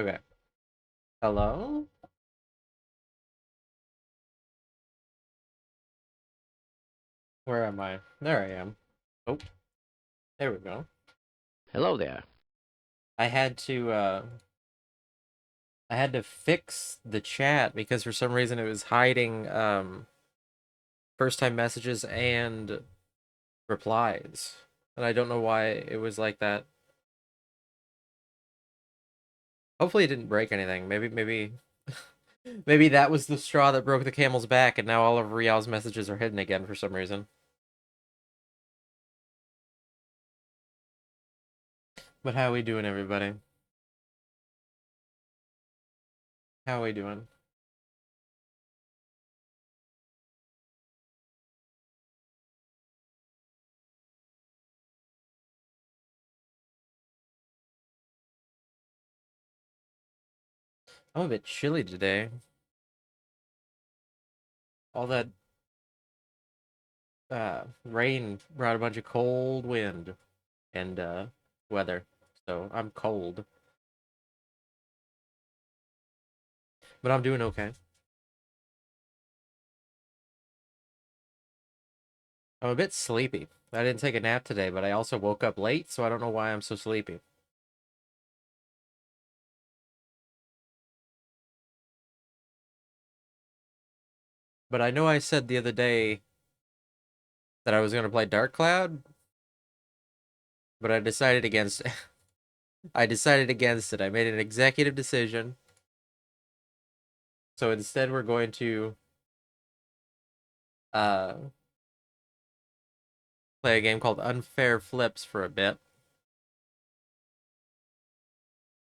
Okay. Hello? Where am I? There I am. Oh, there we go. Hello there. I had to I had to fix the chat because for some reason it was hiding first time messages and replies. And I don't know why it was like that. Hopefully it didn't break anything. Maybe that was the straw that broke the camel's back and now all of Rial's messages are hidden again for some reason. But how we doing, everybody? How we doing? I'm a bit chilly today. All that rain brought a bunch of cold wind and weather. So I'm cold, but I'm doing okay. I'm a bit sleepy. I didn't take a nap today, but I also woke up late, so I don't know why I'm so sleepy. But I know I said the other day that I was going to play Dark Cloud, but I decided against it. I decided against it. I made an executive decision. So instead we're going to uh play a game called Unfair Flips for a bit.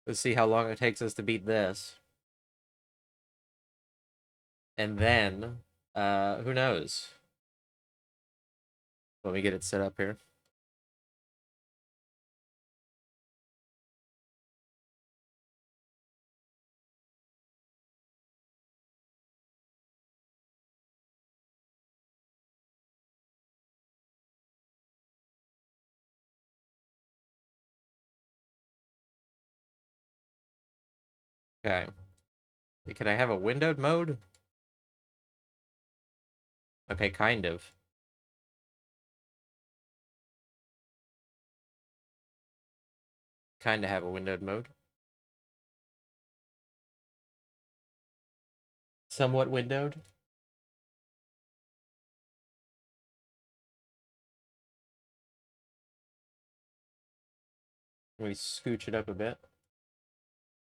Let's see how long it takes us to beat this. And then who knows? Let me get it set up here. Okay. Can I have a windowed mode? Okay, kind of. Kind of have a windowed mode. Somewhat windowed. Let me scooch it up a bit.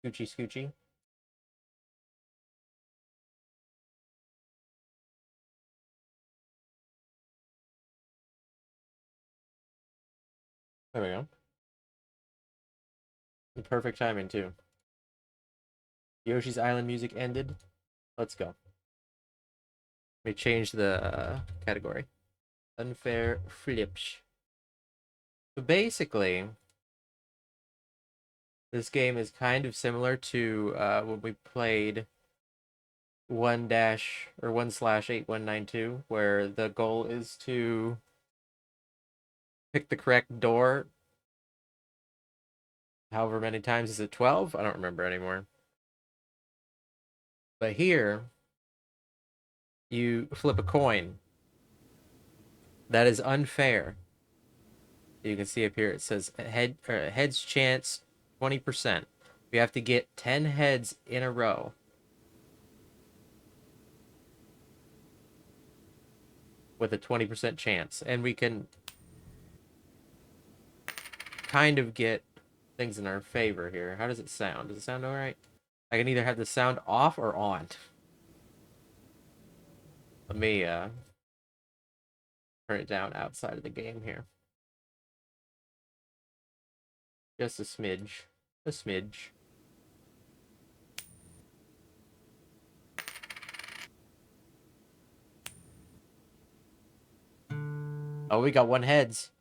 Scoochy, scoochy. There we go. The perfect timing, too. Yoshi's Island music ended. Let's go. Let me change the category. Unfair flips. So basically, this game is kind of similar to when we played 1-8192, where the goal is to pick the correct door however many times. Is it 12? I don't remember anymore. But here, you flip a coin. That is unfair. You can see up here it says heads chance 20%. We have to get 10 heads in a row with a 20% chance. And we can kind of get things in our favor here. How does it sound? Does it sound all right? I can either have the sound off or on. Let me turn it down outside of the game here. Just a smidge. A smidge. Oh, we got one heads.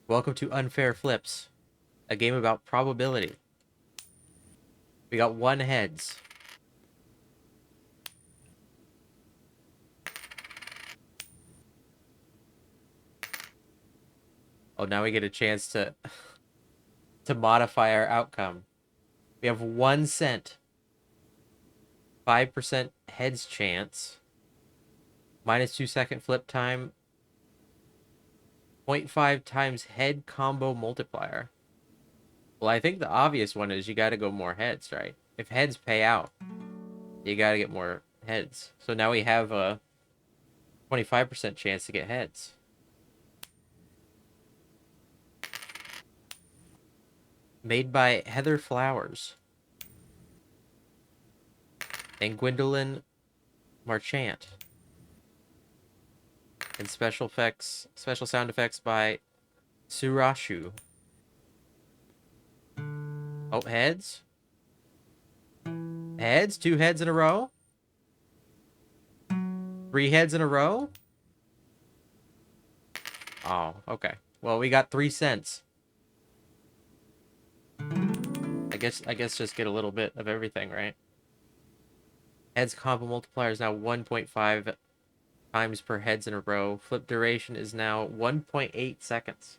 Welcome to Unfair Flips, a game about probability. We got one heads. Oh, now we get a chance to to modify our outcome. We have 1 cent, 5% heads chance, minus 2-second flip time, 0.5 times head combo multiplier. Well, I think the obvious one is you got to go more heads, right? If heads pay out, you got to get more heads. So now we have a 25% chance to get heads. Made by Heather Flowers and Gwendolyn Marchant. And special sound effects by Surashu. Oh, heads? Heads? 2 heads in a row? 3 heads in a row? Oh, okay. Well, we got 3 cents. I guess just get a little bit of everything, right? Heads combo multiplier is now 1.5 times per heads in a row. Flip duration is now 1.8 seconds.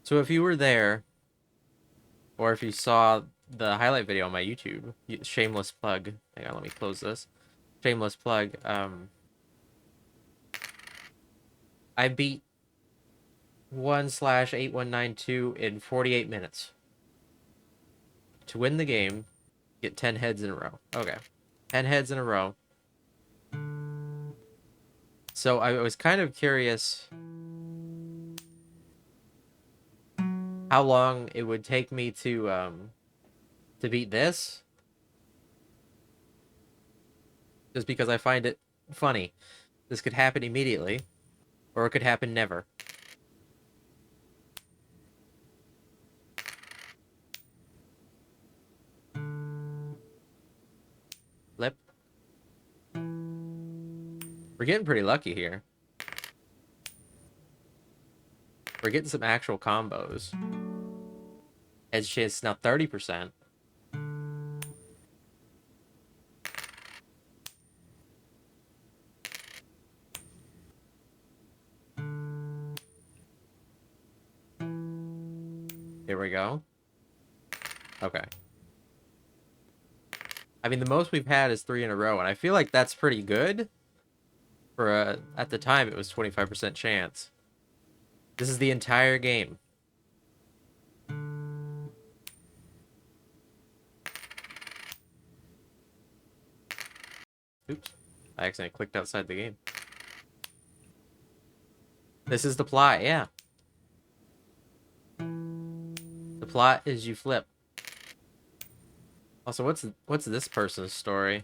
So if you were there, or if you saw the highlight video on my YouTube, shameless plug. Hang on, let me close this. Shameless plug. I beat 1/8192 in 48 minutes. To win the game, get 10 heads in a row. Okay. 10 heads in a row. So I was kind of curious how long it would take me to beat this. Just because I find it funny. This could happen immediately, or it could happen never. Flip. We're getting pretty lucky here. We're getting some actual combos. Edge chance now 30%. Here we go. Okay. I mean, the most we've had is 3 in a row, and I feel like that's pretty good. For at the time, it was 25% chance. This is the entire game. Oops. I accidentally clicked outside the game. This is the plot, yeah. The plot is you flip. Also, what's this person's story?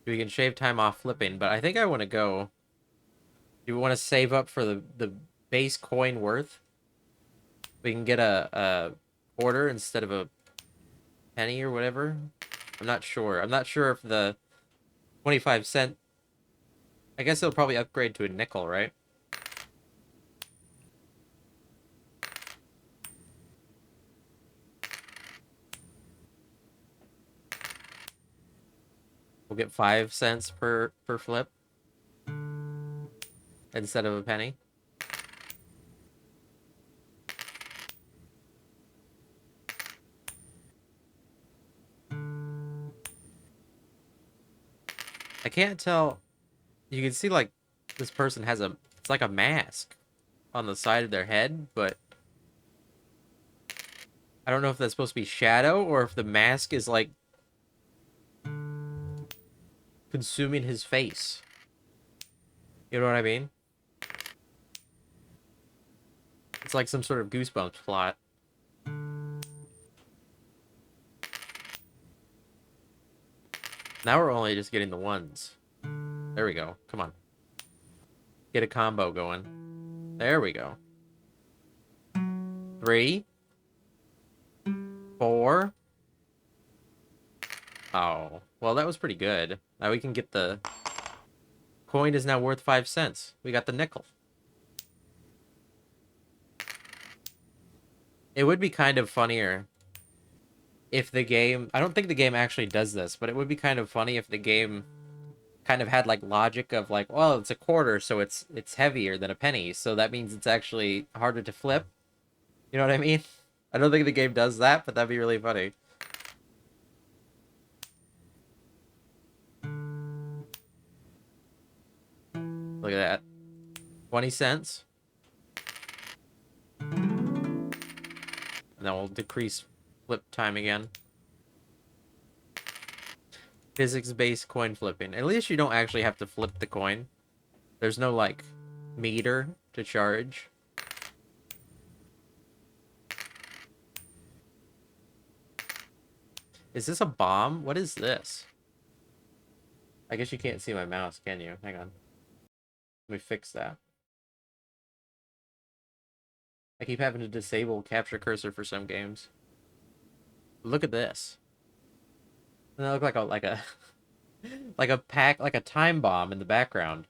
We can shave time off flipping, but I think I want to go. Do we want to save up for the base coin worth? We can get a quarter instead of a penny or whatever. I'm not sure. I'm not sure if the 25 cent. I guess it'll probably upgrade to a nickel, right? We'll get 5 cents per flip instead of a penny. I can't tell. You can see like this person has it's like a mask on the side of their head, but I don't know if that's supposed to be shadow or if the mask is like consuming his face. You know what I mean? It's like some sort of Goosebumps plot. Now we're only just getting the ones. There we go. Come on. Get a combo going. There we go. 3, 4. Oh, well, that was pretty good. Now we can get the coin is now worth 5 cents. We got the nickel. It would be kind of funnier if the game... I don't think the game actually does this, but it would be kind of funny if the game kind of had like logic of like, well, it's a quarter, so it's heavier than a penny, so that means it's actually harder to flip. You know what I mean? I don't think the game does that, but that'd be really funny. Look at that. 20 cents. And then we'll decrease flip time again. Physics-based coin flipping. At least you don't actually have to flip the coin. There's no, like, meter to charge. Is this a bomb? What is this? I guess you can't see my mouse, can you? Hang on. Let me fix that. I keep having to disable capture cursor for some games. Look at this. Doesn't that look like a like a time bomb in the background?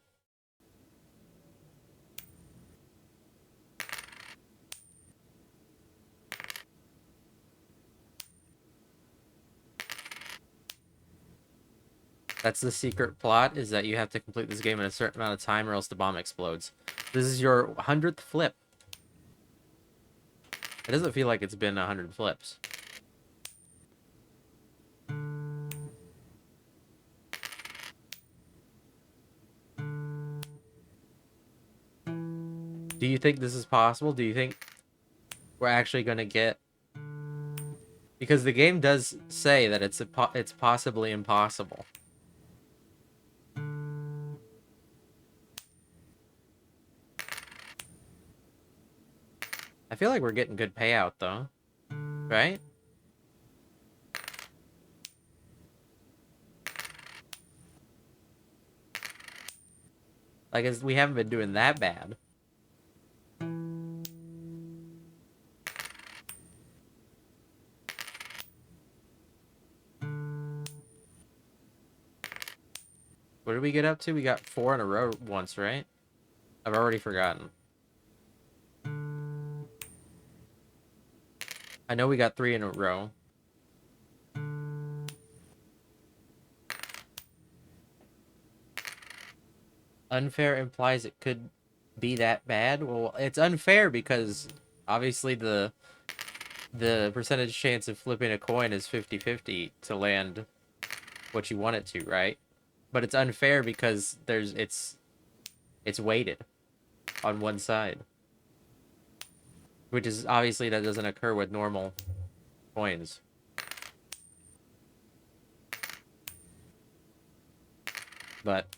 That's the secret plot, is that you have to complete this game in a certain amount of time or else the bomb explodes. This is your 100th flip. It doesn't feel like it's been 100 flips. Do you think this is possible? Do you think we're actually going to get... Because the game does say that it's possibly impossible. I feel like we're getting good payout, though. Right? Like, we haven't been doing that bad. What did we get up to? We got 4 in a row once, right? I've already forgotten. I know we got 3 in a row. Unfair implies it could be that bad. Well, it's unfair because obviously the percentage chance of flipping a coin is 50-50 to land what you want it to, right? But it's unfair because it's weighted on one side. Which is obviously that doesn't occur with normal coins. But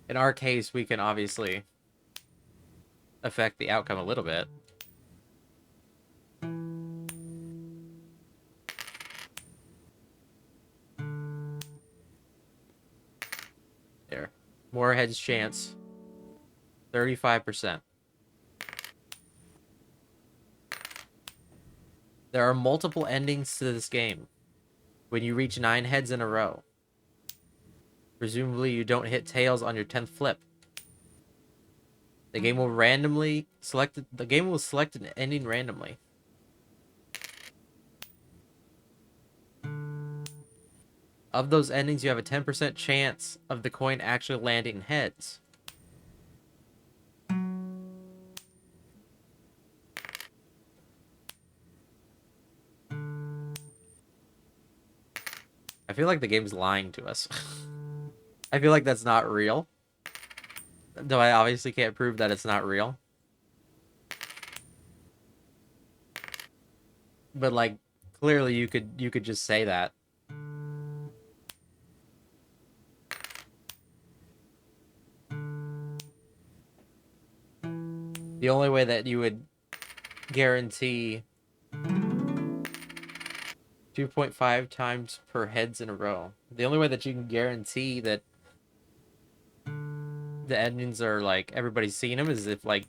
in our case, we can obviously affect the outcome a little bit. There. More heads chance. 35%. There are multiple endings to this game. When you reach 9 heads in a row, presumably you don't hit tails on your 10th flip. The game will select an ending randomly. Of those endings, you have a 10% chance of the coin actually landing heads. I feel like the game's lying to us. I feel like that's not real. Though I obviously can't prove that it's not real. But like clearly you could just say that. The only way that you would guarantee 2.5 times per heads in a row. The only way that you can guarantee that the endings are like everybody's seen them is if like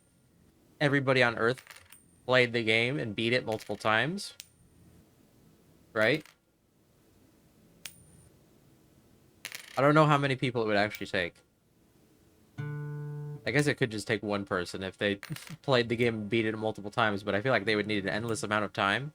everybody on Earth played the game and beat it multiple times. Right? I don't know how many people it would actually take. I guess it could just take one person if they played the game and beat it multiple times, but I feel like they would need an endless amount of time.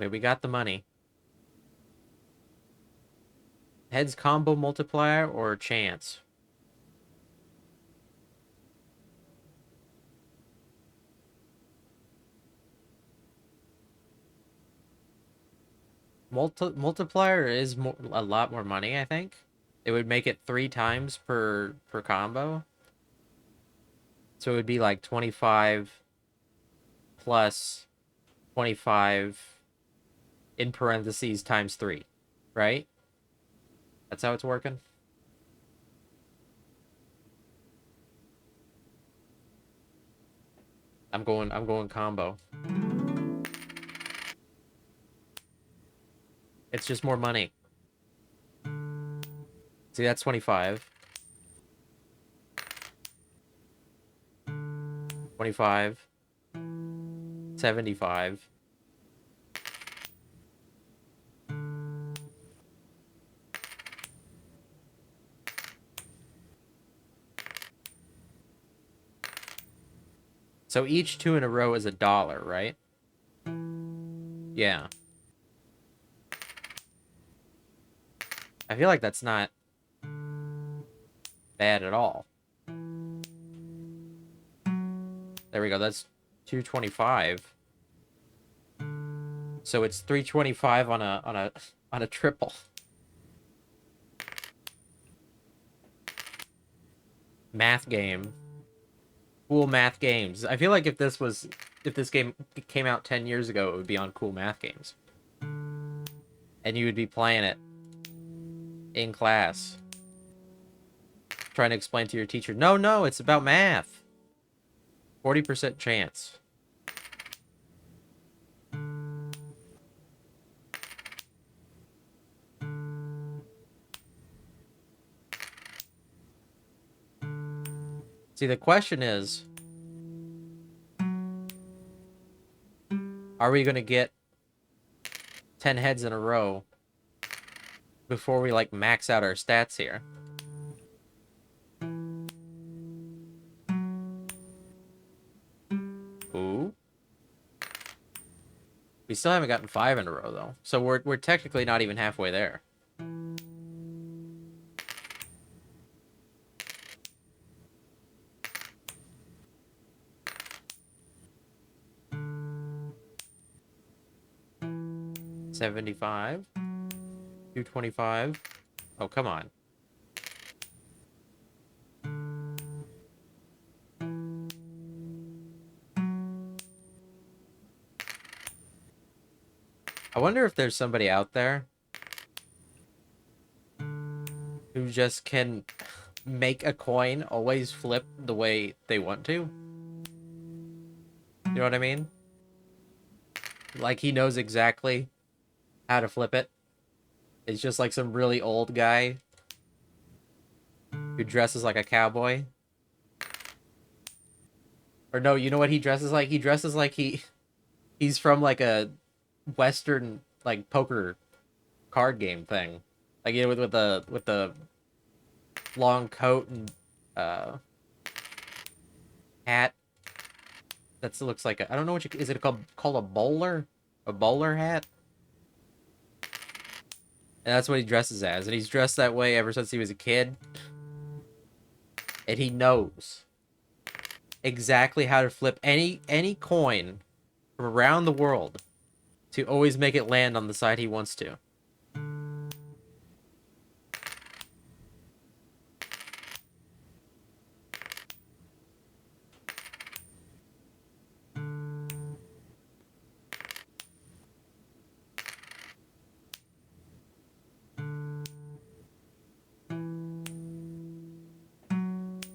Okay, we got the money. Heads combo multiplier or chance? Multiplier is a lot more money, I think. It would make it 3 times per combo. So it would be like 25 plus 25 in parentheses times 3, right? That's how it's working. I'm going combo. It's just more money. See, that's 25. 25. 75. So each 2 in a row is $1, right? Yeah. I feel like that's not bad at all. There we go. That's 225. So it's 325 on a triple. Math game. Cool math games. I feel like if this game came out 10 years ago, it would be on cool math games. And you would be playing it in class. Trying to explain to your teacher, no, it's about math. 40% chance. See, the question is, are we going to get 10 heads in a row before we, like, max out our stats here? Ooh. We still haven't gotten 5 in a row, though. So we're technically not even halfway there. $75. $225. Oh, come on. I wonder if there's somebody out there who just can make a coin always flip the way they want to. You know what I mean? Like he knows exactly how to flip it. It's just like some really old guy who dresses like a cowboy. Or no, you know what he dresses like? He dresses like he's from like a Western like poker card game thing. Like, you know, with the long coat and hat. That looks like I don't know what you is it called a bowler? A bowler hat? And that's what he dresses as. And he's dressed that way ever since he was a kid. And he knows exactly how to flip any coin from around the world to always make it land on the side he wants to.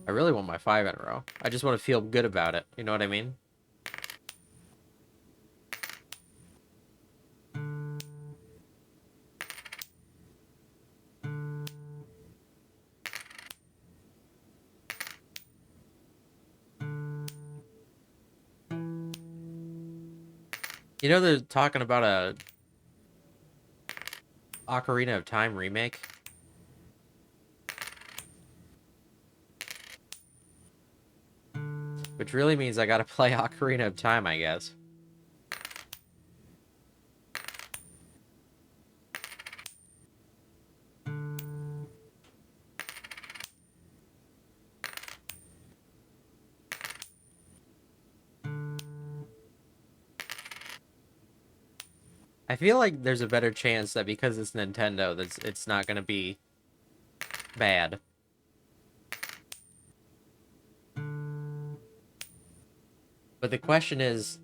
I really want my 5 in a row. I just want to feel good about it. You know what I mean? You know they're talking about a Ocarina of Time remake? Which really means I gotta play Ocarina of Time, I guess. I feel like there's a better chance that because it's Nintendo, that it's not gonna be bad. But the question is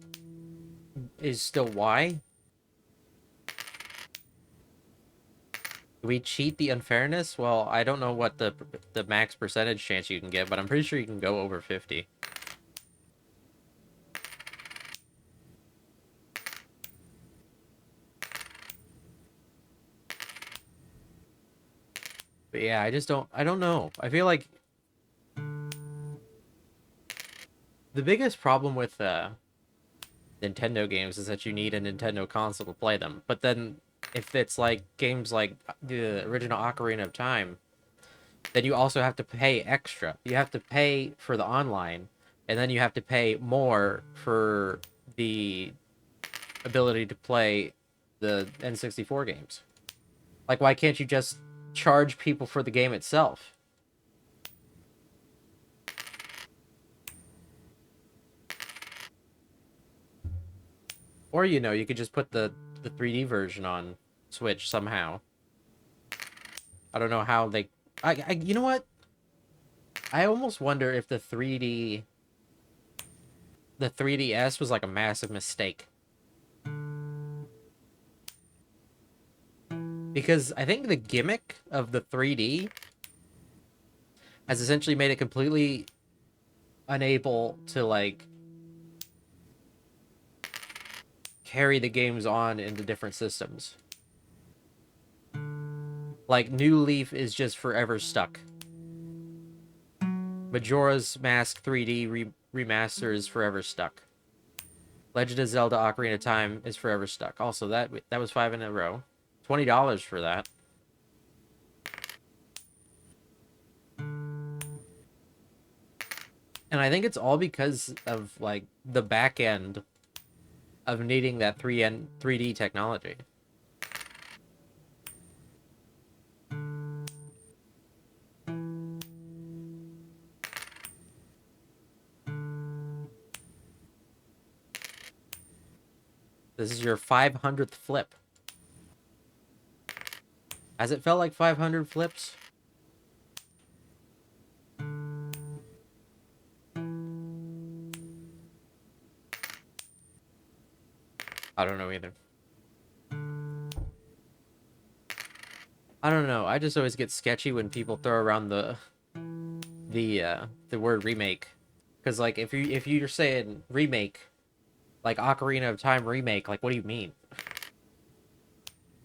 still why? Do we cheat the unfairness? Well, I don't know what the max percentage chance you can get, but I'm pretty sure you can go over 50. But yeah, I don't know. I feel like the biggest problem with Nintendo games is that you need a Nintendo console to play them. But then if it's like games like the original Ocarina of Time, then you also have to pay extra. You have to pay for the online, and then you have to pay more for the ability to play the N64 games. Like, why can't you just charge people for the game itself? Or, you could just put the 3D version on Switch somehow. I don't know how they. You know what? I almost wonder if the 3DS was like a massive mistake. Because I think the gimmick of the 3D has essentially made it completely unable to like carry the games on into different systems. Like New Leaf is just forever stuck. Majora's Mask 3D remaster is forever stuck. Legend of Zelda Ocarina of Time is forever stuck. Also, that was 5 in a row. $20 for that. And I think it's all because of like the back end of needing that 3D technology. This is your 500th flip. Has it felt like 500 flips? I don't know either. I don't know. I just always get sketchy when people throw around the word remake, because like if you're saying remake, like Ocarina of Time remake, like what do you mean?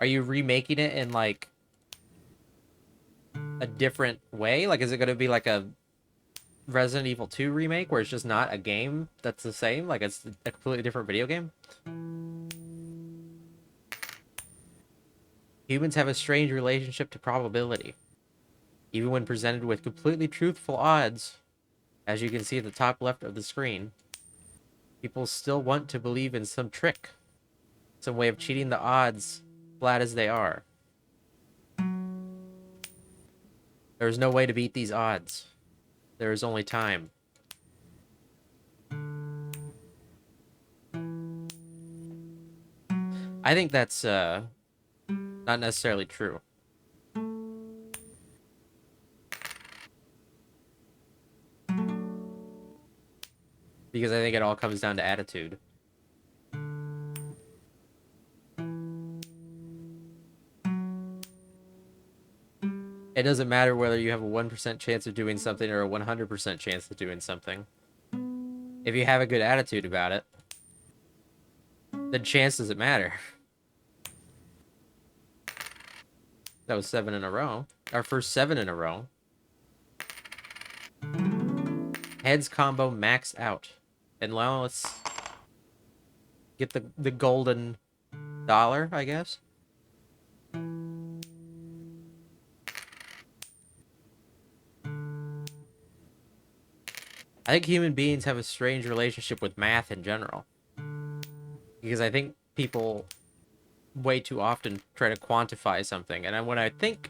Are you remaking it in like a different way? Like is it going to be like a Resident Evil 2 remake where it's just not a game that's the same? Like it's a completely different video game? Humans have a strange relationship to probability. Even when presented with completely truthful odds, as you can see at the top left of the screen, people still want to believe in some trick, some way of cheating the odds, flat as they are. There is no way to beat these odds. There is only time. I think that's not necessarily true. Because I think it all comes down to attitude. It doesn't matter whether you have a 1% chance of doing something or a 100% chance of doing something. If you have a good attitude about it, then chance doesn't matter. That was 7 in a row. Our first 7 in a row. Heads combo maxed out. And now let's get the golden dollar, I guess. I think human beings have a strange relationship with math in general. Because I think people way too often try to quantify something. And when I think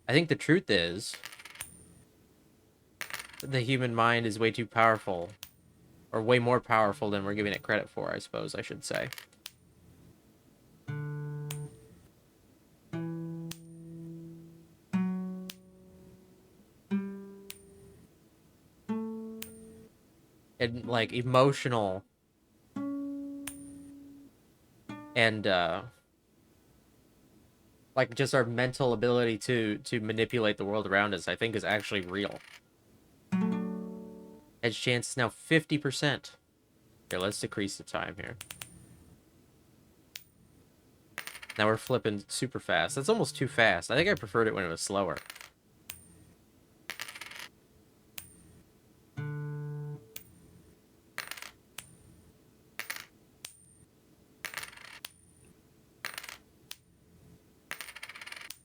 the truth is the human mind is way too powerful, or way more powerful than we're giving it credit for, I suppose I should say. and like emotional and like just our mental ability to manipulate the world around us, I think is actually real. Edge chance is now 50%. Here, let's decrease the time here. Now we're flipping super fast. That's almost too fast. I think I preferred it when it was slower.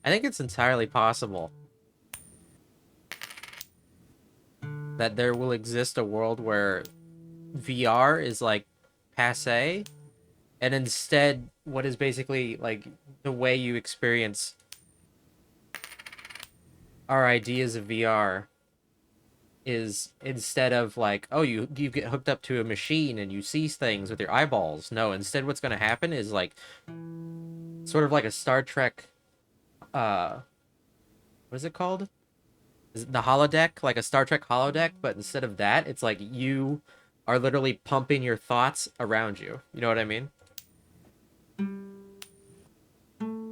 I think it's entirely possible that there will exist a world where VR is like passe, and instead what is basically like the way you experience our ideas of VR is, instead of like, oh, you get hooked up to a machine and you see things with your eyeballs. No, instead what's going to happen is like sort of like a Star Trek, what is it called? Is it the holodeck, like a Star Trek holodeck, but instead of that, it's like you are literally pumping your thoughts around you. You know what I mean?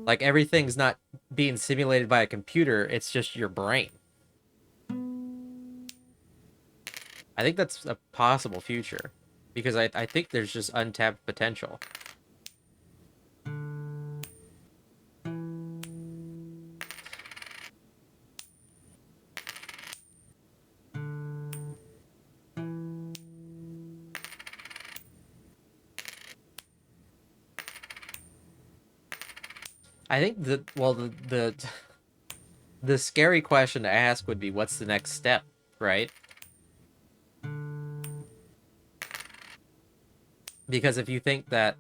Like everything's not being simulated by a computer, it's just your brain. I think that's a possible future because I think there's just untapped potential. I think that, well, the scary question to ask would be, what's the next step, right? Because if you think that,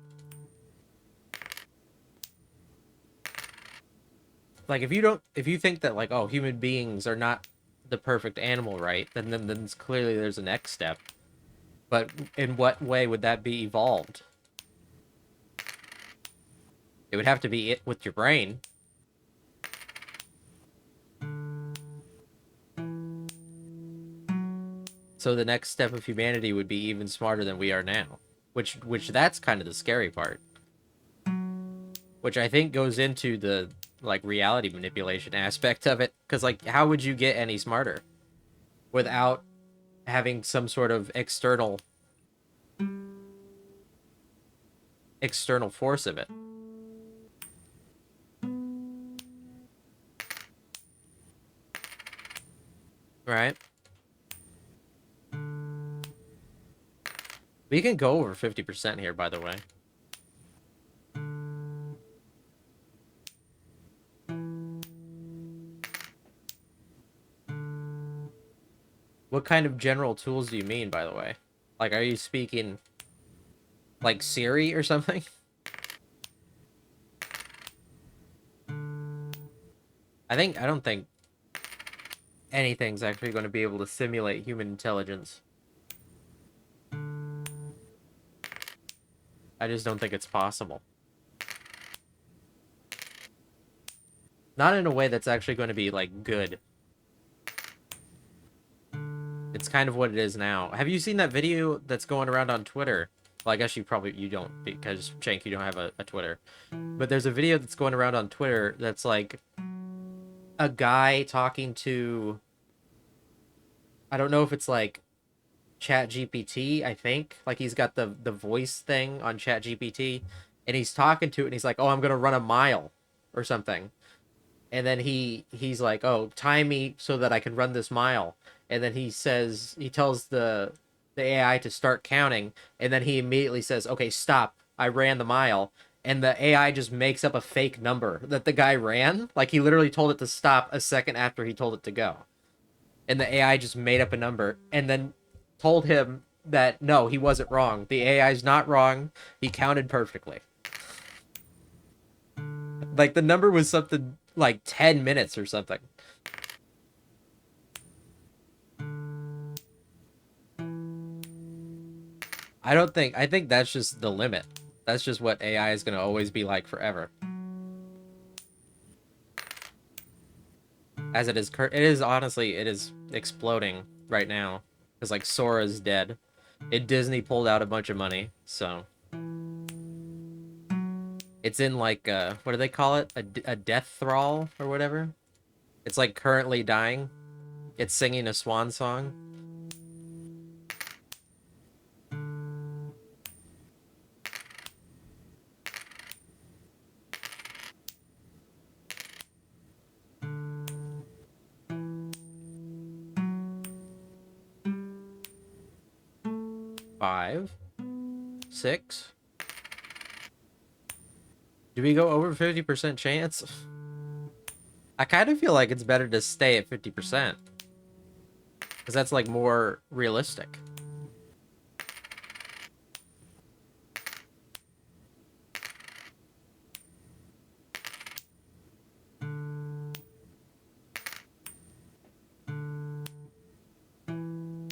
like, if you think that, like, oh, human beings are not the perfect animal, right? Then clearly there's a next step. But in what way would that be evolved? It would have to be it with your brain. So the next step of humanity would be even smarter than we are now. Which that's kind of the scary part. Which I think goes into the like reality manipulation aspect of it. Because like, how would you get any smarter without having some sort of external force of it, right? We can go over 50% here, by the way. What kind of general tools do you mean, by the way? Like, are you speaking like Siri or something? I don't think anything's actually going to be able to simulate human intelligence. I just don't think it's possible. Not in a way that's actually going to be like good. It's kind of what it is now. Have you seen that video that's going around on Twitter? Well, I guess you don't, because Shank, you don't have a Twitter. But there's a video that's going around on Twitter that's like a guy talking to, I don't know if it's like Chat GPT, I think. Like he's got the voice thing on Chat GPT, and he's talking to it and he's like, "Oh, I'm gonna run a mile," or something. And then he's like, "Oh, time me so that I can run this mile." And then he tells the AI to start counting, and then he immediately says, "Okay, stop. I ran the mile." And the AI just makes up a fake number that the guy ran. Like he literally told it to stop a second after he told it to go. And the AI just made up a number and then told him that no, he wasn't wrong. The AI's not wrong. He counted perfectly. Like the number was something like 10 minutes or something. I think that's just the limit. That's just what AI is going to always be like forever. As it is, it is honestly, it is exploding right now. Because like Sora's dead. Disney pulled out a bunch of money, so it's in like what do they call it? A death thrall or whatever. It's like currently dying. It's singing a swan song. Five, six. Do we go over 50% chance? I kind of feel like it's better to stay at 50%. Because that's like more realistic.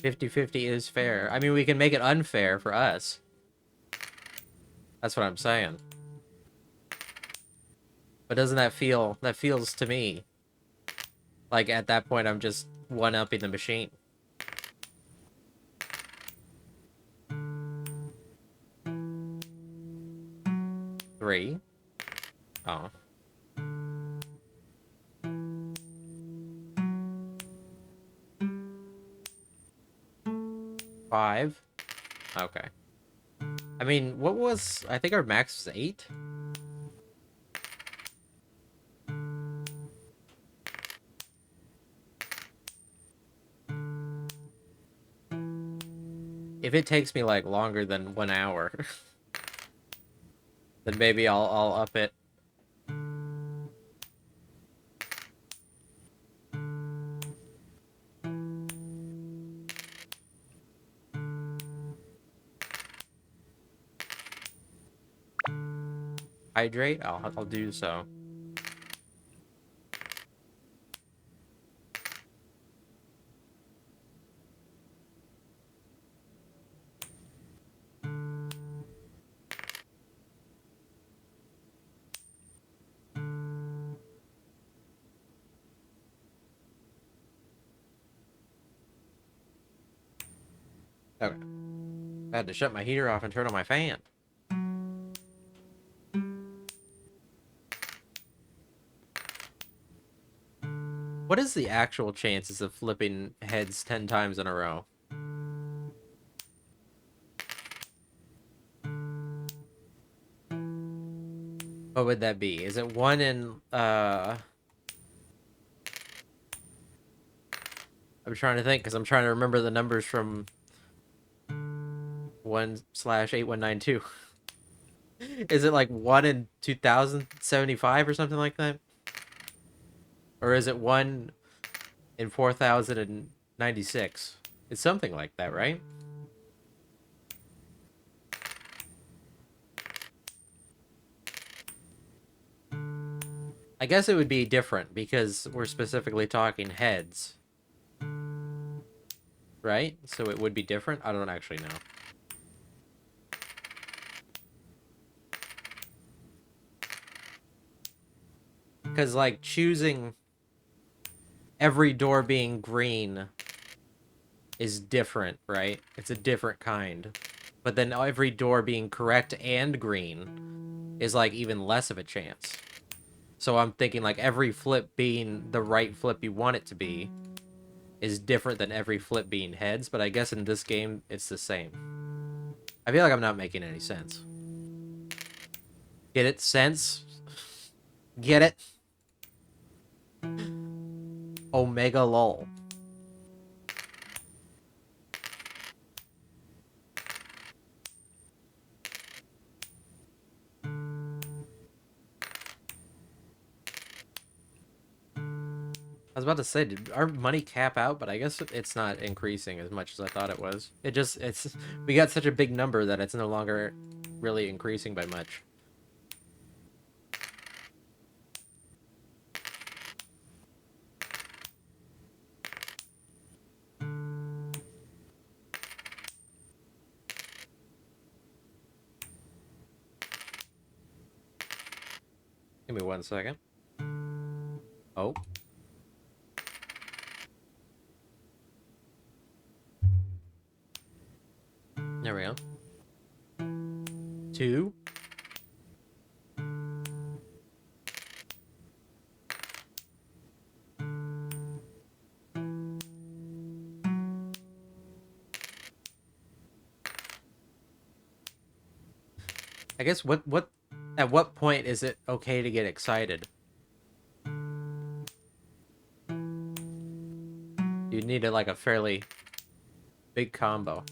Fifty-fifty is fair. I mean, we can make it unfair for us. That's what I'm saying. But doesn't that feel... That feels to me like at that point I'm just one-upping the machine. Three. Oh. Five. Okay. I mean, what was... I think our max was 8? If it takes me, like, longer than 1 hour, then maybe I'll up it. Hydrate? I'll do so. Okay. I had to shut my heater off and turn on my fan. What is the actual chances of flipping heads 10 times in a row? What would that be? Is it 1 in, I'm trying to think, because I'm trying to remember the numbers from 1/8192. Is it like 1 in 2075 or something like that? Or is it 1 in 4096? It's something like that, right? I guess it would be different because we're specifically talking heads. Right? So it would be different? I don't actually know. Because, like, choosing every door being green is different, right? It's a different kind. But then every door being correct and green is, like, even less of a chance. So I'm thinking, like, every flip being the right flip you want it to be is different than every flip being heads, but I guess in this game, it's the same. I feel like I'm not making any sense. Get it? Sense? Get it? Omega lol. I was about to say, did our money cap out? But I guess it's not increasing as much as I thought it was. We got such a big number that it's no longer really increasing by much. Give me 1 second. Oh. There we go. 2. I guess at what point is it okay to get excited? You need like a fairly big combo.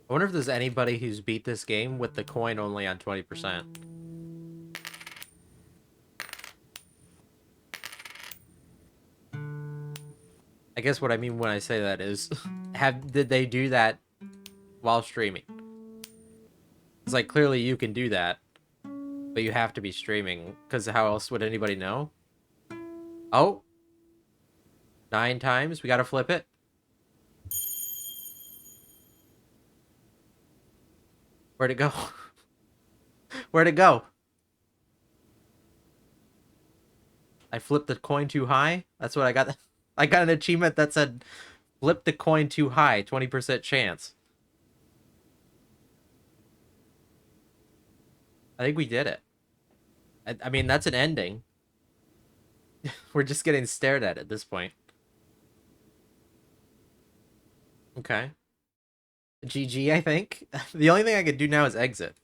I wonder if there's anybody who's beat this game with the coin only on 20%. I guess what I mean when I say that is, did they do that while streaming? It's like clearly you can do that, but you have to be streaming because how else would anybody know? Oh, 9 times. We gotta flip it. Where'd it go? Where'd it go? I flipped the coin too high. That's what I got. I got an achievement that said flip the coin too high, 20% chance. I think we did it. I mean, that's an ending. We're just getting stared at this point. Okay. GG, I think. The only thing I could do now is exit.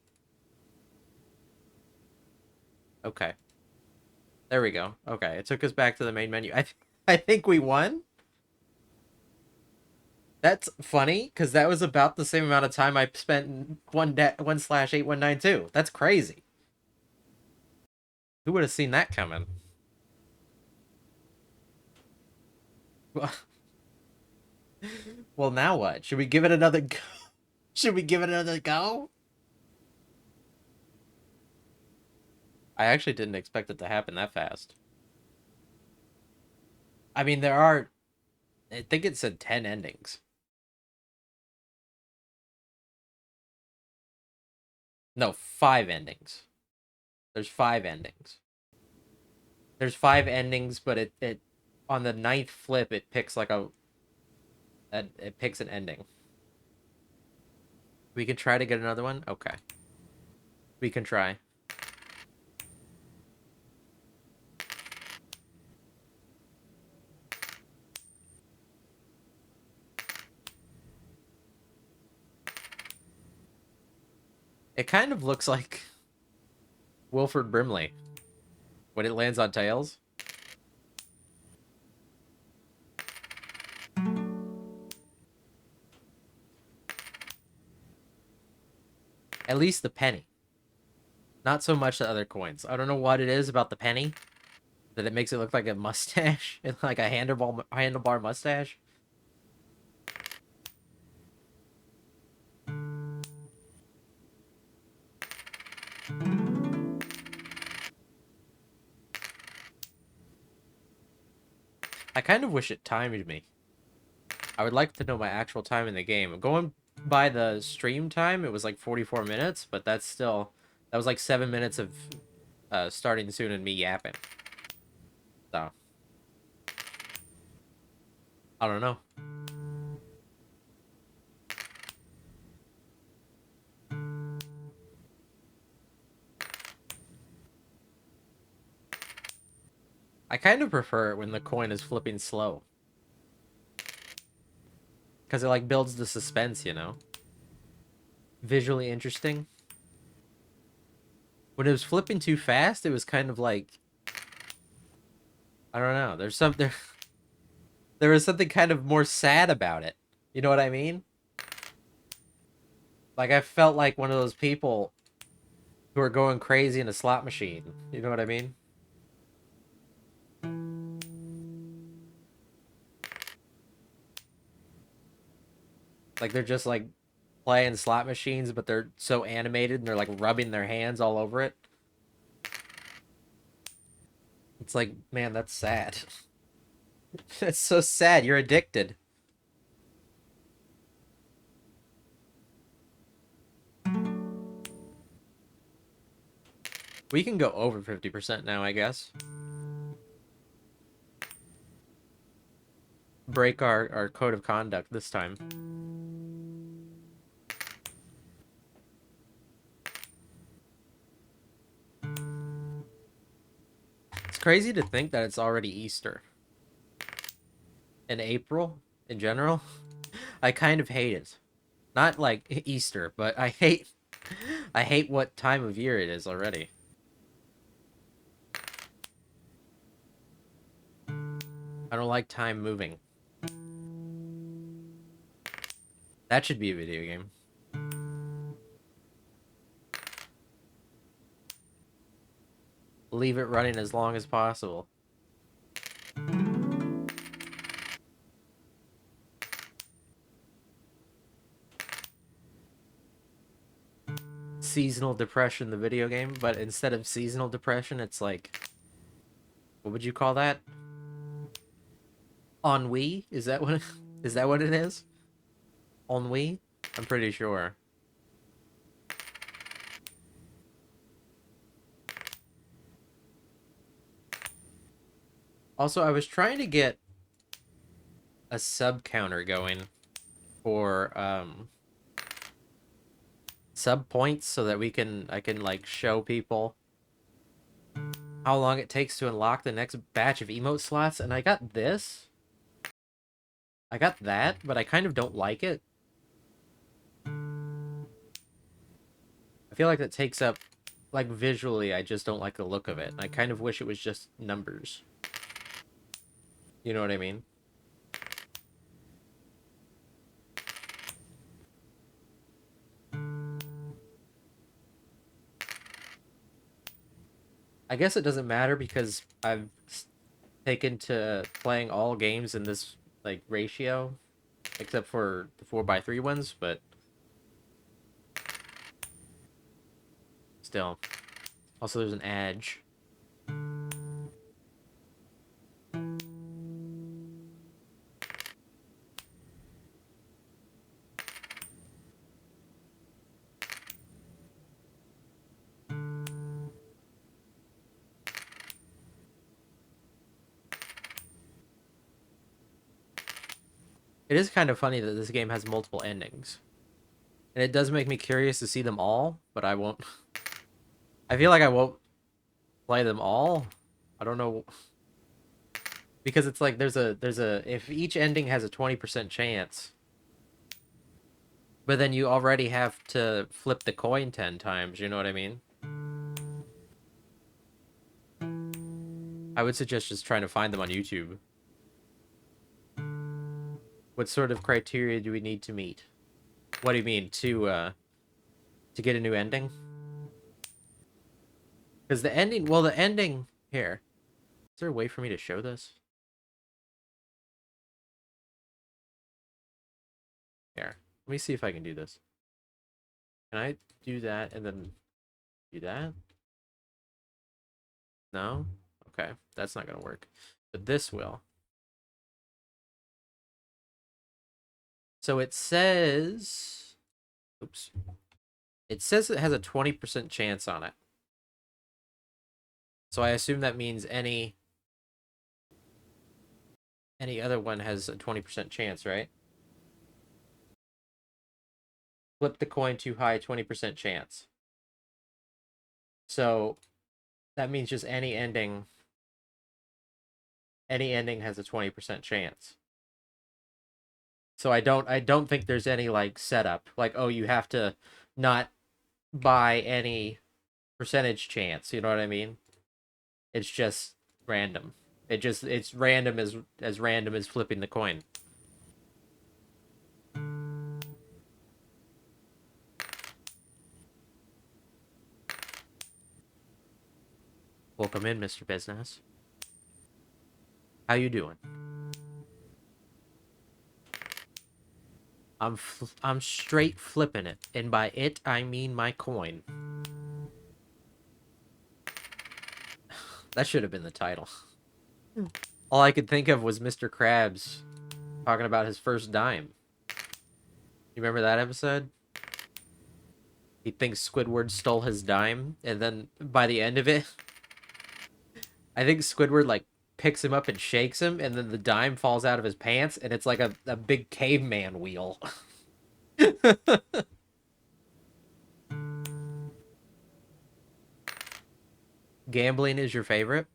Okay. There we go. Okay, it took us back to the main menu. I think we won. That's funny because that was about the same amount of time I spent 1/8192. That's crazy. Who would have seen that coming? Well, well, now what? Should we give it another go? Should we give it another go? I actually didn't expect it to happen that fast. I mean, I think it said 10 endings. No, 5 endings. There's 5 endings. There's 5 endings, but it on the 9th flip, it picks like it picks an ending. We can try to get another one? Okay. We can try. It kind of looks like Wilford Brimley when it lands on tails. At least the penny. Not so much the other coins. I don't know what it is about the penny that it makes it look like a mustache, like a handlebar mustache. I kind of wish it timed me. I would like to know my actual time in the game. Going by the stream time, it was like 44 minutes, but that was like 7 minutes of starting soon and me yapping. So, I don't know. I kind of prefer it when the coin is flipping slow. Because it like builds the suspense, you know? Visually interesting. When it was flipping too fast, it was kind of like, I don't know. There was something kind of more sad about it. You know what I mean? Like I felt like one of those people who are going crazy in a slot machine. You know what I mean? Like they're just like playing slot machines, but they're so animated and they're like rubbing their hands all over it. It's like, man, that's sad. It's so sad. You're addicted. We can go over 50% now, I guess. break our code of conduct this time. It's crazy to think that it's already Easter. In April, in general. I kind of hate it. Not like Easter, but I hate what time of year it is already. I don't like time moving. That should be a video game. Leave it running as long as possible. Seasonal depression, the video game, but instead of seasonal depression, it's like, what would you call that? Ennui? Is that what? Is that what it is? Ennui? I'm pretty sure. Also, I was trying to get a sub counter going for sub points so that I can like show people how long it takes to unlock the next batch of emote slots, and I got this. I got that, but I kind of don't like it. I feel like that takes up, like visually, I just don't like the look of it. I kind of wish it was just numbers. You know what I mean? I guess it doesn't matter because I've taken to playing all games in this like ratio, except for the 4x3 ones, but still. Also, there's an edge. It is kind of funny that this game has multiple endings. And it does make me curious to see them all, but I won't. I feel like I won't play them all. I don't know. Because it's like if each ending has a 20% chance, but then you already have to flip the coin 10 times, you know what I mean? I would suggest just trying to find them on YouTube. What sort of criteria do we need to meet? What do you mean to get a new ending? Because the ending, well, the ending here. Is there a way for me to show this? Here, let me see if I can do this. Can I do that and then do that? No? Okay, that's not gonna work. But this will. So it says, oops. It says it has a 20% chance on it. So I assume that means any other one has a 20% chance, right? Flip the coin too high, 20% chance. So that means just any ending has a 20% chance. So I don't think there's any like setup. Like, oh, you have to not buy any percentage chance, you know what I mean? It's just random. It's random as flipping the coin. Welcome in, Mr. Business. How you doing? I'm straight flipping it, and by it I mean my coin. That should have been the title. All I could think of was Mr. Krabs talking about his first dime. You remember that episode? He thinks Squidward stole his dime, and then by the end of it, I think Squidward like picks him up and shakes him, and then the dime falls out of his pants, and it's like a big caveman wheel. Gambling is your favorite?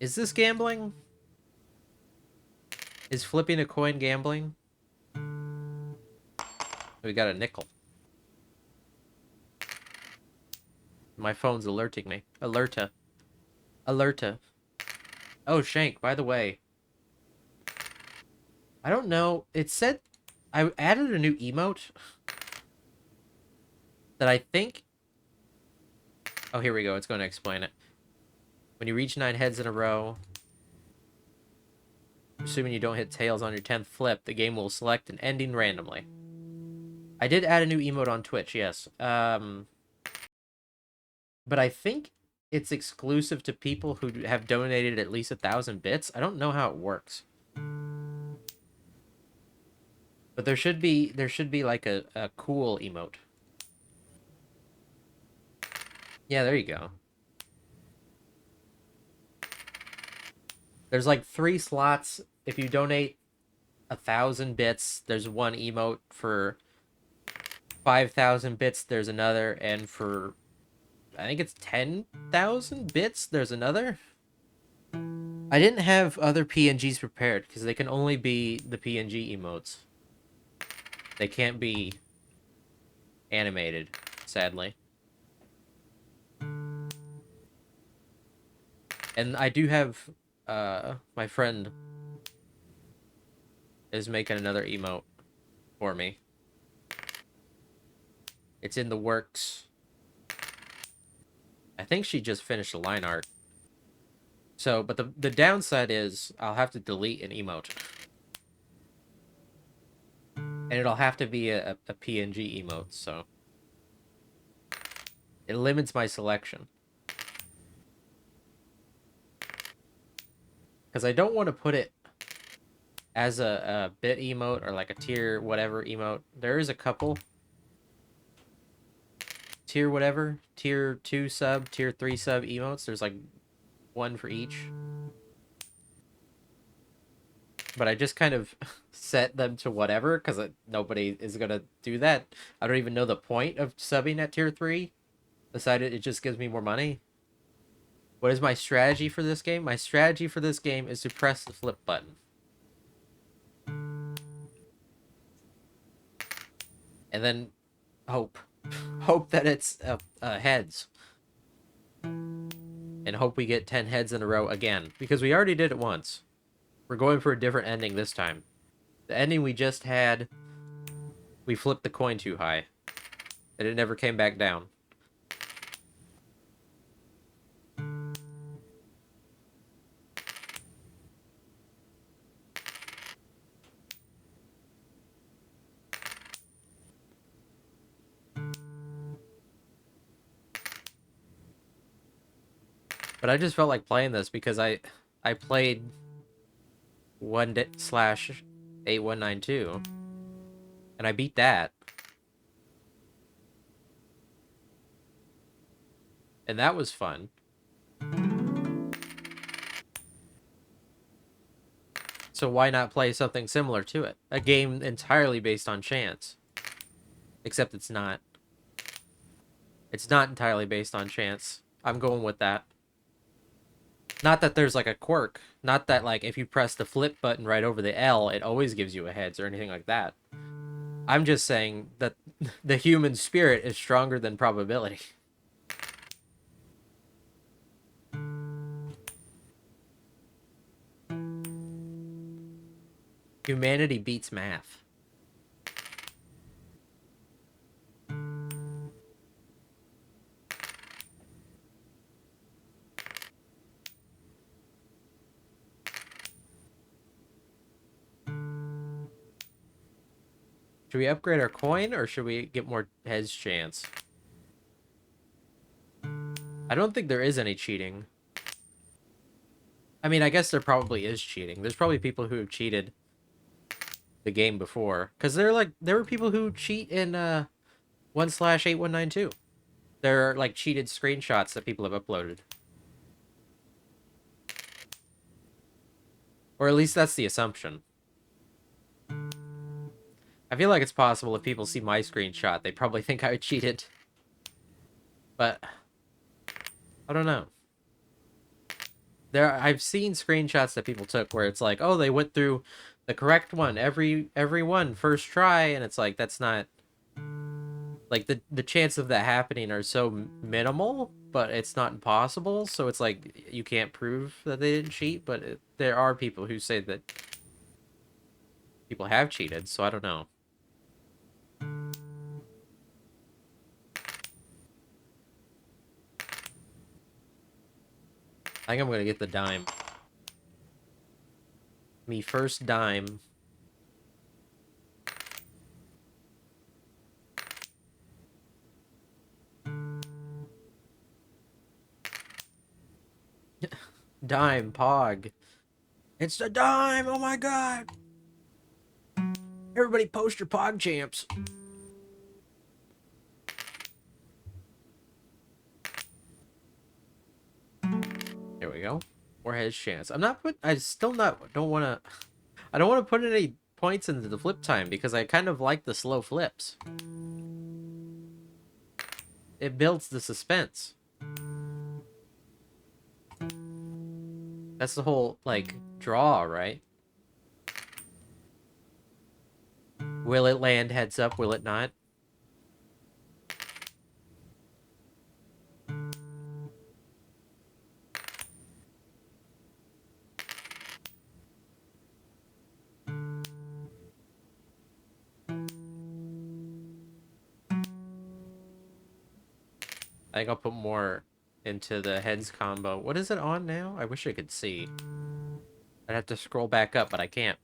Is this gambling? Is flipping a coin gambling? We got a nickel. My phone's alerting me. Alerta. Alerta. Oh, Shank, by the way. I don't know. It said I added a new emote that I think... Oh, here we go. It's going to explain it. When you reach 9 heads in a row, assuming you don't hit tails on your 10th flip, the game will select an ending randomly. I did add a new emote on Twitch, yes. But I think it's exclusive to people who have donated at least 1,000 bits. I don't know how it works. But there should be like a cool emote. Yeah, there you go. There's like 3 slots. If you donate 1,000 bits, there's one emote. For 5,000 bits, there's another, and for I think it's 10,000 bits, there's another. I didn't have other PNGs prepared because they can only be the PNG emotes. They can't be animated, sadly. And I do have my friend is making another emote for me. It's in the works. I think she just finished the line art. So, but the downside is I'll have to delete an emote. And it'll have to be a PNG emote, so it limits my selection. Because I don't want to put it as a bit emote or like a tier whatever emote. There is a couple tier whatever, tier 2 sub, tier 3 sub emotes. There's like one for each. But I just kind of set them to whatever because nobody is going to do that. I don't even know the point of subbing at tier 3. Decided it just gives me more money. What is my strategy for this game? My strategy for this game is to press the flip button. And then hope. Hope that it's heads. And hope we get 10 heads in a row again. Because we already did it once. We're going for a different ending this time. The ending we just had, we flipped the coin too high. And it never came back down. But I just felt like playing this because I played 1/8192 and I beat that. And that was fun. So why not play something similar to it? A game entirely based on chance. Except it's not. It's not entirely based on chance. I'm going with that. Not that there's like a quirk. Not that like if you press the flip button right over the L, it always gives you a heads or anything like that. I'm just saying that the human spirit is stronger than probability. Humanity beats math. Should we upgrade our coin or should we get more heads chance? I don't think there is any cheating. I mean, I guess there probably is cheating. There's probably people who have cheated the game before. Because there were people who cheat in 1/8192. There are like cheated screenshots that people have uploaded. Or at least that's the assumption. I feel like it's possible if people see my screenshot, they probably think I cheated. But I don't know. I've seen screenshots that people took where it's like, oh, they went through the correct one every one first try, and it's like that's not like the chance of that happening are so minimal, but it's not impossible. So it's like you can't prove that they didn't cheat, but there are people who say that people have cheated. So I don't know. I think I'm gonna get the dime. Me first dime. Dime pog. It's the dime. Oh my god. Everybody post your pog champs. There we go. More heads chance. I'm not put. I still not. Don't want to. I don't want to put any points into the flip time because I kind of like the slow flips. It builds the suspense. That's the whole like draw, right? Will it land heads up? Will it not? I think I'll put more into the heads combo. What is it on now? I wish I could see. I'd have to scroll back up, but I can't.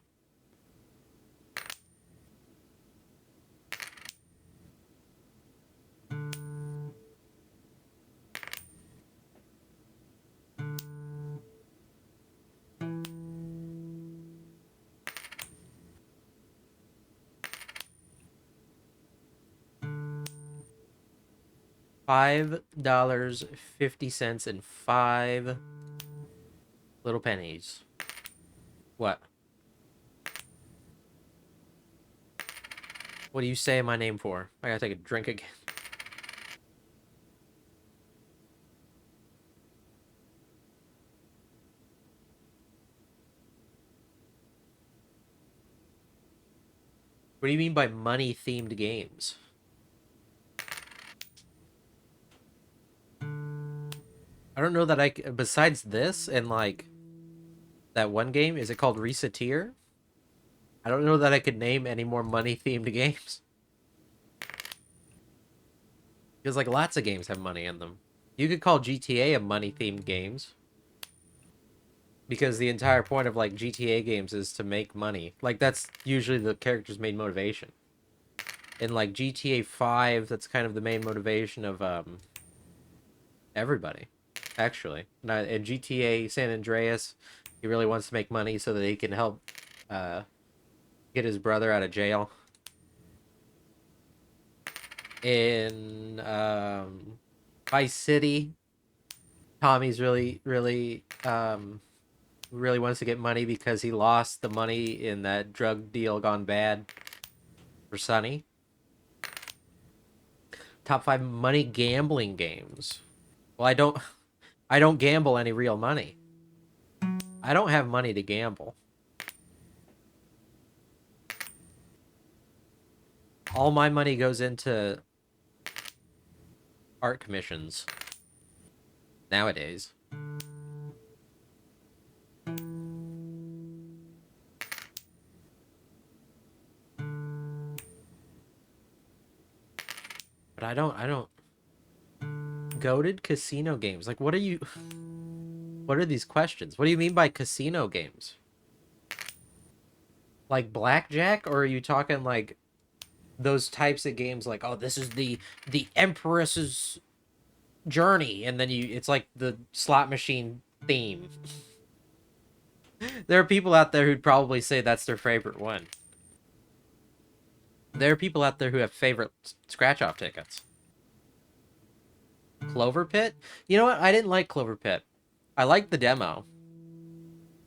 $5.50 and 5 little pennies. What? What do you say my name for? I gotta take a drink again. What do you mean by money-themed games? I don't know that besides this and like that one game, is it called Reseteer? I don't know that I could name any more money-themed games. Because like lots of games have money in them. You could call GTA a money-themed games. Because the entire point of like GTA games is to make money. Like that's usually the character's main motivation. In like GTA 5, that's kind of the main motivation of everybody, actually. Now, in GTA San Andreas, he really wants to make money so that he can help get his brother out of jail. In Vice City, Tommy's really wants to get money because he lost the money in that drug deal gone bad for Sonny. Top 5 money gambling games. Well, I don't gamble any real money. I don't have money to gamble. All my money goes into art commissions nowadays. But I don't goated casino games. Like what are these questions? What do you mean by casino games? Like blackjack, or are you talking like those types of games like, oh, this is the Empress's journey, and then it's like the slot machine theme. There are people out there who'd probably say that's their favorite one. There are people out there who have favorite scratch off tickets. Clover Pit? You know what? I didn't like Clover Pit. I liked the demo.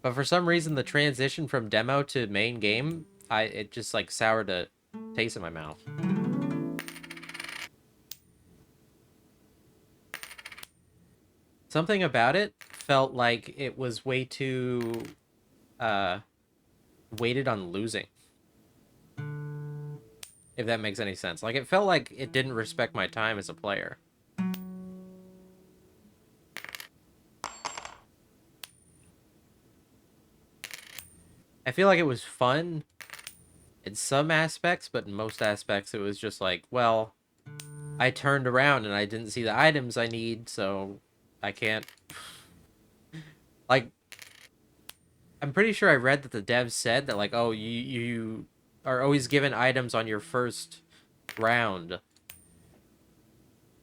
But for some reason, the transition from demo to main game, it just like soured a taste in my mouth. Something about it felt like it was way too uh weighted on losing, if that makes any sense. Like, it felt like it didn't respect my time as a player. I feel like it was fun in some aspects, but in most aspects it was just like, well, I turned around and I didn't see the items I need, so I can't. Like, I'm pretty sure I read that the devs said that, like, oh, you are always given items on your first round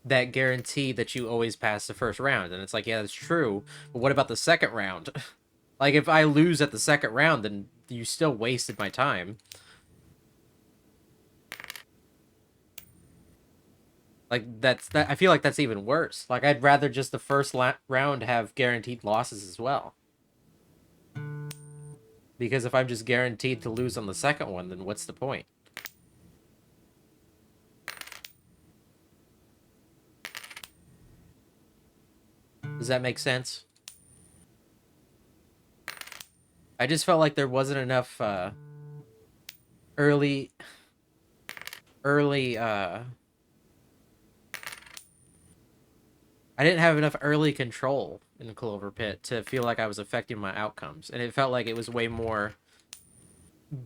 that guarantee that you always pass the first round. And it's like, yeah, that's true, but what about the second round? Like, if I lose at the second round, then you still wasted my time. Like, that. I feel like that's even worse. Like, I'd rather just the first round have guaranteed losses as well. Because if I'm just guaranteed to lose on the second one, then what's the point? Does that make sense? I just felt like there wasn't enough early early I didn't have enough early control in Clover Pit to feel like I was affecting my outcomes. And it felt like it was way more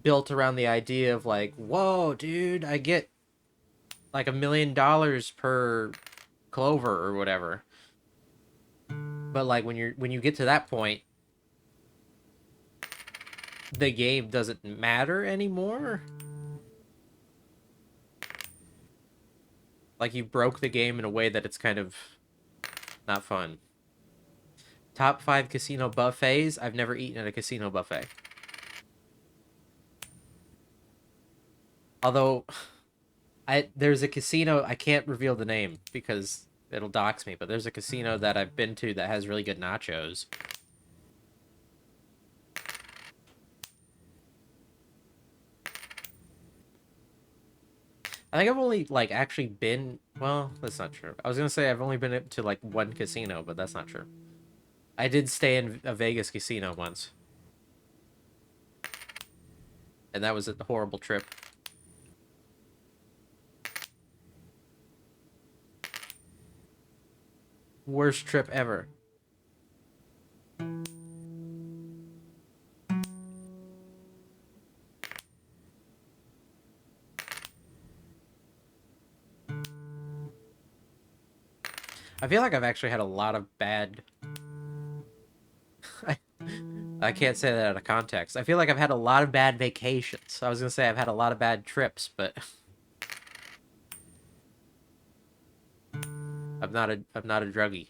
built around the idea of like, whoa, dude, I get like $1 million per Clover or whatever. But like when you get to that point, the game doesn't matter anymore. Like, you broke the game in a way that it's kind of not fun. Top 5 casino buffets. I've never eaten at a casino buffet. Although, there's a casino, I can't reveal the name because it'll dox me, but there's a casino that I've been to that has really good nachos. I think I've only, like, actually been, well, that's not true. I was gonna say I've only been to, like, one casino, but that's not true. I did stay in a Vegas casino once. And that was a horrible trip. Worst trip ever. I feel like I've actually had a lot of bad... I can't say that out of context. I feel like I've had a lot of bad vacations. I was gonna say I've had a lot of bad trips, but I'm not a druggie.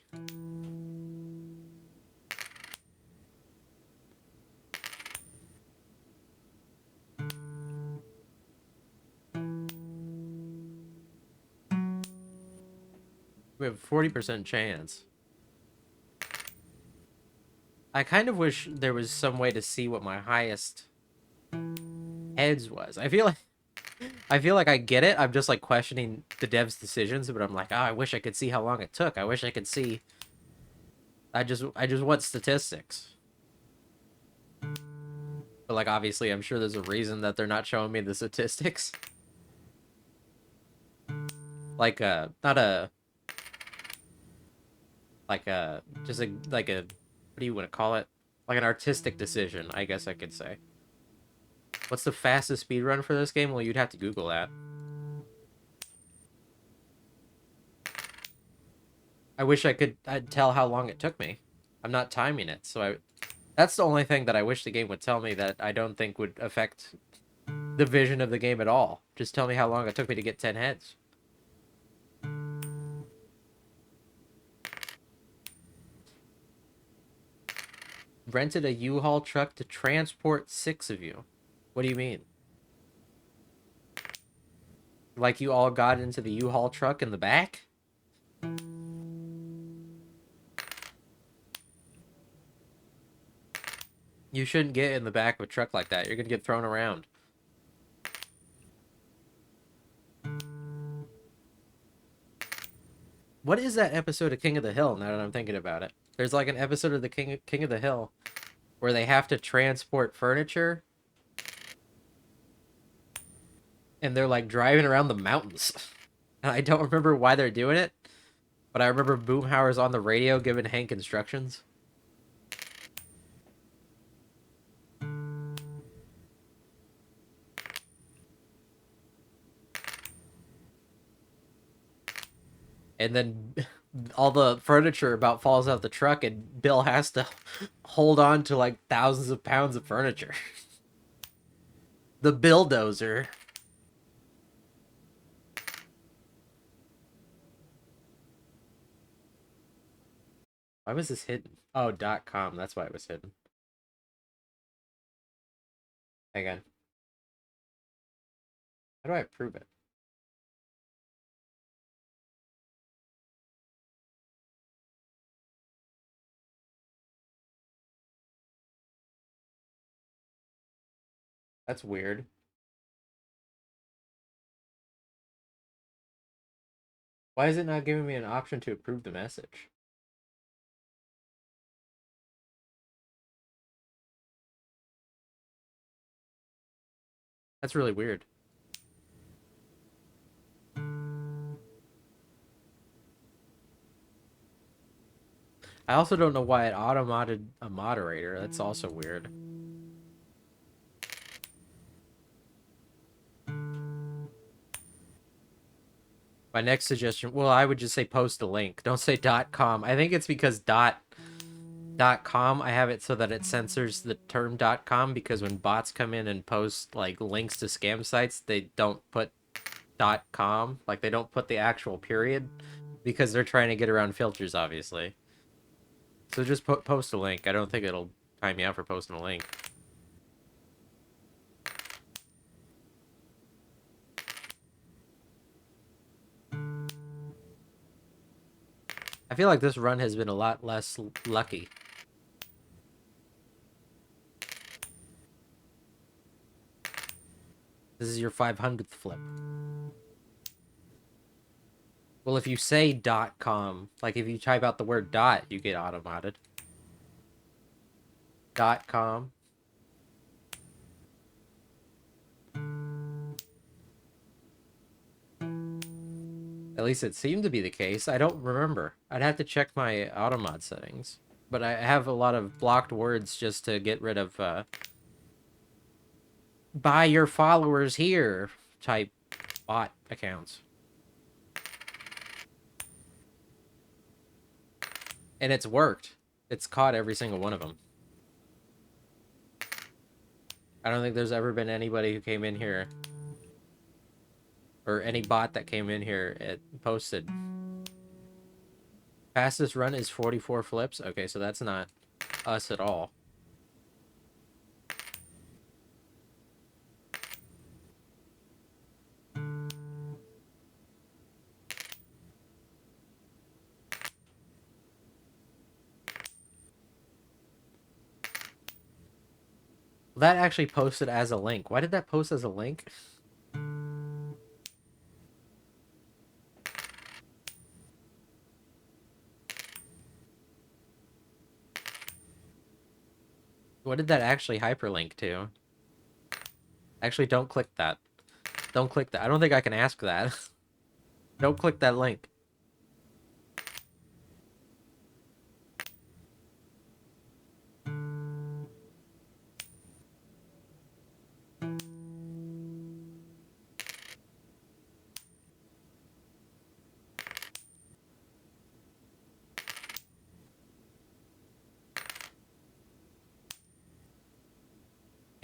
We have a 40% chance. I kind of wish there was some way to see what my highest heads was. I feel like I get it. I'm just like questioning the devs' decisions, but I'm like, oh, I wish I could see how long it took. I wish I could see. I just want statistics. But like, obviously, I'm sure there's a reason that they're not showing me the statistics. Like not a like a just a like a what do you want to call it? Like an artistic decision, I guess I could say. What's the fastest speed run for this game? Well, you'd have to Google that. I wish I'd tell how long it took me. I'm not timing it, so that's the only thing that I wish the game would tell me that I don't think would affect the vision of the game at all. Just tell me how long it took me to get 10 heads. Rented a U-Haul truck to transport 6 of you. What do you mean? Like, you all got into the U-Haul truck in the back? You shouldn't get in the back of a truck like that. You're gonna get thrown around. What is that episode of King of the Hill, now that I'm thinking about it? There's like an episode of the King of the Hill where they have to transport furniture and they're like driving around the mountains. And I don't remember why they're doing it, but I remember Boomhauer's on the radio giving Hank instructions. And then all the furniture about falls out the truck and Bill has to hold on to like thousands of pounds of furniture. The Billdozer. Why was this hidden? Oh, .com. That's why it was hidden. Hang on. How do I prove it? That's weird. Why is it not giving me an option to approve the message? That's really weird. I also don't know why it auto-modded a moderator. That's also weird. My next suggestion, well, I would just say post a link. Don't say .com. I think it's because .com, I have it so that it censors the term .com because when bots come in and post like links to scam sites, they don't put .com, like they don't put the actual period because they're trying to get around filters, obviously. So just post a link. I don't think it'll time you out for posting a link. I feel like this run has been a lot less lucky. This is your 500th flip. Well, if you say .com, like if you type out the word dot, you get auto-modded. .com. At least it seemed to be the case. I don't remember. I'd have to check my automod settings. But I have a lot of blocked words just to get rid of buy your followers here type bot accounts. And it's worked. It's caught every single one of them. I don't think there's ever been anybody who came in here or any bot that came in here and posted. Fastest run is 44 flips. Okay, so that's not us at all. That actually posted as a link. Why did that post as a link? What did that actually hyperlink to? Actually, don't click that. Don't click that. I don't think I can ask that. Don't click that link.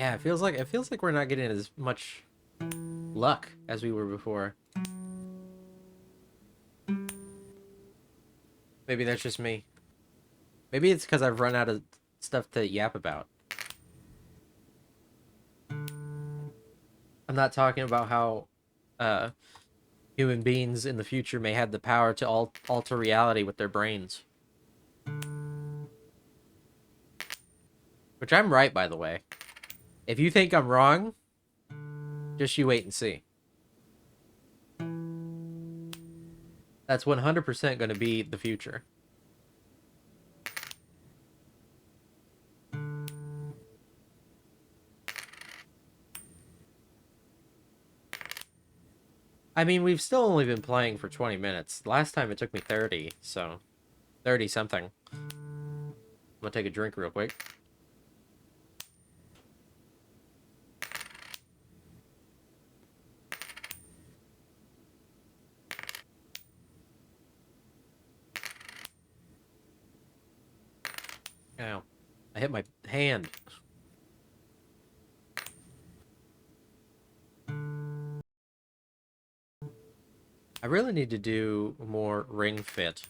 Yeah, it feels like we're not getting as much luck as we were before. Maybe that's just me. Maybe it's because I've run out of stuff to yap about. I'm not talking about how uh, human beings in the future may have the power to alter reality with their brains. Which I'm right, by the way. If you think I'm wrong, just you wait and see. That's 100% going to be the future. I mean, we've still only been playing for 20 minutes. Last time it took me 30, so 30 something. I'm gonna take a drink real quick. Ow. I hit my hand. I really need to do more ring fit.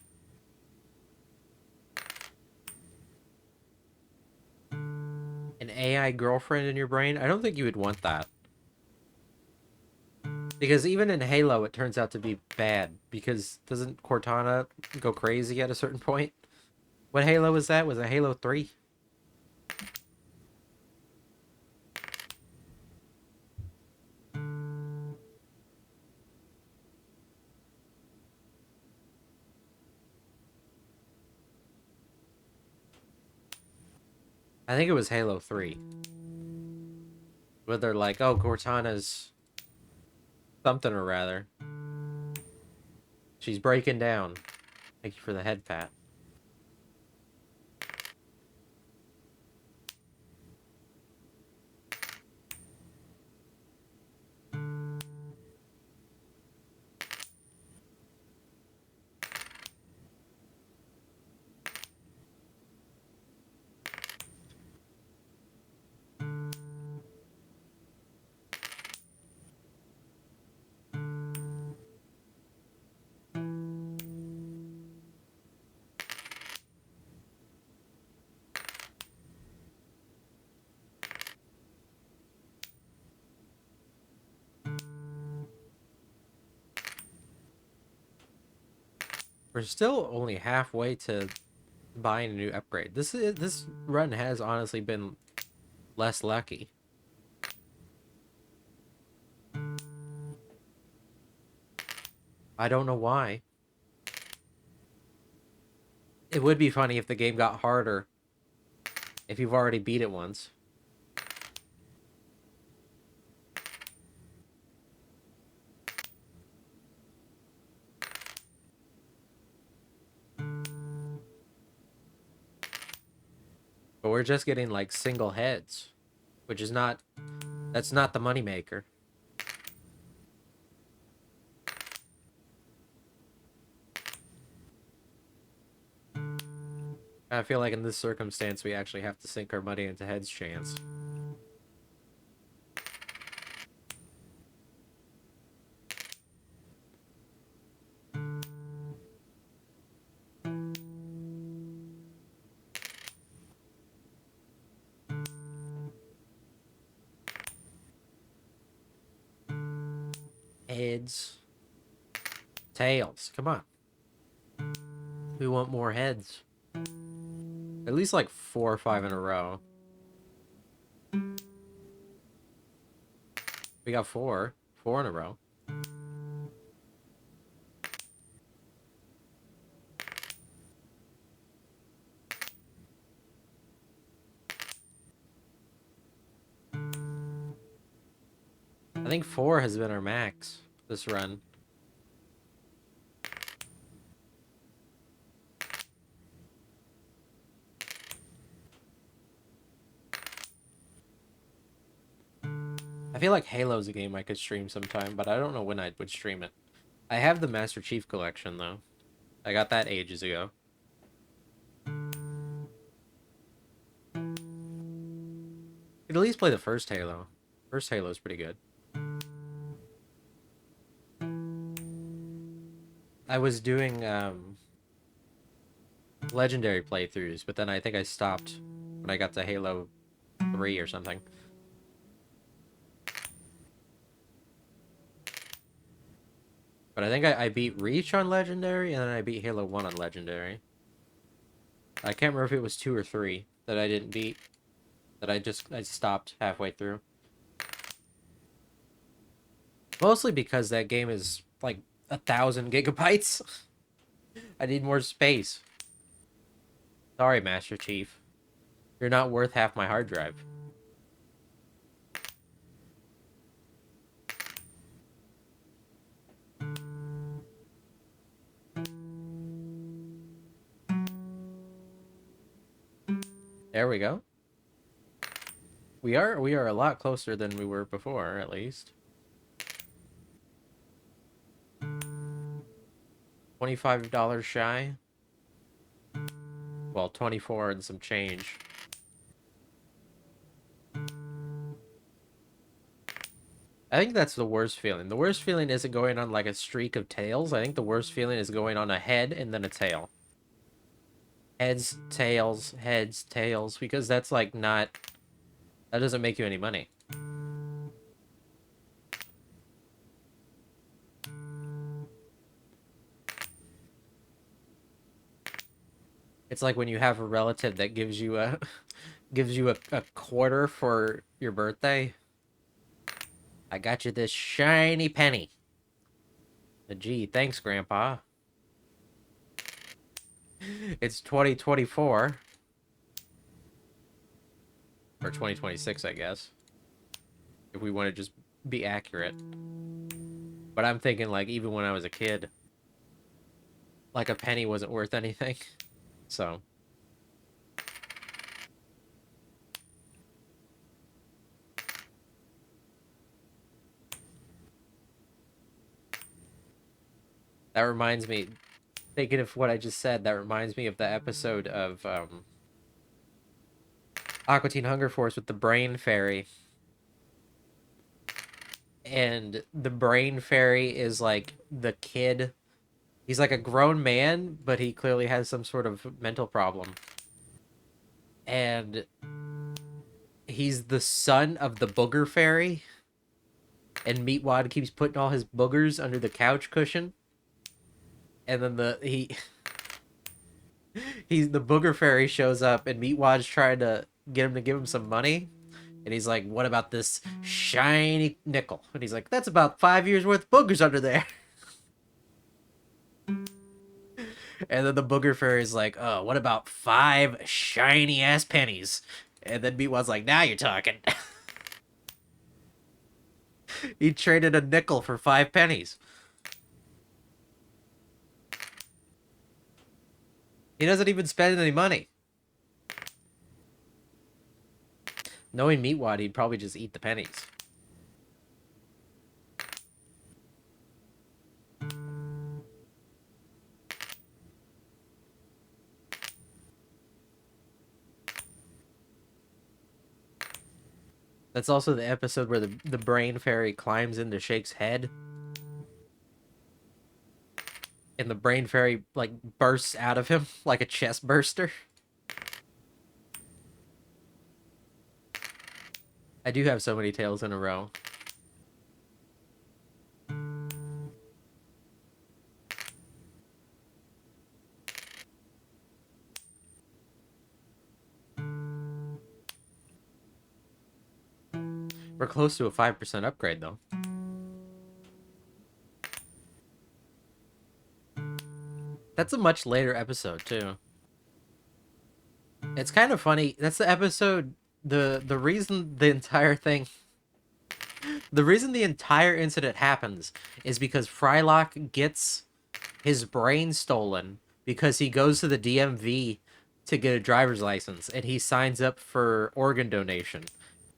An AI girlfriend in your brain? I don't think you would want that. Because even in Halo, it turns out to be bad. Because doesn't Cortana go crazy at a certain point? What Halo was that? Was it Halo 3? I think it was Halo 3. Where they're like, oh, Cortana's something or rather. She's breaking down. Thank you for the head pat. We're still only halfway to buying a new upgrade. This run has honestly been less lucky. I don't know why. It would be funny if the game got harder if you've already beat it once. But we're just getting like single heads, which is not that's not the moneymaker. I feel like in this circumstance we actually have to sink our money into heads chance. Heads. Tails. Come on. We want more heads. At least like 4 or 5 in a row. We got 4. 4 in a row. I think 4 has been our max this run. I feel like Halo's a game I could stream sometime, but I don't know when I would stream it. I have the Master Chief Collection, though. I got that ages ago. Could at least play the first Halo. First Halo's pretty good. I was doing legendary playthroughs, but then I think I stopped when I got to Halo 3 or something. But I think I beat Reach on Legendary, and then I beat Halo 1 on Legendary. I can't remember if it was 2 or 3 that I didn't beat. that I stopped halfway through. Mostly because that game is like 1,000 GB. I need more space. Sorry, Master Chief. You're not worth half my hard drive. There we go. We are a lot closer than we were before, at least. $25 shy. Well, 24 and some change. I think that's the worst feeling. The worst feeling isn't going on like a streak of tails. I think the worst feeling is going on a head and then a tail. Heads, tails, because that's like not, that doesn't make you any money. It's like when you have a relative that gives you a a quarter for your birthday. I got you this shiny penny. Gee, thanks, Grandpa. It's 2024. Or 2026, I guess. If we want to just be accurate. But I'm thinking, like, even when I was a kid, like, a penny wasn't worth anything. So. That reminds me, thinking of what I just said, that reminds me of the episode of Aqua Teen Hunger Force with the Brain Fairy. And the Brain Fairy is like the kid. He's like a grown man, but he clearly has some sort of mental problem. And he's the son of the Booger Fairy. And Meatwad keeps putting all his boogers under the couch cushion. And then he's the Booger Fairy shows up, and Meatwad's trying to get him to give him some money. And he's like, "What about this shiny nickel?" And he's like, "That's about 5 years worth of boogers under there." And then the Booger Fairy's like, "Oh, what about 5 shiny ass pennies?" And then Meatwad's like, "Now you're talking." He traded a nickel for 5 pennies. He doesn't even spend any money. Knowing Meatwad, he'd probably just eat the pennies. That's also the episode where the Brain Fairy climbs into Shake's head. And the Brain Fairy, like, bursts out of him like a chest burster. I do have so many tails in a row. We're close to a 5% upgrade, though. That's a much later episode, too. It's kind of funny. That's the episode... The reason the entire thing... The reason the entire incident happens is because Frylock gets his brain stolen because he goes to the DMV to get a driver's license, and he signs up for organ donation.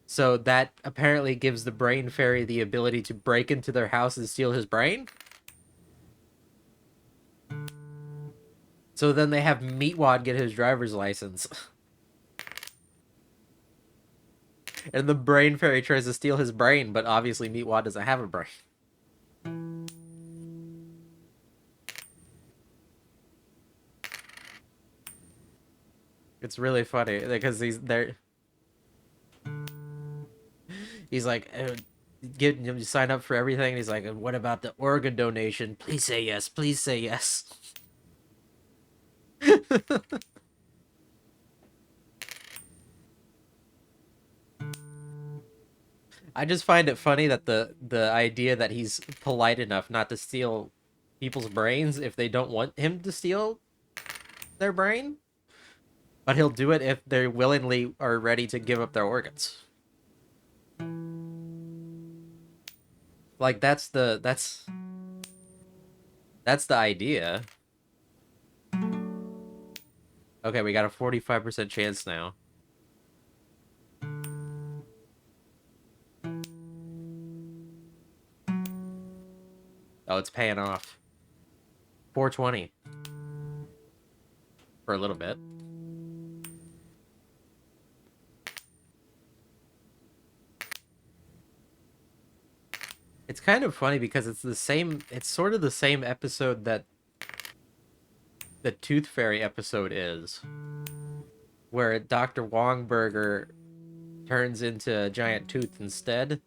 So that apparently gives the Brain Fairy the ability to break into their house and steal his brain. So then they have Meatwad get his driver's license. And the Brain Fairy tries to steal his brain, but obviously Meatwad doesn't have a brain. It's really funny because he's there. He's like, getting him to sign up for everything. And he's like, what about the organ donation? Please say yes. Please say yes. I just find it funny that the idea that he's polite enough not to steal people's brains if they don't want him to steal their brain, but he'll do it if they willingly are ready to give up their organs. Like that's the idea. Okay, we got a 45% chance now. Oh, it's paying off. 420 for a little bit. It's kind of funny because it's sort of the same episode that the Tooth Fairy episode is, where Dr. Wongburger turns into a giant tooth instead.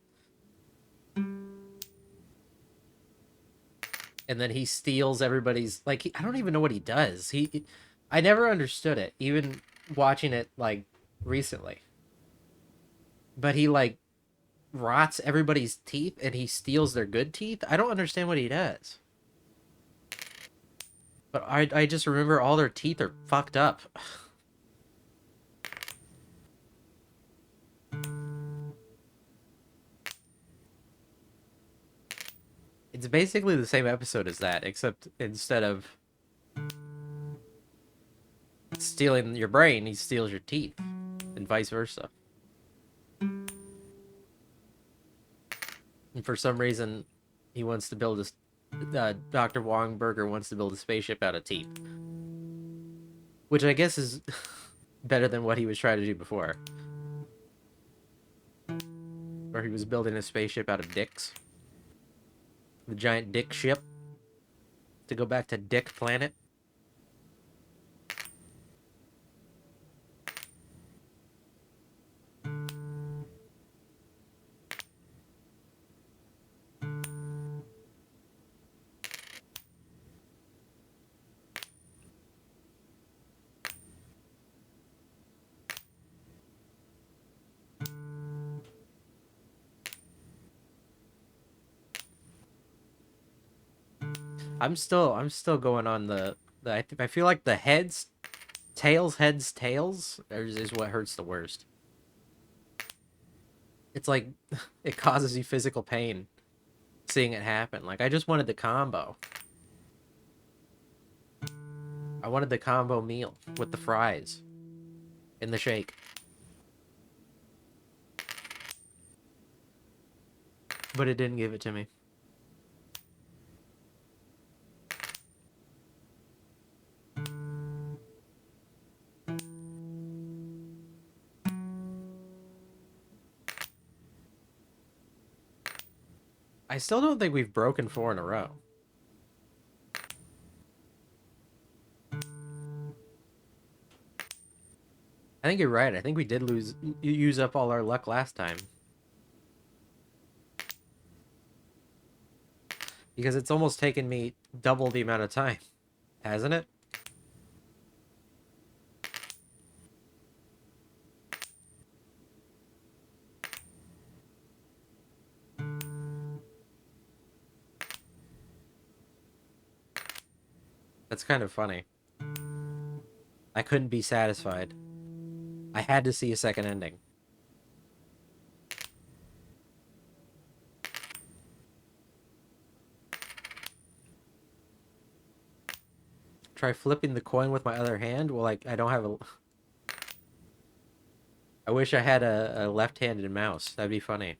And then he steals everybody's I don't even know what he does. I never understood it, even watching it like recently. But he like rots everybody's teeth and he steals their good teeth. I don't understand what he does. But I just remember all their teeth are fucked up. It's basically the same episode as that, except instead of stealing your brain, he steals your teeth, and vice versa. And for some reason, he wants to build Dr. Wongburger wants to build a spaceship out of teeth, which I guess is better than what he was trying to do before, where he was building a spaceship out of dicks, the giant dick ship, to go back to Dick Planet. I'm still going on I feel like the heads, tails is what hurts the worst. It's like it causes you physical pain seeing it happen. Like I just wanted the combo. I wanted the combo meal with the fries and the shake. But it didn't give it to me. I still don't think we've broken 4 in a row. I think you're right. I think we did use up all our luck last time. Because it's almost taken me double the amount of time, hasn't it? That's kind of funny. I couldn't be satisfied. I had to see a second ending. Try flipping the coin with my other hand? Well, like, I don't have a... I wish I had a left-handed mouse. That'd be funny.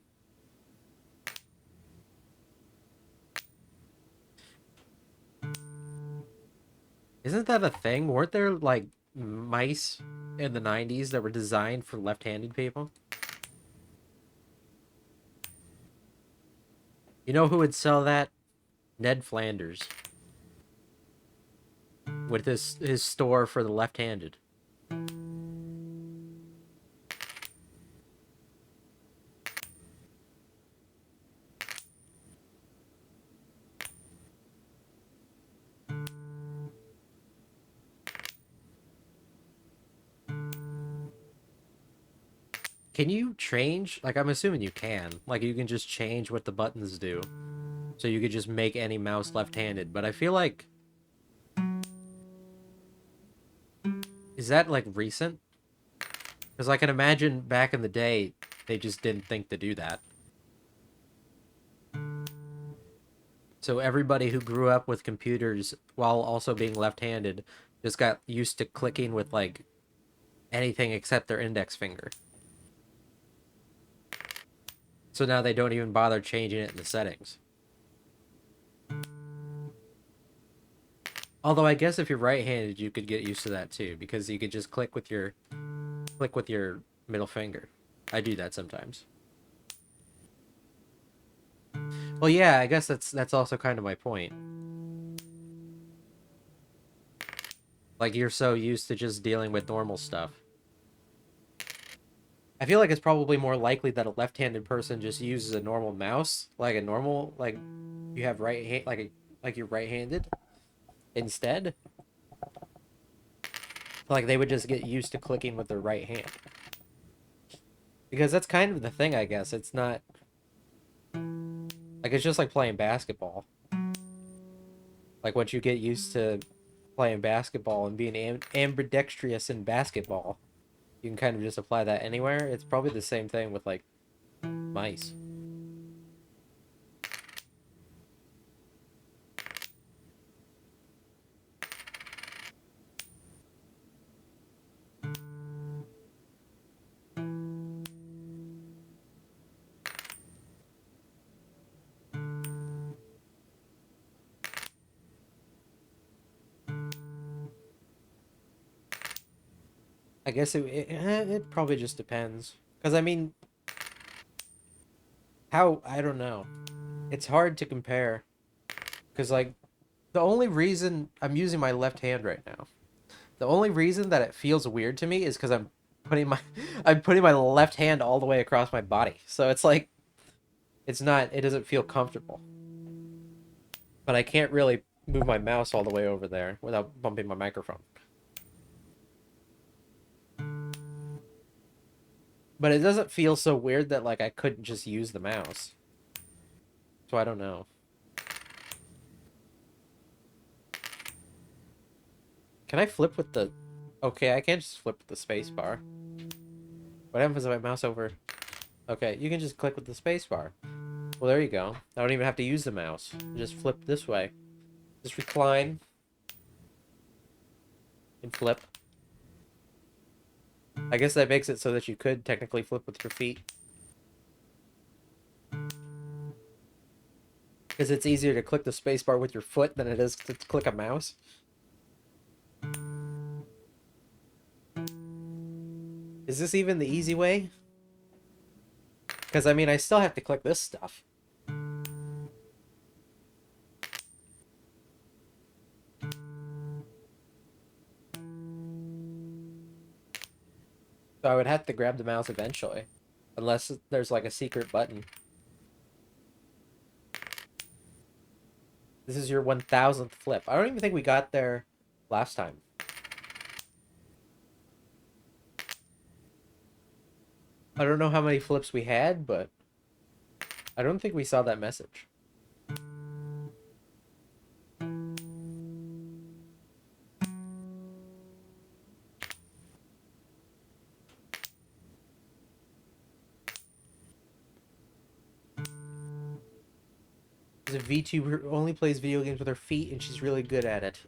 Isn't that a thing? Weren't there, like, mice in the 90s that were designed for left-handed people? You know who would sell that? Ned Flanders. With his store for the left-handed. Can you change? Like, I'm assuming you can. Like, you can just change what the buttons do. So you could just make any mouse left-handed. But I feel like... Is that, like, recent? Because I can imagine back in the day, they just didn't think to do that. So everybody who grew up with computers while also being left-handed just got used to clicking with, like, anything except their index finger. So now they don't even bother changing it in the settings. Although I guess if you're right-handed, you could get used to that too, because you could just click with your middle finger. I do that sometimes. Well, yeah, I guess that's also kind of my point. Like you're so used to just dealing with normal stuff. I feel like it's probably more likely that a left-handed person just uses a normal mouse, like a normal like you have right hand like you're right-handed instead. Like they would just get used to clicking with their right hand. Because that's kind of the thing, I guess. It's not like it's just like playing basketball. Like once you get used to playing basketball and being ambidextrous in basketball, you can kind of just apply that anywhere. It's probably the same thing with like mice. I guess it probably just depends. Because I mean, how I don't know. It's hard to compare. Because like the only reason I'm using my left hand right now, the only reason that it feels weird to me is because putting my I'm putting my left hand all the way across my body. So it's like it doesn't feel comfortable. But I can't really move my mouse all the way over there without bumping my microphone. But it doesn't feel so weird that like I couldn't just use the mouse. So I don't know. Can I flip with the... Okay, I can't just flip with the space bar. What happens if I mouse over... Okay, you can just click with the space bar. Well, there you go. I don't even have to use the mouse. Just flip this way. Just recline. And flip. I guess that makes it so that you could technically flip with your feet. Because it's easier to click the space bar with your foot than it is to click a mouse. Is this even the easy way? Because, I mean, I still have to click this stuff. So I would have to grab the mouse eventually. Unless there's, like, a secret button. This is your 1000th flip. I don't even think we got there last time. I don't know how many flips we had, but I don't think we saw that message. There's a VTuber who only plays video games with her feet, and she's really good at it.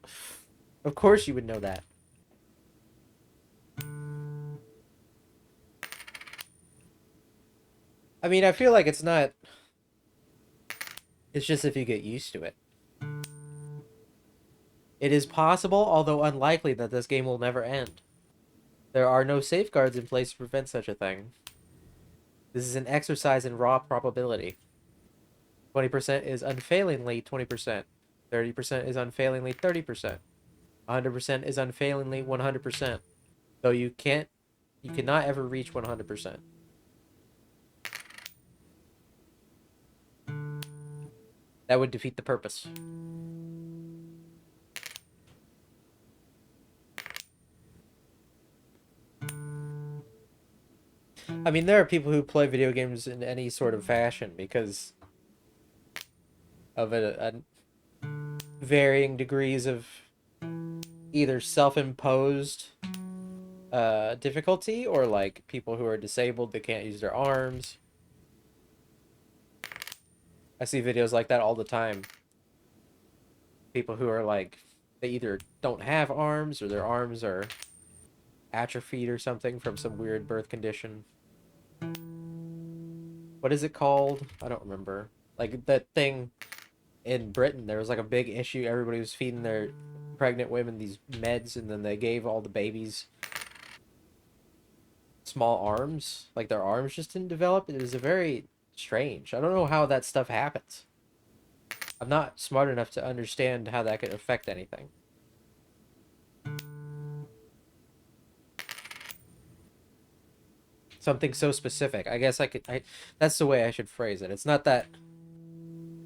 Of course you would know that. I mean, I feel like it's not... It's just if you get used to it. It is possible, although unlikely, that this game will never end. There are no safeguards in place to prevent such a thing. This is an exercise in raw probability. 20% is unfailingly 20%. 30% is unfailingly 30%. 100% is unfailingly 100%. Though you cannot ever reach 100%. That would defeat the purpose. I mean, there are people who play video games in any sort of fashion because of a varying degrees of either self-imposed difficulty or like people who are disabled that can't use their arms. I see videos like that all the time. People who are like they either don't have arms or their arms are atrophied or something from some weird birth condition. What is it called? I don't remember. Like that thing in Britain, there was like a big issue. Everybody was feeding their pregnant women these meds, and then they gave all the babies small arms. Like their arms just didn't develop. It was a very strange. I don't know how that stuff happens. I'm not smart enough to understand how that could affect anything. Something so specific. I guess I could. That's the way I should phrase it. It's not that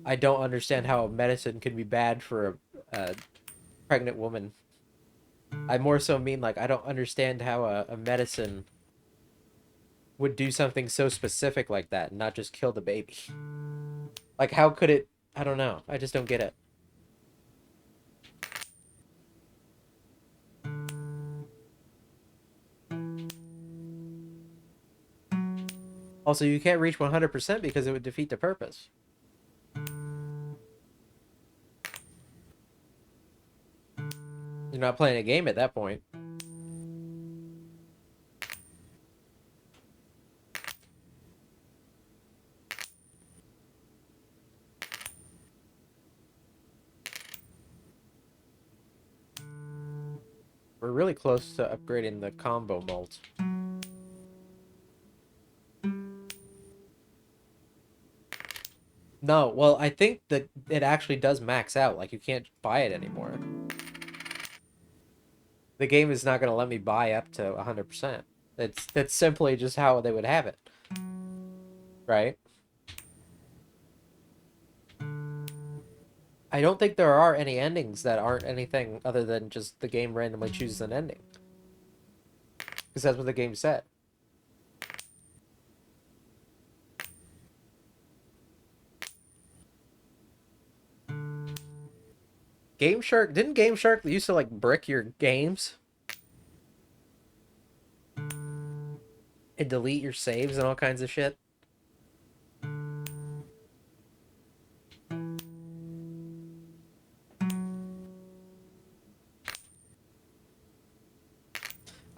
I don't understand how medicine could be bad for a pregnant woman. I more so mean like I don't understand how a medicine would do something so specific like that and not just kill the baby. Like how could it? I don't know. I just don't get it. Also, you can't reach 100% because it would defeat the purpose. You're not playing a game at that point. We're really close to upgrading the combo mult. No, well, I think that it actually does max out. Like, you can't buy it anymore. The game is not going to let me buy up to 100%. That's simply just how they would have it. Right? I don't think there are any endings that aren't anything other than just the game randomly chooses an ending. Because that's what the game said. Game Shark, didn't Game Shark used to like brick your games and delete your saves and all kinds of shit?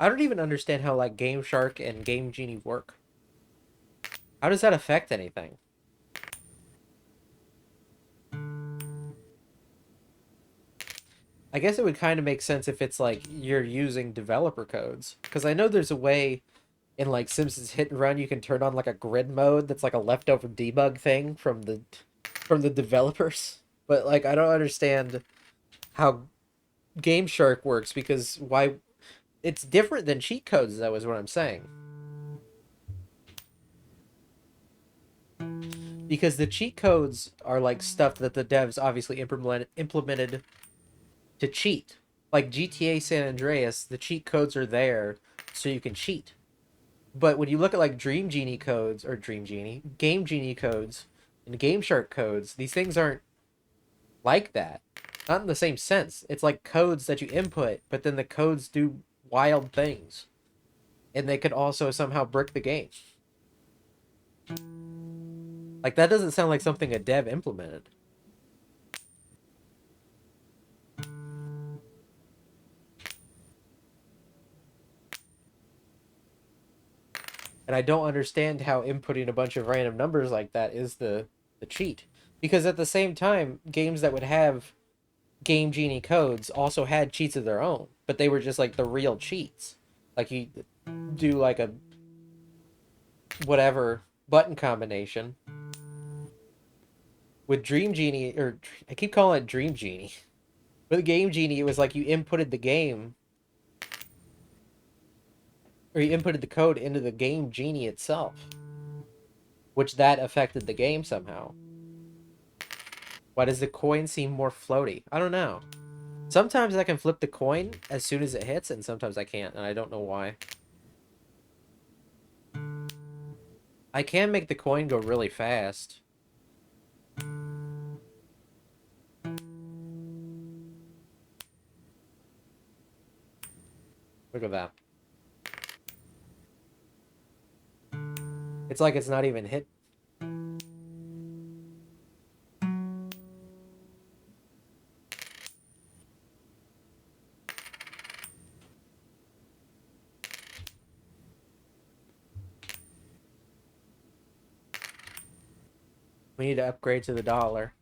I don't even understand how like Game Shark and Game Genie work. How does that affect anything? I guess it would kind of make sense if it's like you're using developer codes. Because I know there's a way in like Simpsons Hit and Run you can turn on like a grid mode that's like a leftover debug thing from the developers. But like I don't understand how Game Shark works because why it's different than cheat codes, that was what I'm saying. Because the cheat codes are like stuff that the devs obviously implemented to cheat. Like GTA San Andreas, the cheat codes are there so you can cheat. But when you look at like Dream Genie codes or Dream Genie, Game Genie codes, and Game Shark codes, these things aren't like that. Not in the same sense. It's like codes that you input, but then the codes do wild things. And they could also somehow brick the game. Like that doesn't sound like something a dev implemented. And I don't understand how inputting a bunch of random numbers like that is the cheat. Because at the same time, games that would have Game Genie codes also had cheats of their own, but they were just like the real cheats. Like you do like a whatever button combination with Dream Genie, or I keep calling it Dream Genie. With Game Genie, it was like you inputted the game, or you inputted the code into the Game Genie itself, which that affected the game somehow. Why does the coin seem more floaty? I don't know. Sometimes I can flip the coin as soon as it hits, and sometimes I can't, and I don't know why. I can make the coin go really fast. Look at that. It's like it's not even hit. We need to upgrade to the dollar.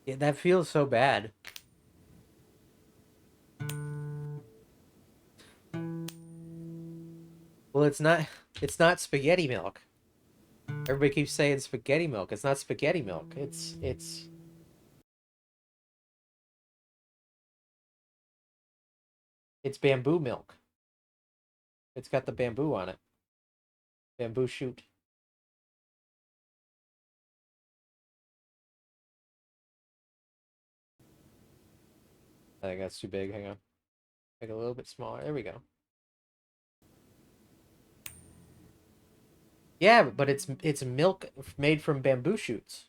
Yeah, that feels so bad. Well, it's not spaghetti milk. Everybody keeps saying spaghetti milk. It's not spaghetti milk. It's bamboo milk. It's got the bamboo on it. Bamboo shoot. I think that's too big. Hang on. Make it a little bit smaller. There we go. Yeah, but it's milk made from bamboo shoots.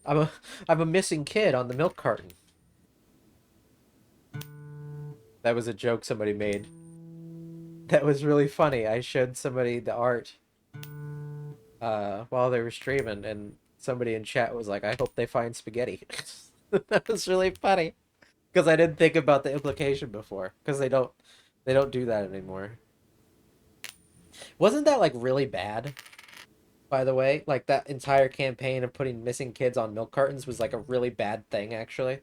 I'm a I'm a missing kid on the milk carton. That was a joke somebody made. That was really funny. I showed somebody the art while they were streaming, and somebody in chat was like, "I hope they find spaghetti." That was really funny because I didn't think about the implication before because they don't do that anymore. Wasn't that like really bad? By the way, like that entire campaign of putting missing kids on milk cartons was like a really bad thing, actually.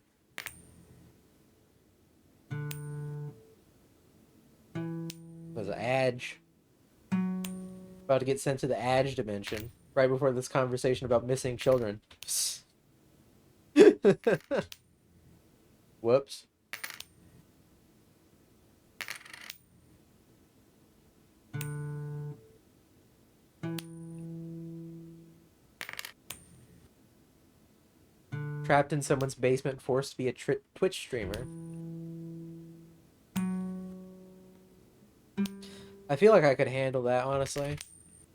It was an Adge. About to get sent to the Adge dimension right before this conversation about missing children. Whoops. Trapped in someone's basement, forced to be a Twitch streamer. I feel like I could handle that, honestly.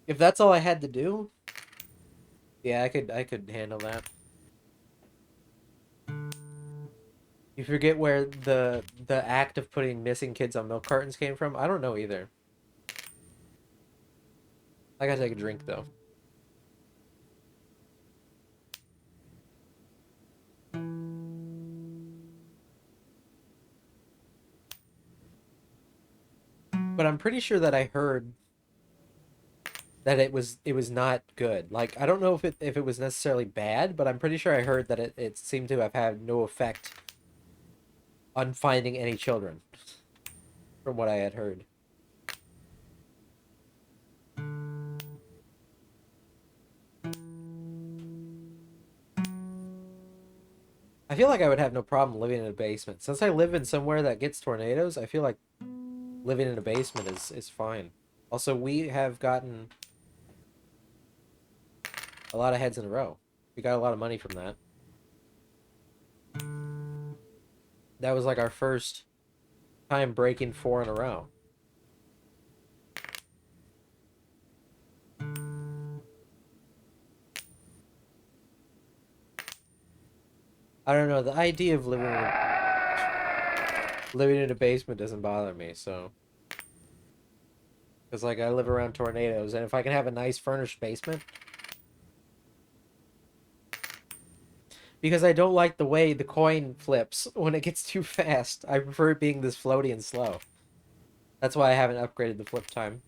If that's all I had to do, yeah, I could handle that. You forget where the act of putting missing kids on milk cartons came from? I don't know either. I gotta take a drink though. But I'm pretty sure that I heard that it was not good. Like I don't know if it was necessarily bad, but I'm pretty sure I heard that it seemed to have had no effect on finding any children, from what I had heard. I feel like I would have no problem living in a basement. Since I live in somewhere that gets tornadoes, I feel like living in a basement is fine. Also, we have gotten a lot of heads in a row. We got a lot of money from that. That was like our first time breaking 4 in a row. I don't know. The idea of living in a basement doesn't bother me. So, because like I live around tornadoes, and if I can have a nice furnished basement, because I don't like the way the coin flips when it gets too fast. I prefer it being this floaty and slow. That's why I haven't upgraded the flip time.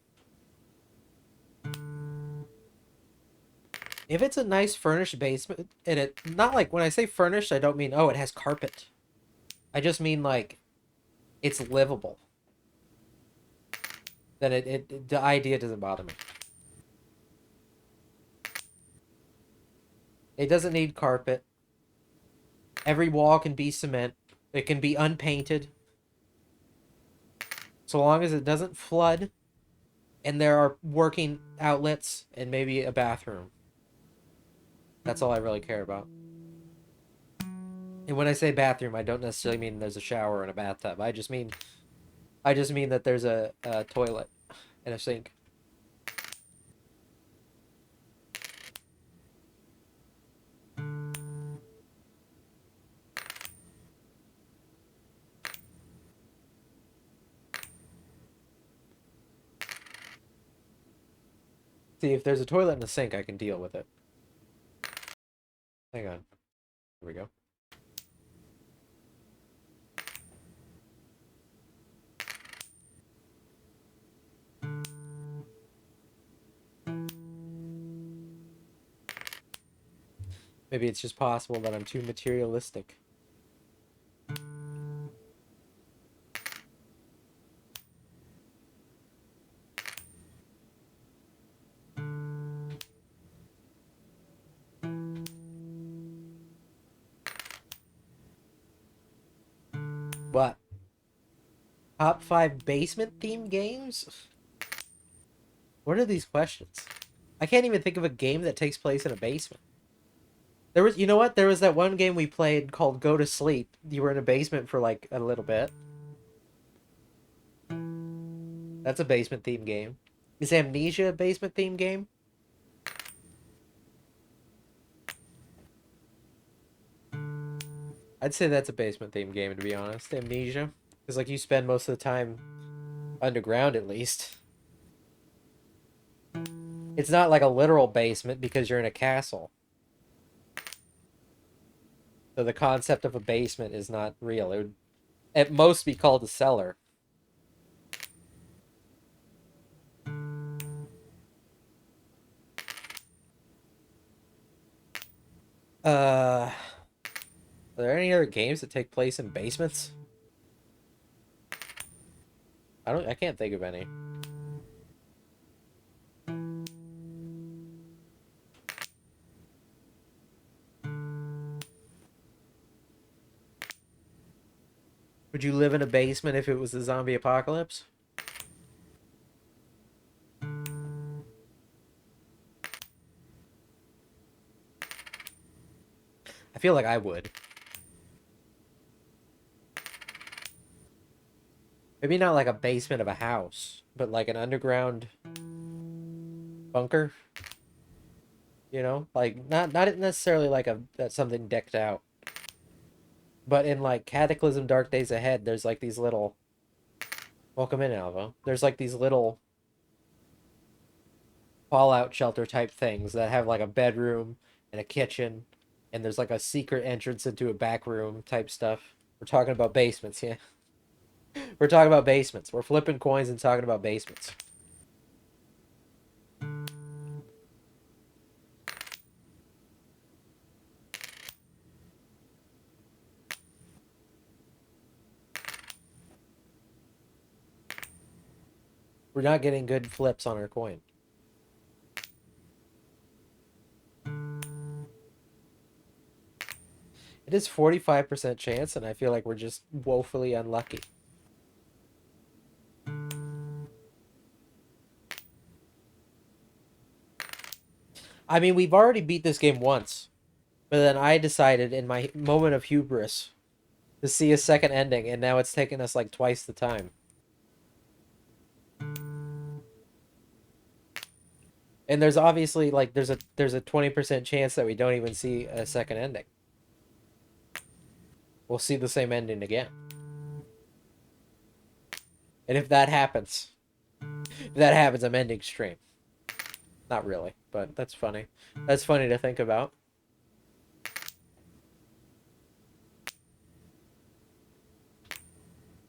If it's a nice furnished basement, and it not like when I say furnished, I don't mean oh it has carpet. I just mean like it's livable. Then the idea doesn't bother me. It doesn't need carpet. Every wall can be cement. It can be unpainted. So long as it doesn't flood. and there are working outlets and maybe a bathroom. That's all I really care about. And when I say bathroom, I don't necessarily mean there's a shower and a bathtub. I just mean that there's a toilet and a sink. See, if there's a toilet and a sink, I can deal with it. Hang on. Here we go. Maybe it's just possible that I'm too materialistic. What? Top 5 basement themed games? What are these questions? I can't even think of a game that takes place in a basement. There was, you know what? There was that one game we played called Go to Sleep. You were in a basement for like a little bit. That's a basement themed game. Is Amnesia a basement themed game? I'd say that's a basement themed game, to be honest. Amnesia. Because like you spend most of the time underground at least. It's not like a literal basement because you're in a castle. So the concept of a basement is not real. It would at most be called a cellar. Are there any other games that take place in basements? I can't think of any. Would you live in a basement if it was the zombie apocalypse? I feel like I would. Maybe not like a basement of a house, but like an underground bunker. You know, like not necessarily like a that's something decked out, but in like Cataclysm Dark Days Ahead, there's like these little. Welcome in, Alva. There's like these little fallout shelter type things that have like a bedroom and a kitchen, and there's like a secret entrance into a back room type stuff. We're talking about basements, yeah. We're talking about basements. We're flipping coins and talking about basements. We're not getting good flips on our coin. It is 45% chance, and I feel like we're just woefully unlucky. I mean, we've already beat this game once, but then I decided in my moment of hubris to see a second ending, and now it's taken us like twice the time. And there's obviously like there's a 20% chance that we don't even see a second ending. We'll see the same ending again. And if that happens, I'm ending stream. Not really, but that's funny. That's funny to think about.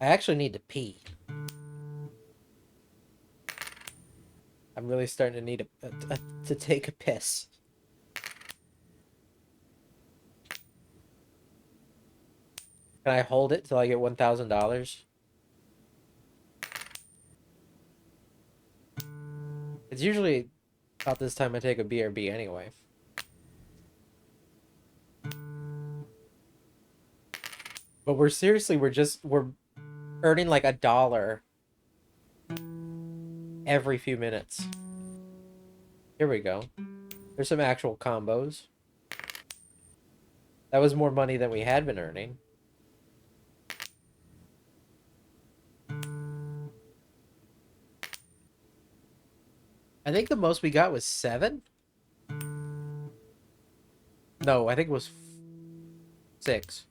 I actually need to pee. I'm really starting to need to take a piss. Can I hold it till I get $1,000? It's usually about this time I take a BRB anyway. But we're earning like $1 every few minutes. Here we go. There's some actual combos. That was more money than we had been earning. I think the most we got was 7? No, I think it was 6.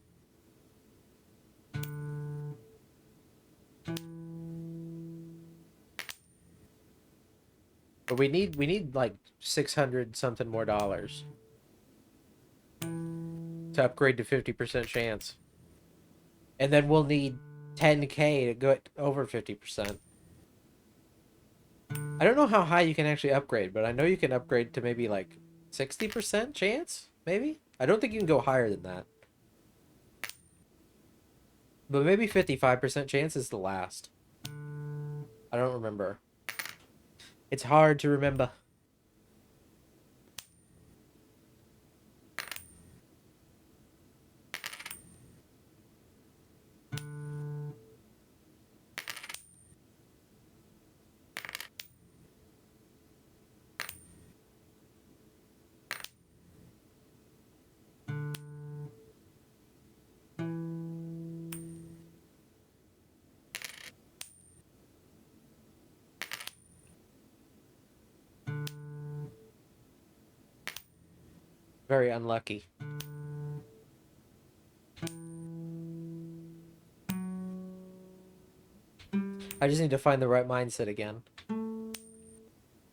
But we need like 600 something more dollars to upgrade to 50% chance. And then we'll need 10K to go over 50%. I don't know how high you can actually upgrade, but I know you can upgrade to maybe like 60% chance, maybe? I don't think you can go higher than that. But maybe 55% chance is the last. I don't remember. It's hard to remember. Very unlucky. I just need to find the right mindset again.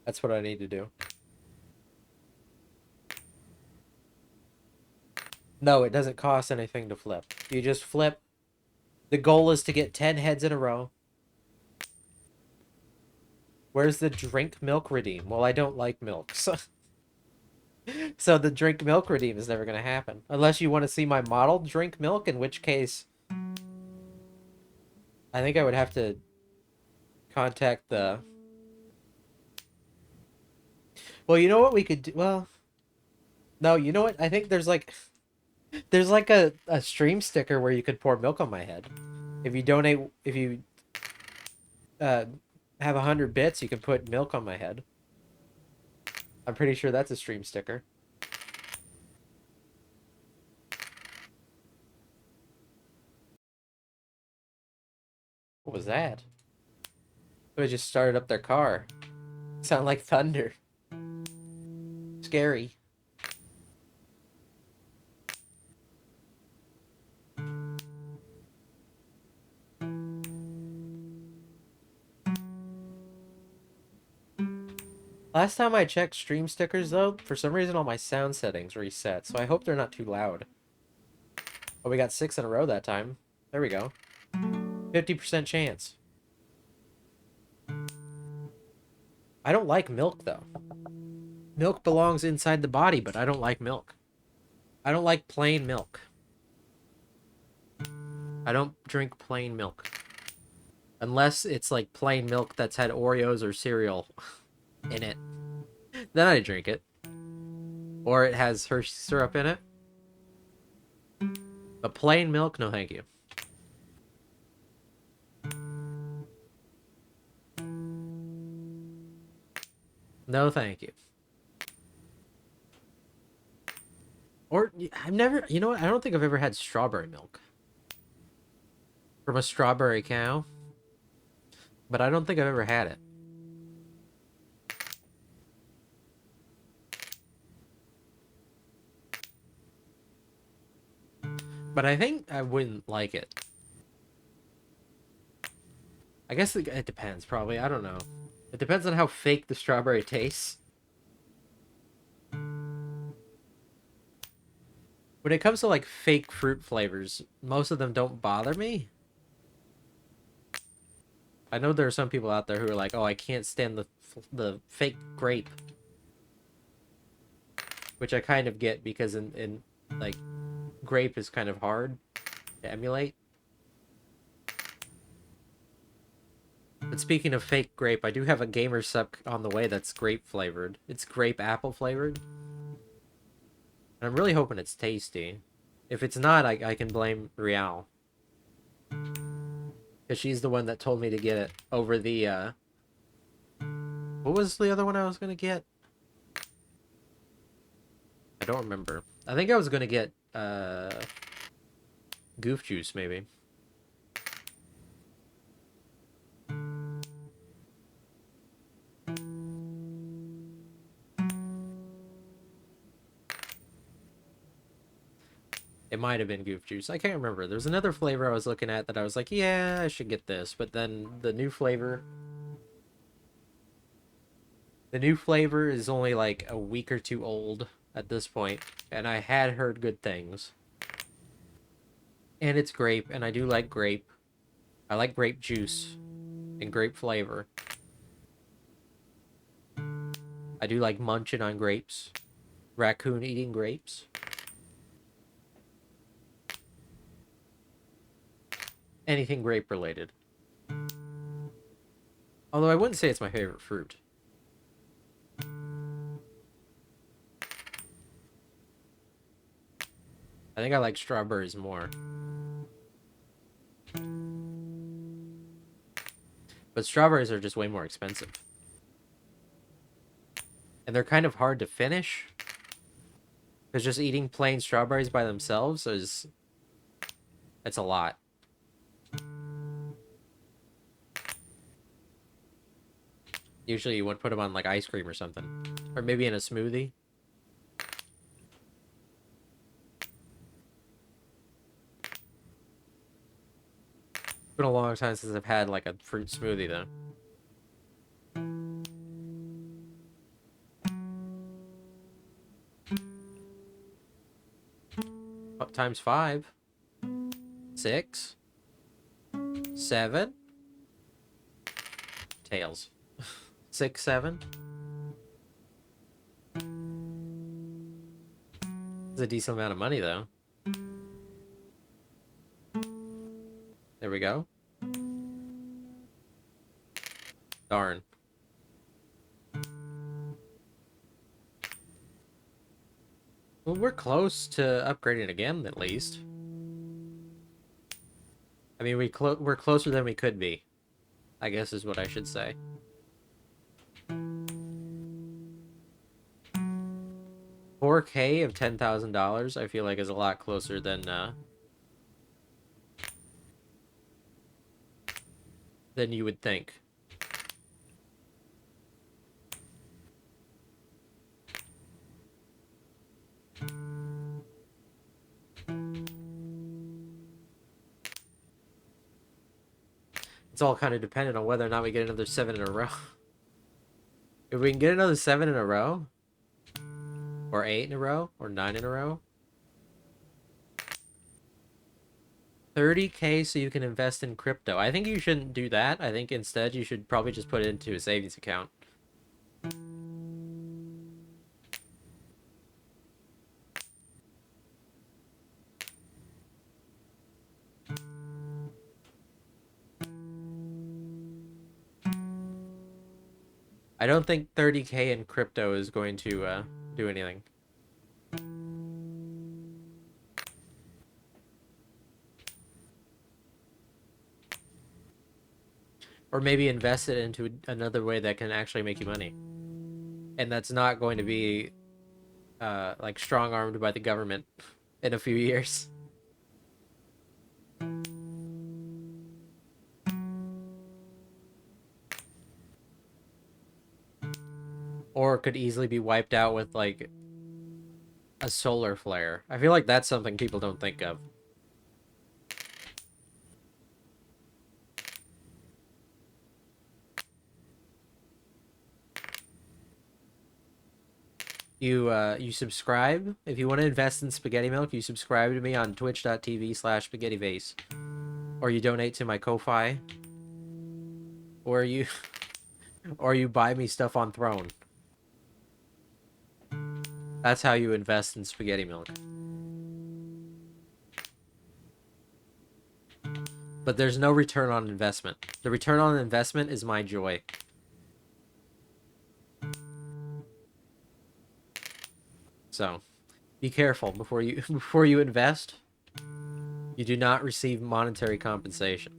That's what I need to do. No, it doesn't cost anything to flip. You just flip. The goal is to get 10 heads in a row. Where's the drink milk redeem? Well, I don't like milk, so... So the drink milk redeem is never going to happen. Unless you want to see my model drink milk, in which case... I think I would have to contact the... Well, you know what we could do? Well... No, you know what? I think there's like... There's like a stream sticker where you could pour milk on my head. If you donate... If you... Have 100 bits, you can put milk on my head. I'm pretty sure that's a stream sticker. What was that? Somebody just started up their car. Sound like thunder. Scary. Last time I checked stream stickers, though, for some reason all my sound settings reset, so I hope they're not too loud. Oh, we got 6 in a row that time. There we go. 50% chance. I don't like milk, though. Milk belongs inside the body, but I don't like milk. I don't like plain milk. I don't drink plain milk. Unless it's like plain milk that's had Oreos or cereal in it. Then I drink it. Or it has Hershey syrup in it. But plain milk, no thank you. No thank you. Or, I've never, you know what? I don't think I've ever had strawberry milk. From a strawberry cow. But I don't think I've ever had it. But I think I wouldn't like it. I guess it depends, probably. I don't know. It depends on how fake the strawberry tastes. When it comes to, like, fake fruit flavors, most of them don't bother me. I know there are some people out there who are like, oh, I can't stand the fake grape. Which I kind of get, because in like, grape is kind of hard to emulate. But speaking of fake grape, I do have a gamer sup on the way that's grape flavored. It's grape apple flavored. And I'm really hoping it's tasty. If it's not, I can blame Rial. Because she's the one that told me to get it over the What was the other one I was gonna get? I don't remember. I think I was gonna get goof juice maybe. It might have been goof juice. I can't remember. There's another flavor I was looking at that I was like, yeah, I should get this. But then the new flavor is only like a week or two old at this point, and I had heard good things. And it's grape, and I do like grape. I like grape juice and grape flavor. I do like munching on grapes. Raccoon eating grapes. Anything grape related. Although I wouldn't say it's my favorite fruit. I think I like strawberries more. But strawberries are just way more expensive. And they're kind of hard to finish. Because just eating plain strawberries by themselves it's a lot. Usually you would put them on like ice cream or something. Or maybe in a smoothie. It's been a long time since I've had like a fruit smoothie though. Times 5. 6. 7. Tails. 6, 7. It's a decent amount of money though. There we go. Darn. Well, we're close to upgrading again, at least. I mean, we're closer than we could be, I guess is what I should say. $4K of $10,000, I feel like is a lot closer than you would think. It's all kind of dependent on whether or not we get another 7 in a row. If we can get another 7 in a row, or 8 in a row, or 9 in a row, 30K so you can invest in crypto. I think you shouldn't do that. I think instead you should probably just put it into a savings account. I don't think 30K in crypto is going to do anything. Or maybe invest it into another way that can actually make you money. And that's not going to be like strong-armed by the government in a few years. Or could easily be wiped out with like a solar flare. I feel like that's something people don't think of. You subscribe if you want to invest in spaghetti milk. You subscribe to me on twitch.tv/spaghettivase, or you donate to my Ko-fi, or you or you buy me stuff on Throne. That's how you invest in spaghetti milk. But there's no return on investment. The return on investment is my joy. So, be careful before you invest. You do not receive monetary compensation.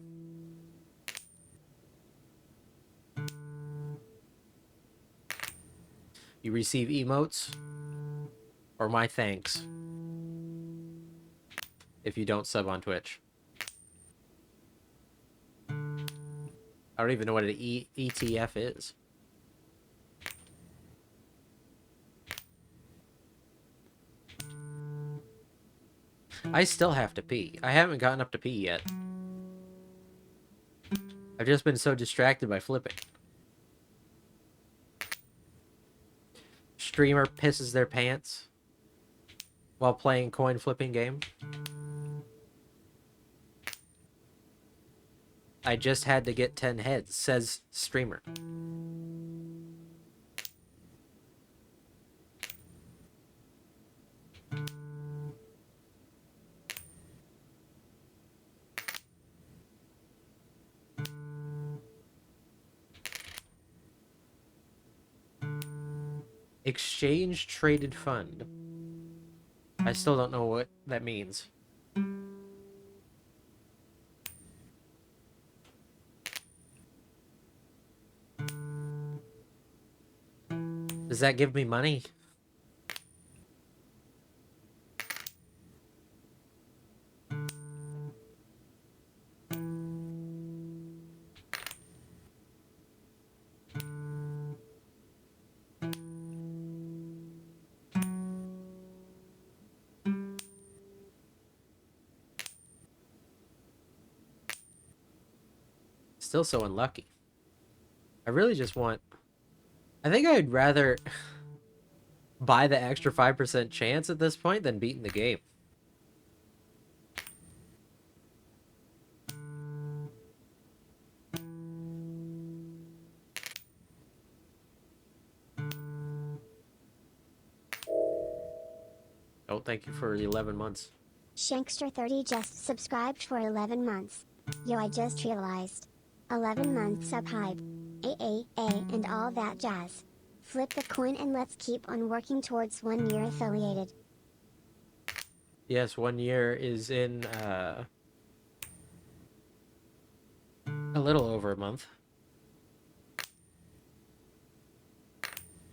You receive emotes or my thanks if you don't sub on Twitch. I don't even know what an ETF is. I still have to pee. I haven't gotten up to pee yet. I've just been so distracted by flipping. Streamer pisses their pants while playing coin flipping game. I just had to get 10 heads, says streamer. Exchange traded fund. I still don't know what that means. Does that give me money? Still so unlucky. I really just want... I think I'd rather buy the extra 5% chance at this point than beating the game. Oh, thank you for the 11 months. Shankster30 just subscribed for 11 months. Yo, I just realized. 11 months up hype. And all that jazz. Flip the coin and let's keep on working towards 1 year affiliated. Yes, 1 year is in a little over a month.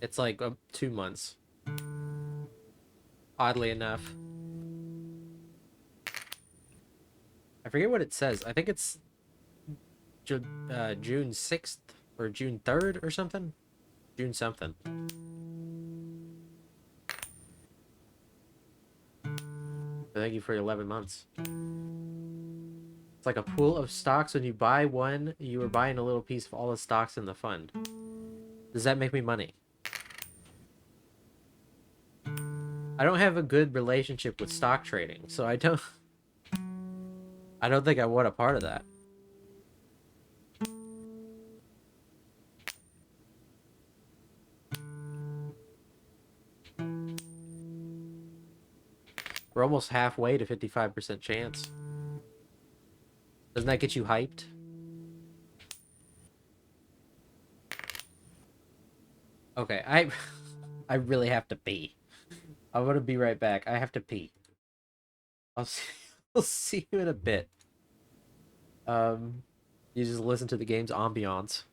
It's like 2 months. Oddly enough. I forget what it says. I think it's June 6th or June 3rd or something. June something. Thank you for 11 months. It's like a pool of stocks. When you buy one, you are buying a little piece of all the stocks in the fund. Does that make me money? I don't have a good relationship with stock trading, so I don't think I want a part of that. We're almost halfway to 55% chance. Doesn't that get you hyped? Okay, I really have to pee. I'm gonna be right back. I have to pee. I'll see you in a bit. You just listen to the game's ambiance.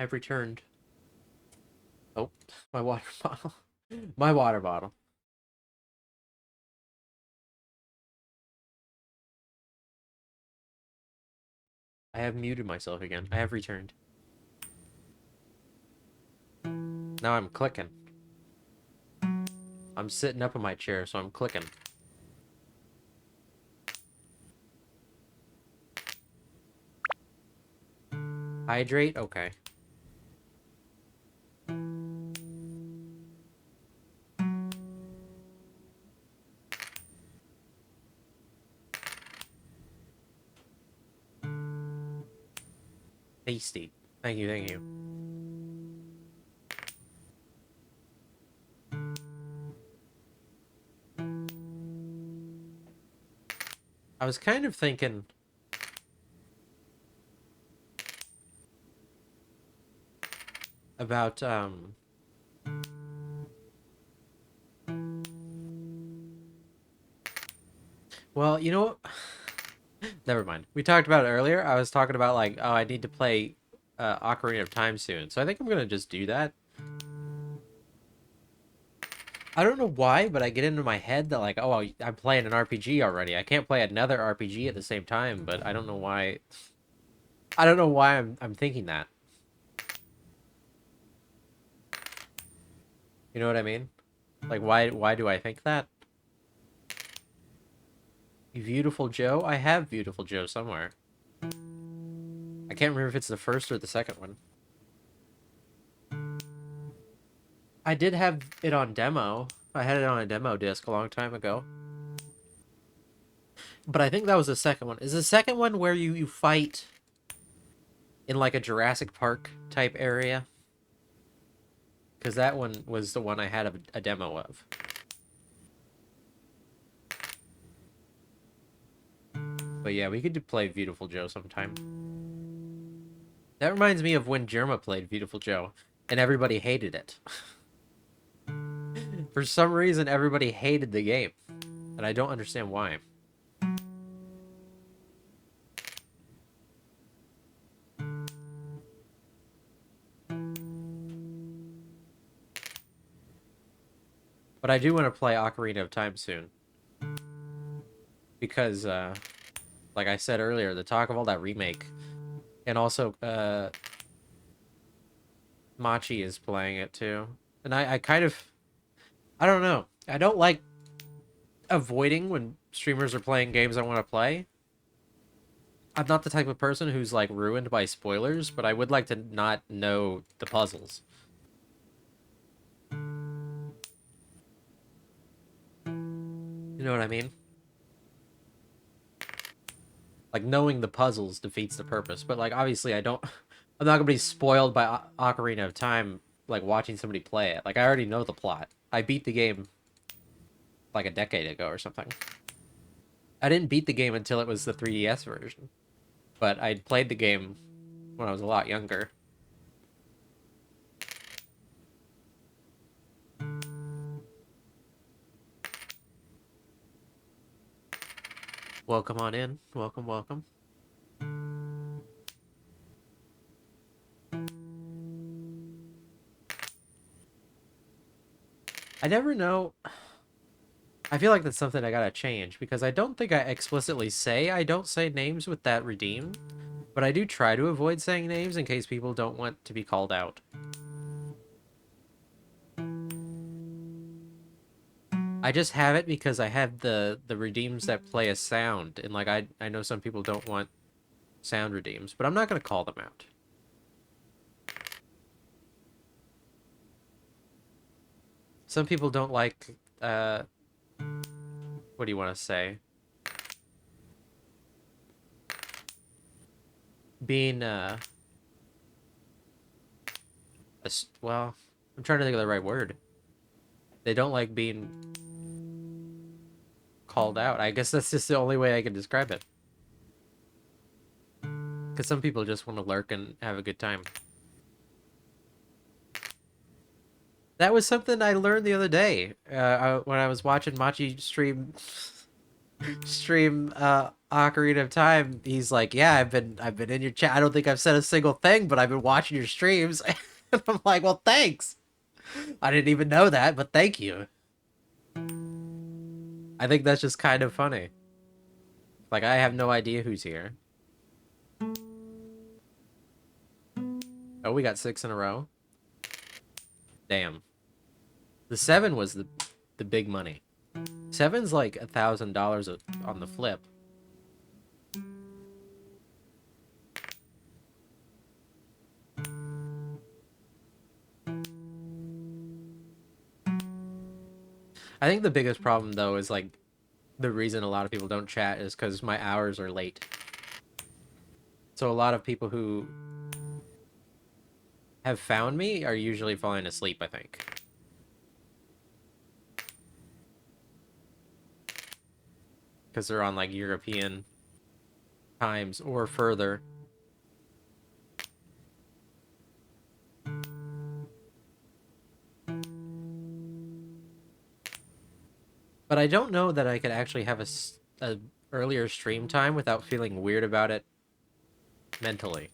I've returned. Oh, my water bottle. My water bottle. I have muted myself again. I have returned. Now I'm clicking. I'm sitting up in my chair, so I'm clicking. Hydrate? Okay. Tasty. Thank you, thank you. I was kind of thinking about well, you know what? Never mind. We talked about it earlier. I was talking about like, oh, I need to play Ocarina of Time soon. So I think I'm gonna just do that. I don't know why, but I get into my head that like, oh, I'm playing an RPG already. I can't play another RPG at the same time, but I don't know why. I don't know why I'm thinking that. You know what I mean? Like why do I think that? Beautiful Joe? I have Beautiful Joe somewhere. I can't remember if it's the first or the second one. I did have it on demo. I had it on a demo disc a long time ago. But I think that was the second one. Is the second one where you fight in like a Jurassic Park type area? Because that one was the one I had a demo of. But yeah, we could play Beautiful Joe sometime. That reminds me of when Germa played Beautiful Joe, and everybody hated it. For some reason, everybody hated the game, and I don't understand why. But I do want to play Ocarina of Time soon. Because, like I said earlier, the talk of all that remake, and also, Machi is playing it too. And I kind of, I don't know. I don't like avoiding when streamers are playing games I want to play. I'm not the type of person who's like ruined by spoilers, but I would like to not know the puzzles. You know what I mean? Like knowing the puzzles defeats the purpose, but like obviously I don't I'm not going to be spoiled by Ocarina of Time like watching somebody play it. Like I already know the plot. I beat the game like a decade ago or something. I didn't beat the game until it was the 3DS version, but I'd played the game when I was a lot younger. Welcome on in. Welcome, welcome. I never know. I feel like that's something I gotta change because I don't think I explicitly say I don't say names with that redeem, but I do try to avoid saying names in case people don't want to be called out. I just have it because I have the redeems that play a sound, and like I know some people don't want sound redeems, but I'm not gonna call them out. Some people don't like what do you want to say? Being well, I'm trying to think of the right word. They don't like being called out. I guess that's just the only way I can describe it. Because some people just want to lurk and have a good time. That was something I learned the other day when I was watching Machi stream Ocarina of Time, he's like, "Yeah, I've been in your chat. I don't think I've said a single thing, but I've been watching your streams." And I'm like, "Well, thanks. I didn't even know that, but thank you." I think that's just kind of funny. Like, I have no idea who's here. Oh, we got 6 in a row. Damn. The 7 was the big money. Seven's like $1,000 on the flip. I think the biggest problem though is like the reason a lot of people don't chat is because my hours are late. So a lot of people who have found me are usually falling asleep, I think. Because they're on like European times or further. But I don't know that I could actually have a earlier stream time without feeling weird about it mentally.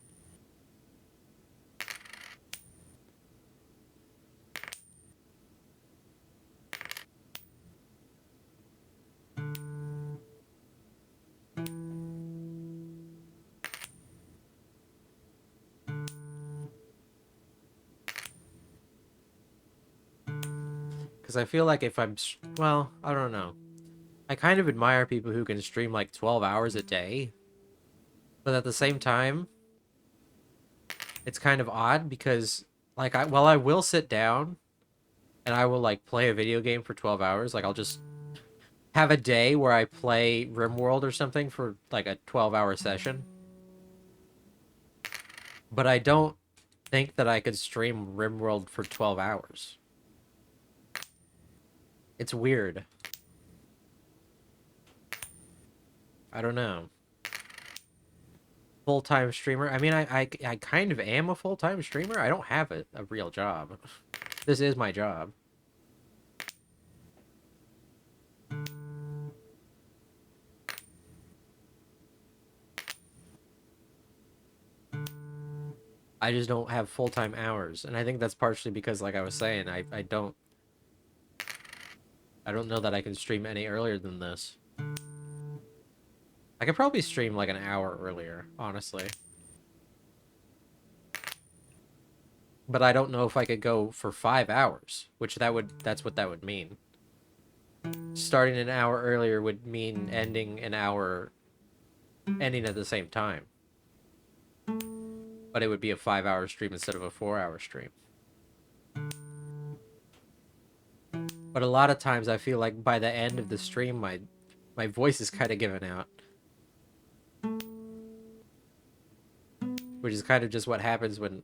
Because I feel like if well, I don't know. I kind of admire people who can stream like 12 hours a day. But at the same time, it's kind of odd because like while I will sit down and I will like play a video game for 12 hours, like I'll just have a day where I play RimWorld or something for like a 12-hour session. But I don't think that I could stream RimWorld for 12 hours. It's weird. I don't know. Full-time streamer. I mean, I kind of am a full-time streamer. I don't have a real job. This is my job. I just don't have full-time hours. And I think that's partially because, like I was saying, I don't know that I can stream any earlier than this. I could probably stream like an hour earlier, honestly. But I don't know if I could go for 5 hours, which that's what that would mean. Starting an hour earlier would mean ending at the same time. But it would be a 5-hour stream instead of a 4-hour stream. But a lot of times I feel like by the end of the stream, my voice is kind of giving out. Which is kind of just what happens when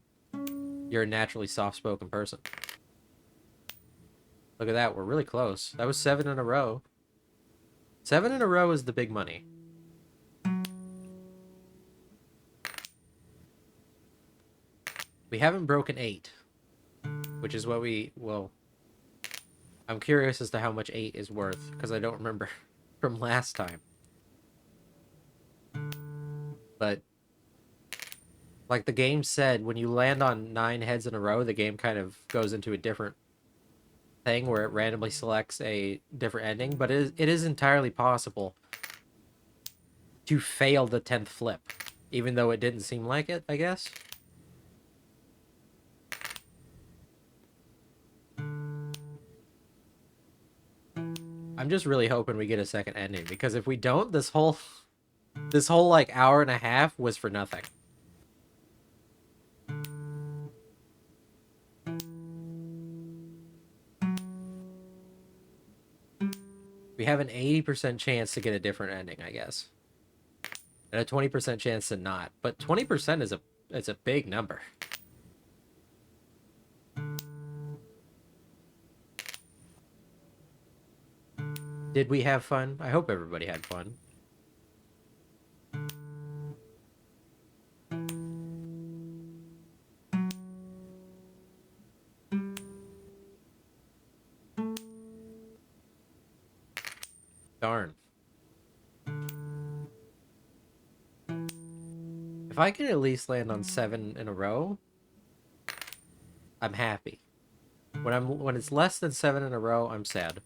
you're a naturally soft-spoken person. Look at that, we're really close. That was 7 in a row. 7 in a row is the big money. We haven't broken 8, which is what well, I'm curious as to how much 8 is worth, because I don't remember from last time. But, like the game said, when you land on 9 heads in a row, the game kind of goes into a different thing where it randomly selects a different ending, but it is entirely possible to fail the 10th flip, even though it didn't seem like it, I guess. I'm just really hoping we get a second ending, because if we don't, this whole like hour and a half was for nothing. We have an 80% chance to get a different ending, I guess. And a 20% chance to not. But 20% is a big number. Did we have fun? I hope everybody had fun. Darn. If I can at least land on 7 in a row, I'm happy. When it's less than 7 in a row, I'm sad.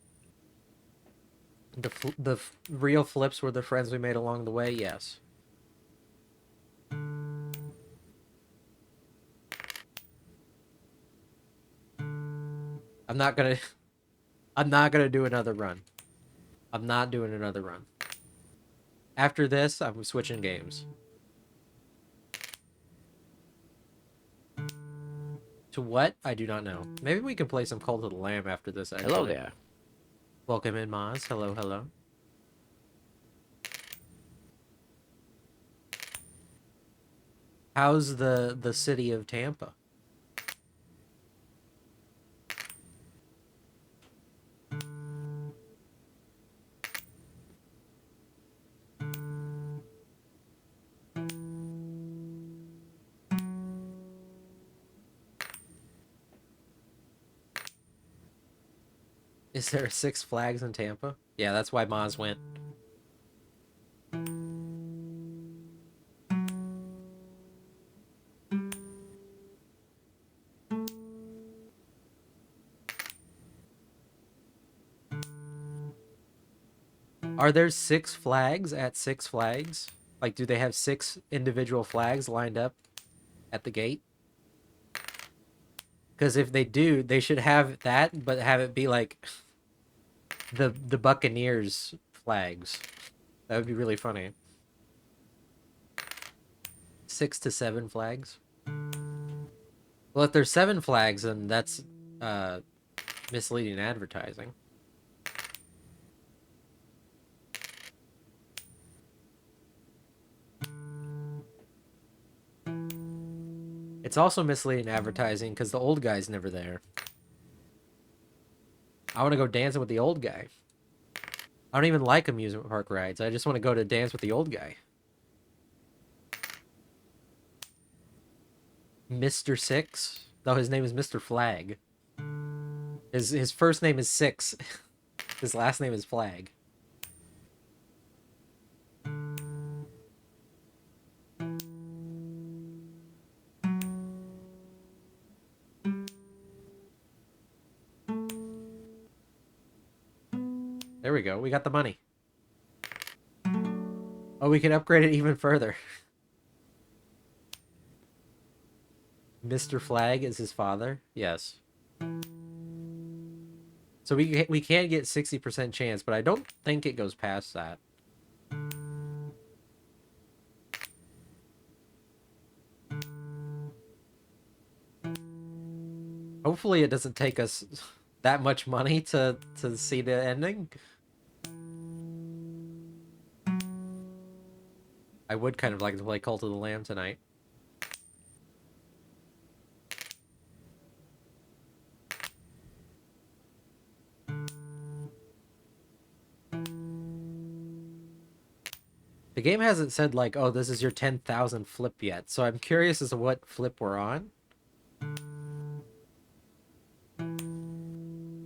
The real flips were the friends we made along the way. Yes. I'm not gonna. I'm not gonna do another run. I'm not doing another run. After this, I'm switching games. To what? I do not know. Maybe we can play some Cult of the Lamb after this, Hello actually. there. Welcome in, Maz. Hello, hello. How's the city of Tampa? Is there a Six Flags in Tampa? Yeah, that's why Maz went. Are there 6 flags at Six Flags? Like, do they have 6 individual flags lined up at the gate? Because if they do, they should have that, but have it be like the Buccaneers flags. That would be really funny. 6 to 7 flags. Well, if there's 7 flags, then that's uh, misleading advertising. It's also misleading advertising because the old guy's never there. I want to go dancing with the old guy. I don't even like amusement park rides. I just want to go to dance with the old guy. Mr. Six? No, his name is Mr. Flag. His first name is Six. His last name is Flag. There we go. We got the money. Oh, we can upgrade it even further. Mr. Flag is his father? Yes. So we can get 60% chance, but I don't think it goes past that. Hopefully it doesn't take us that much money to see the ending. I would kind of like to play Cult of the Lamb tonight. The game hasn't said like, oh, this is your 10,000 flip yet, so I'm curious as to what flip we're on.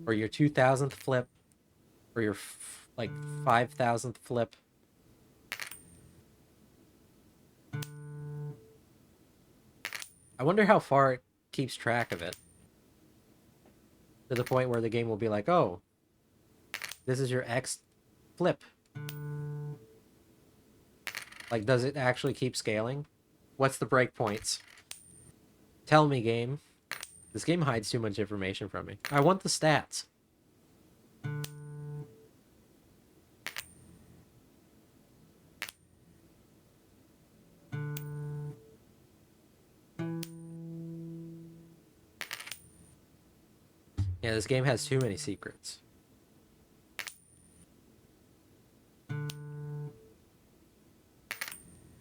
Or your 2,000th flip, or your like 5,000th flip. I wonder how far it keeps track of it. To the point where the game will be like, oh, this is your X flip. Like, does it actually keep scaling? What's the breakpoints? Tell me, game. This game hides too much information from me. I want the stats. Yeah, this game has too many secrets.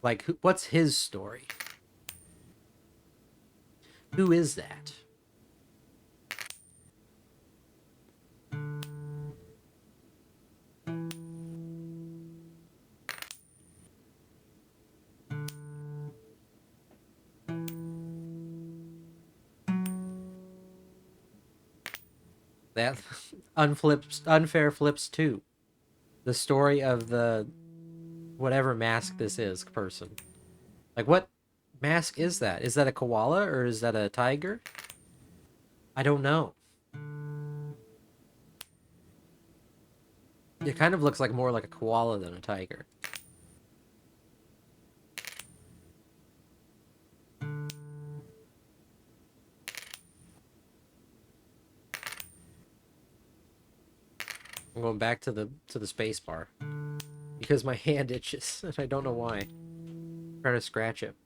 Like, what's his story? Who is that? That unfair flips too. The story of the whatever mask this is person. Like what mask is that? Is that a koala or is that a tiger? I don't know. It kind of looks like more like a koala than a tiger. I'm going back to the space bar because my hand itches and I don't know why. I'm trying to scratch it.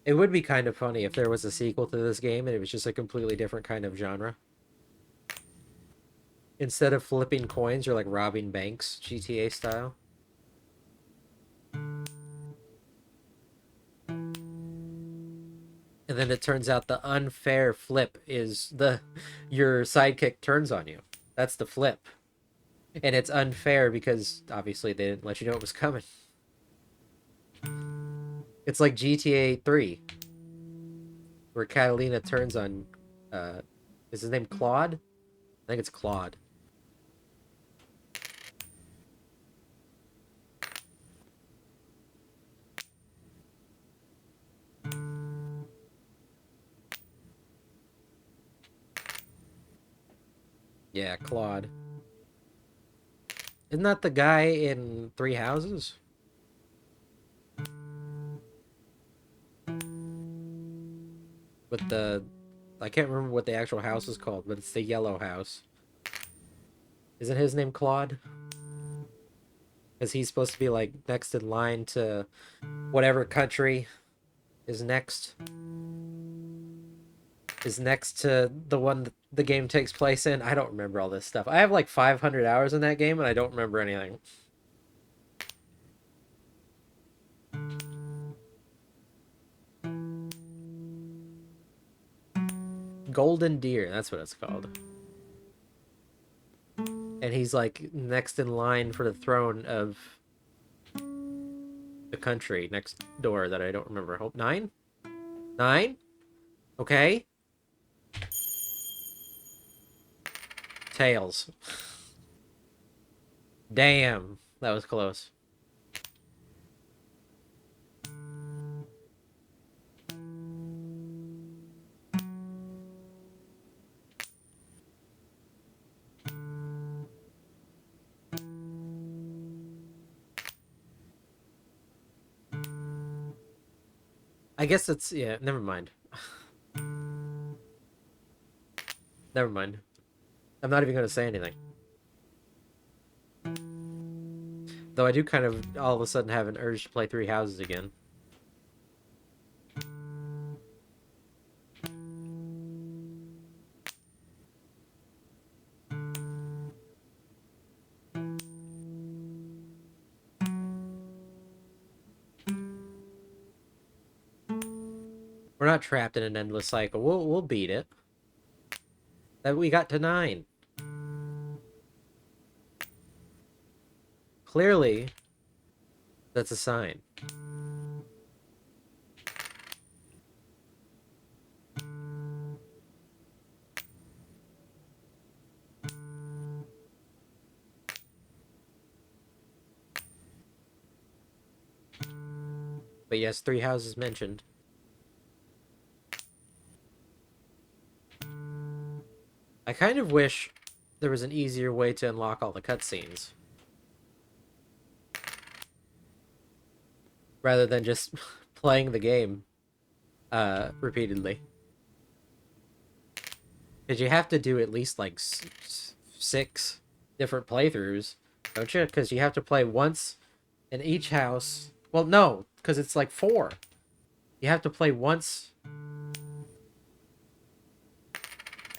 It would be kind of funny if there was a sequel to this game and it was just a completely different kind of genre. Instead of flipping coins, you're like robbing banks, GTA style. And then it turns out the unfair flip is the your sidekick turns on you. That's the flip. And it's unfair because obviously they didn't let you know it was coming. It's like GTA 3, where Catalina turns on uh is his name Claude? I think it's Claude. Yeah, Claude. Isn't that the guy in Three Houses? With the I can't remember what the actual house is called, but it's the yellow house. Isn't his name Claude? Because he's supposed to be like next in line to whatever country is next to the one that the game takes place in. I don't remember all this stuff. I have like 500 hours in that game and I don't remember anything. Golden Deer, that's what it's called. And he's like next in line for the throne of the country next door that I don't remember. Hope 9? 9? Okay. Tails. Damn, that was close. I guess it's yeah, never mind. Never mind. I'm not even going to say anything. Though I do kind of all of a sudden have an urge to play Three Houses again. We're not trapped in an endless cycle. We'll beat it. That we got to 9. Clearly, that's a sign. But yes, Three Houses mentioned. I kind of wish there was an easier way to unlock all the cutscenes. Rather than just playing the game repeatedly. Because you have to do at least like 6 different playthroughs, don't you? Because you have to play once in each house. Well, no, because it's like 4. You have to play once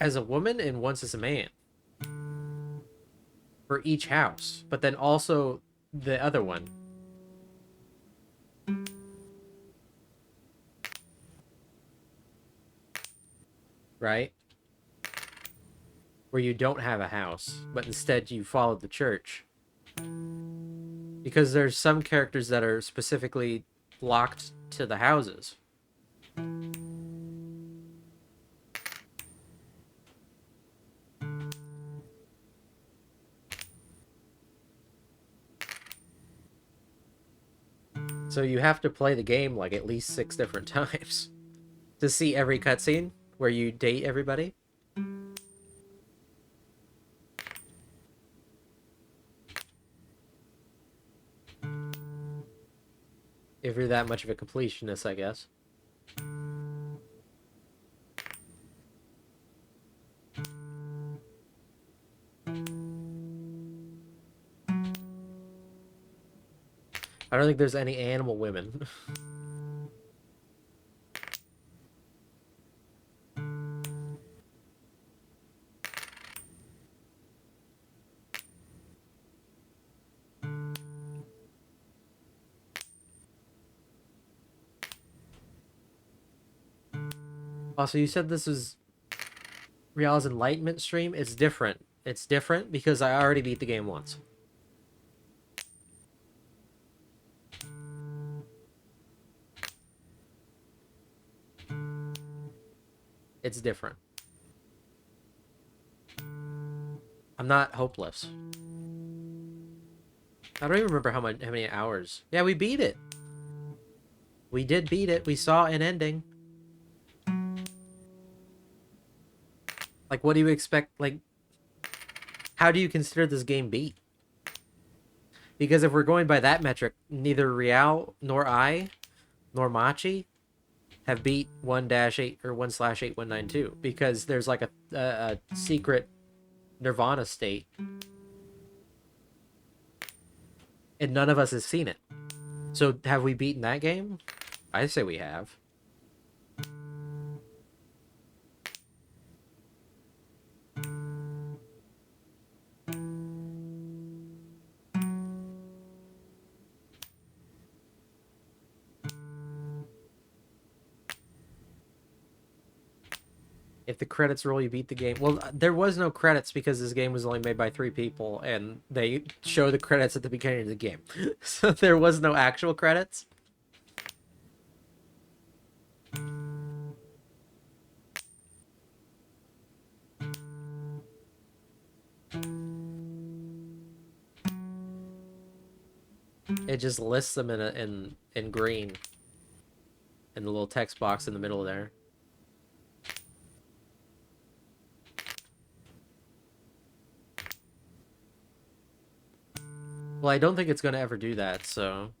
as a woman and once as a man for each house, but then also the other one. Right? Where you don't have a house, but instead you follow the church. Because there's some characters that are specifically locked to the houses. So you have to play the game like at least 6 different times to see every cutscene where you date everybody. If you're that much of a completionist, I guess. I don't think there's any animal women. Also, you said this is Rial's Enlightenment stream. It's different. It's different because I already beat the game once. It's different. I'm not hopeless. I don't even remember how many hours. Yeah, we beat it. We did beat it. We saw an ending. Like, what do you expect? Like, how do you consider this game beat? Because if we're going by that metric, neither Rial nor I nor Machi have beat 1-8 or 1/8192 because there's like a secret Nirvana state and none of us has seen it. So have we beaten that game? I say we have. If the credits roll, you beat the game. Well, there was no credits because this game was only made by 3 people, and they show the credits at the beginning of the game. So there was no actual credits. It just lists them in green in the little text box in the middle there. Well, I don't think it's going to ever do that, so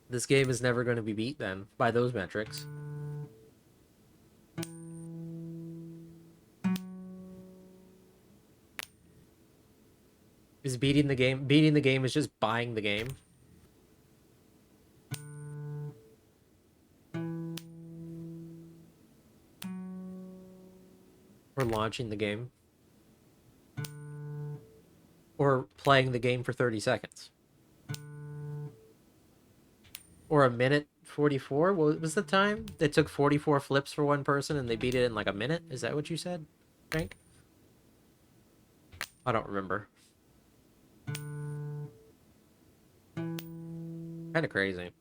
this game is never going to be beat then by those metrics. Is beating the game? Beating the game is just buying the game. Or launching the game. Or playing the game for 30 seconds. Or a minute 44? What was the time? It took 44 flips for one person and they beat it in like a minute? Is that what you said, Frank? I don't remember. Kind of crazy.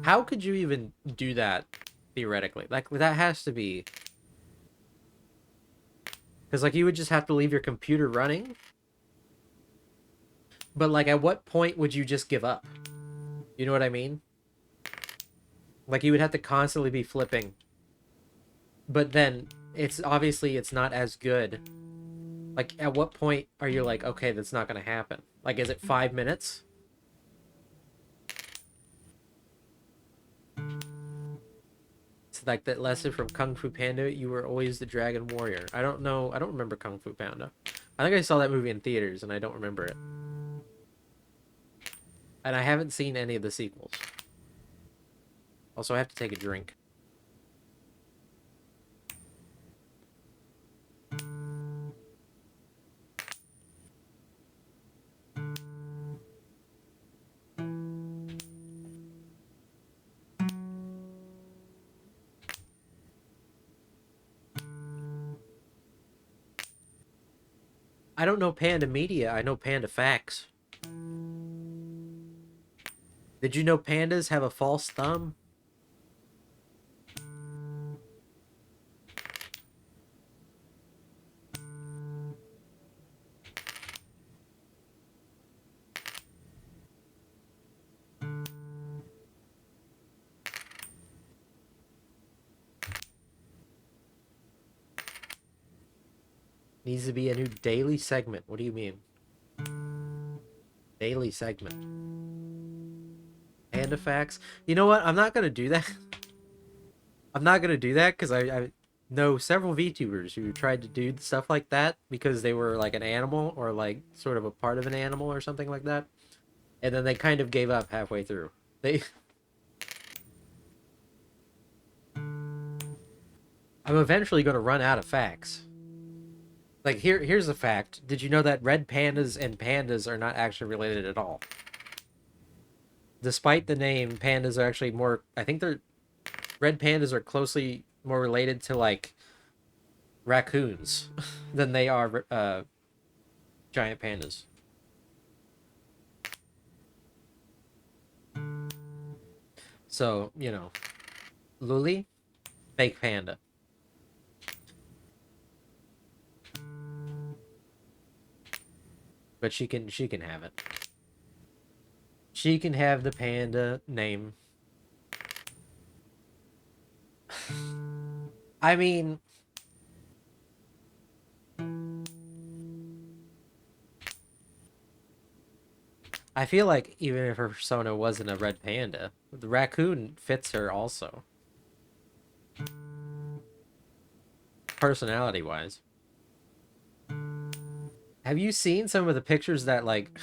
How could you even do that theoretically? Like, that has to be... Because, like, you would just have to leave your computer running. But, like, at what point would you just give up? You know what I mean? Like, you would have to constantly be flipping. But then, it's obviously, it's not as good. Like, at what point are you like, okay, that's not going to happen? Like, is it 5 minutes? It's like that lesson from Kung Fu Panda, you were always the Dragon Warrior. I don't know. I don't remember Kung Fu Panda. I think I saw that movie in theaters, and I don't remember it. And I haven't seen any of the sequels. Also, I have to take a drink. I don't know Panda Media. I know Panda Facts. Did you know pandas have a false thumb? Needs to be a new daily segment. What do you mean? Daily segment. Panda facts. You know what? I'm not gonna do that. I'm not gonna do that because I know several VTubers who tried to do stuff like that because they were like an animal or like sort of a part of an animal or something like that, and then they kind of gave up halfway through. They, I'm eventually gonna run out of facts. Like here's a fact. Did you know that red pandas and pandas are not actually related at all? Despite the name, pandas are actually more. I think they're red pandas are closely more related to like raccoons than they are giant pandas. So Luli, fake panda, but she can have it. She can have the panda name. I mean, I feel like even if her persona wasn't a red panda, the raccoon fits her also, personality wise. Have you seen some of the pictures that like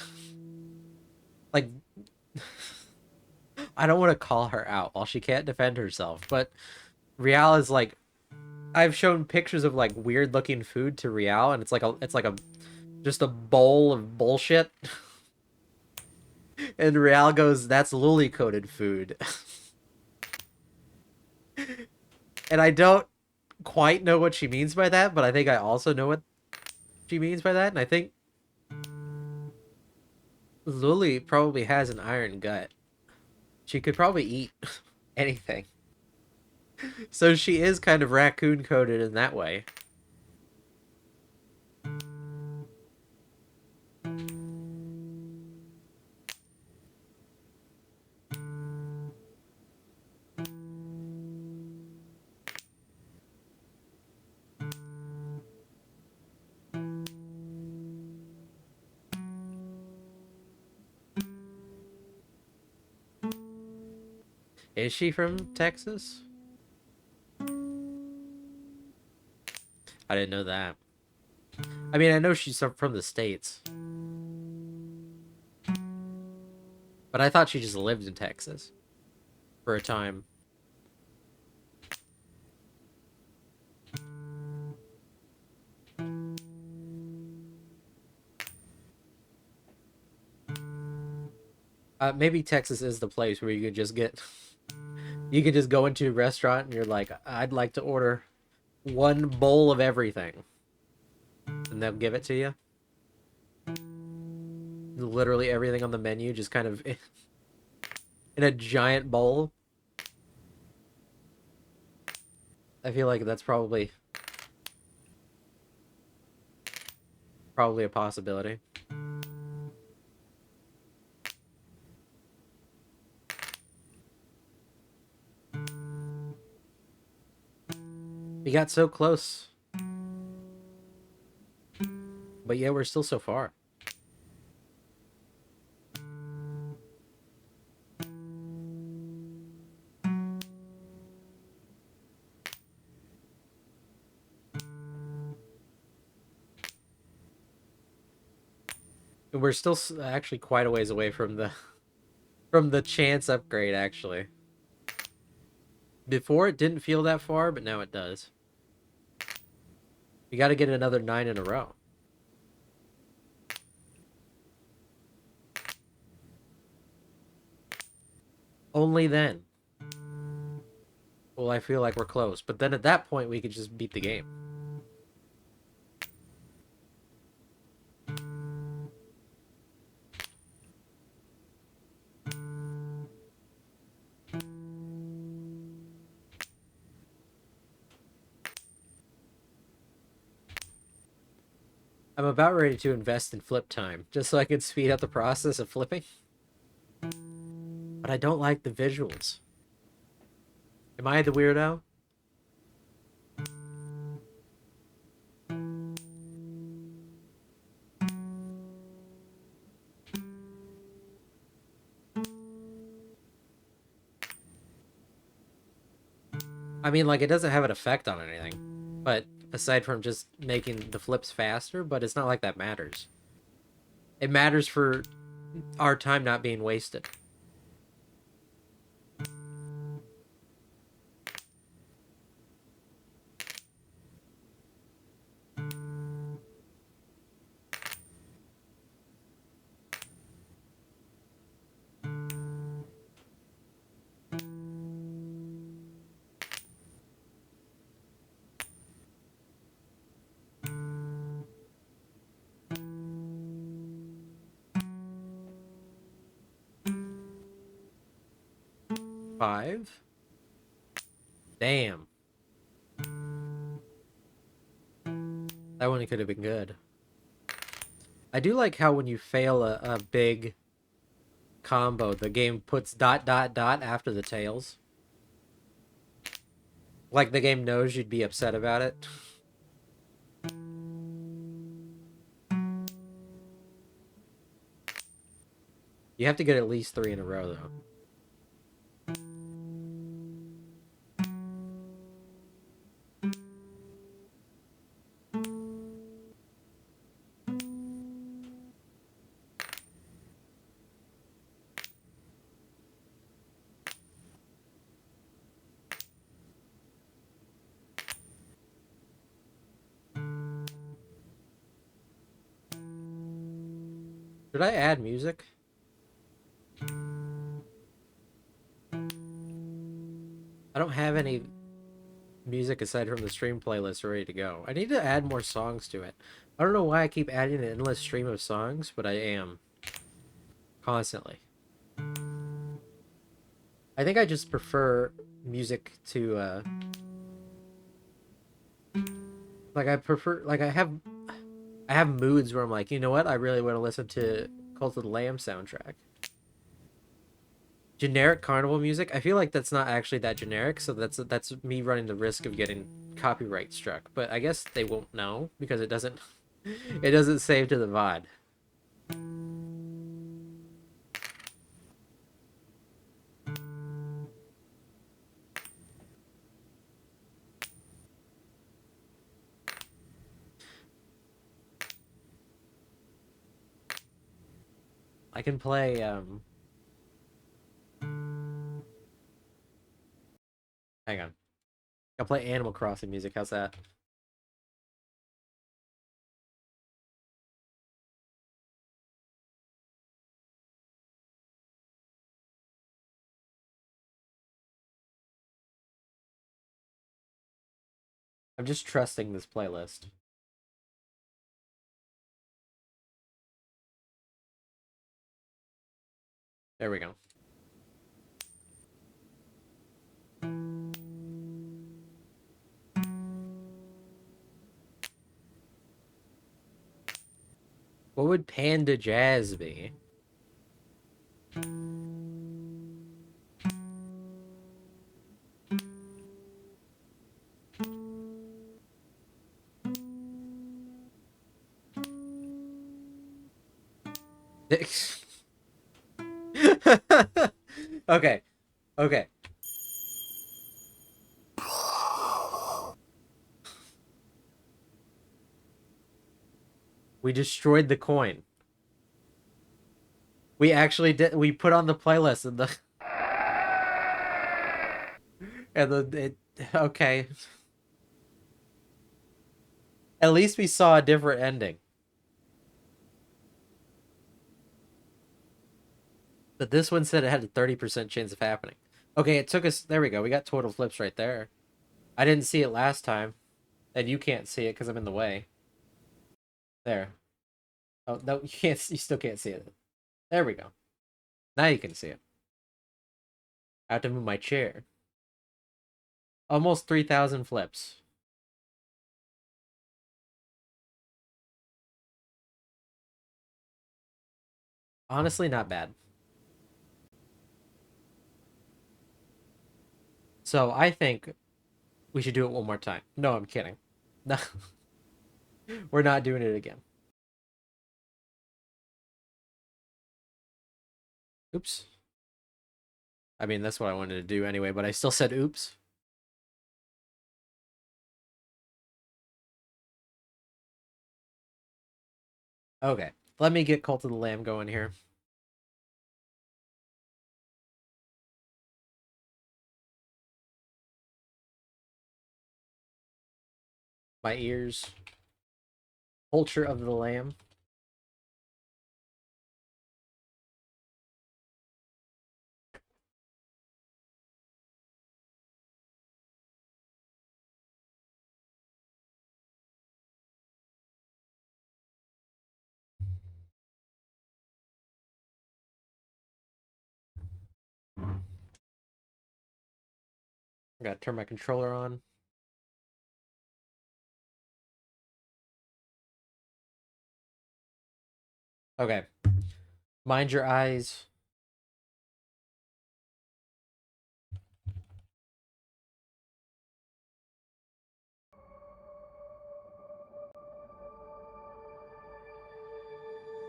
I don't want to call her out while she can't defend herself, but Rial is like I've shown pictures of like weird looking food to Rial and it's like a just a bowl of bullshit. And Rial goes, "That's lily coated food." And I don't quite know what she means by that, but I think I also know what she means by that, and I think Luli probably has an iron gut. She could probably eat anything. So she is kind of raccoon coated in that way. Is she from Texas? I didn't know that. I mean, I know she's from the States, but I thought she just lived in Texas for a time. Maybe Texas is the place where you could just go into a restaurant and you're like, I'd like to order one bowl of everything, and they'll give it to you. Literally everything on the menu, just kind of in a giant bowl. I feel like that's probably a possibility. We got so close, but yeah, we're still so far. And we're still actually quite a ways away from the chance upgrade. Actually, before it didn't feel that far, but now it does. We got to get another 9 in a row. Only then will I feel like we're close. But then at that point, we could just beat the game. I'm about ready to invest in flip time, just so I can speed up the process of flipping. But I don't like the visuals. Am I the weirdo? I mean, like, it doesn't have an effect on anything, but aside from just making the flips faster, but it's not like that matters. It matters for our time not being wasted. Five? Damn. That one could have been good. I do like how when you fail a big combo, the game puts dot dot dot after the tails. Like the game knows you'd be upset about it. You have to get at least 3 in a row, though. Should I add music? I don't have any music aside from the stream playlist ready to go. I need to add more songs to it. I don't know why I keep adding an endless stream of songs, but I am. Constantly. I think I just prefer music to, like, I have moods where I'm like, you know what? I really want to listen to Cult of the Lamb soundtrack. Generic carnival music, I feel like that's not actually that generic, so that's me running the risk of getting copyright struck. But I guess they won't know because it doesn't it doesn't save to the VOD. I can play hang on. I'll play Animal Crossing music. How's that? I'm just trusting this playlist. There we go. What would Panda Jazz be? Okay. Okay. We destroyed the coin. We actually did. We put on the playlist and the and the it. Okay. At least we saw a different ending. But this one said it had a 30% chance of happening. Okay, it took us. There we go. We got total flips right there. I didn't see it last time, and you can't see it because I'm in the way. There. Oh no, you can't. You still can't see it. There we go. Now you can see it. I have to move my chair. Almost 3,000 flips. Honestly, not bad. So I think we should do it one more time. No, I'm kidding. No, we're not doing it again. Oops. I mean, that's what I wanted to do anyway, but I still said oops. Okay, let me get Cult of the Lamb going here. My ears. Culture of the Lamb. I gotta turn my controller on. Okay. Mind your eyes.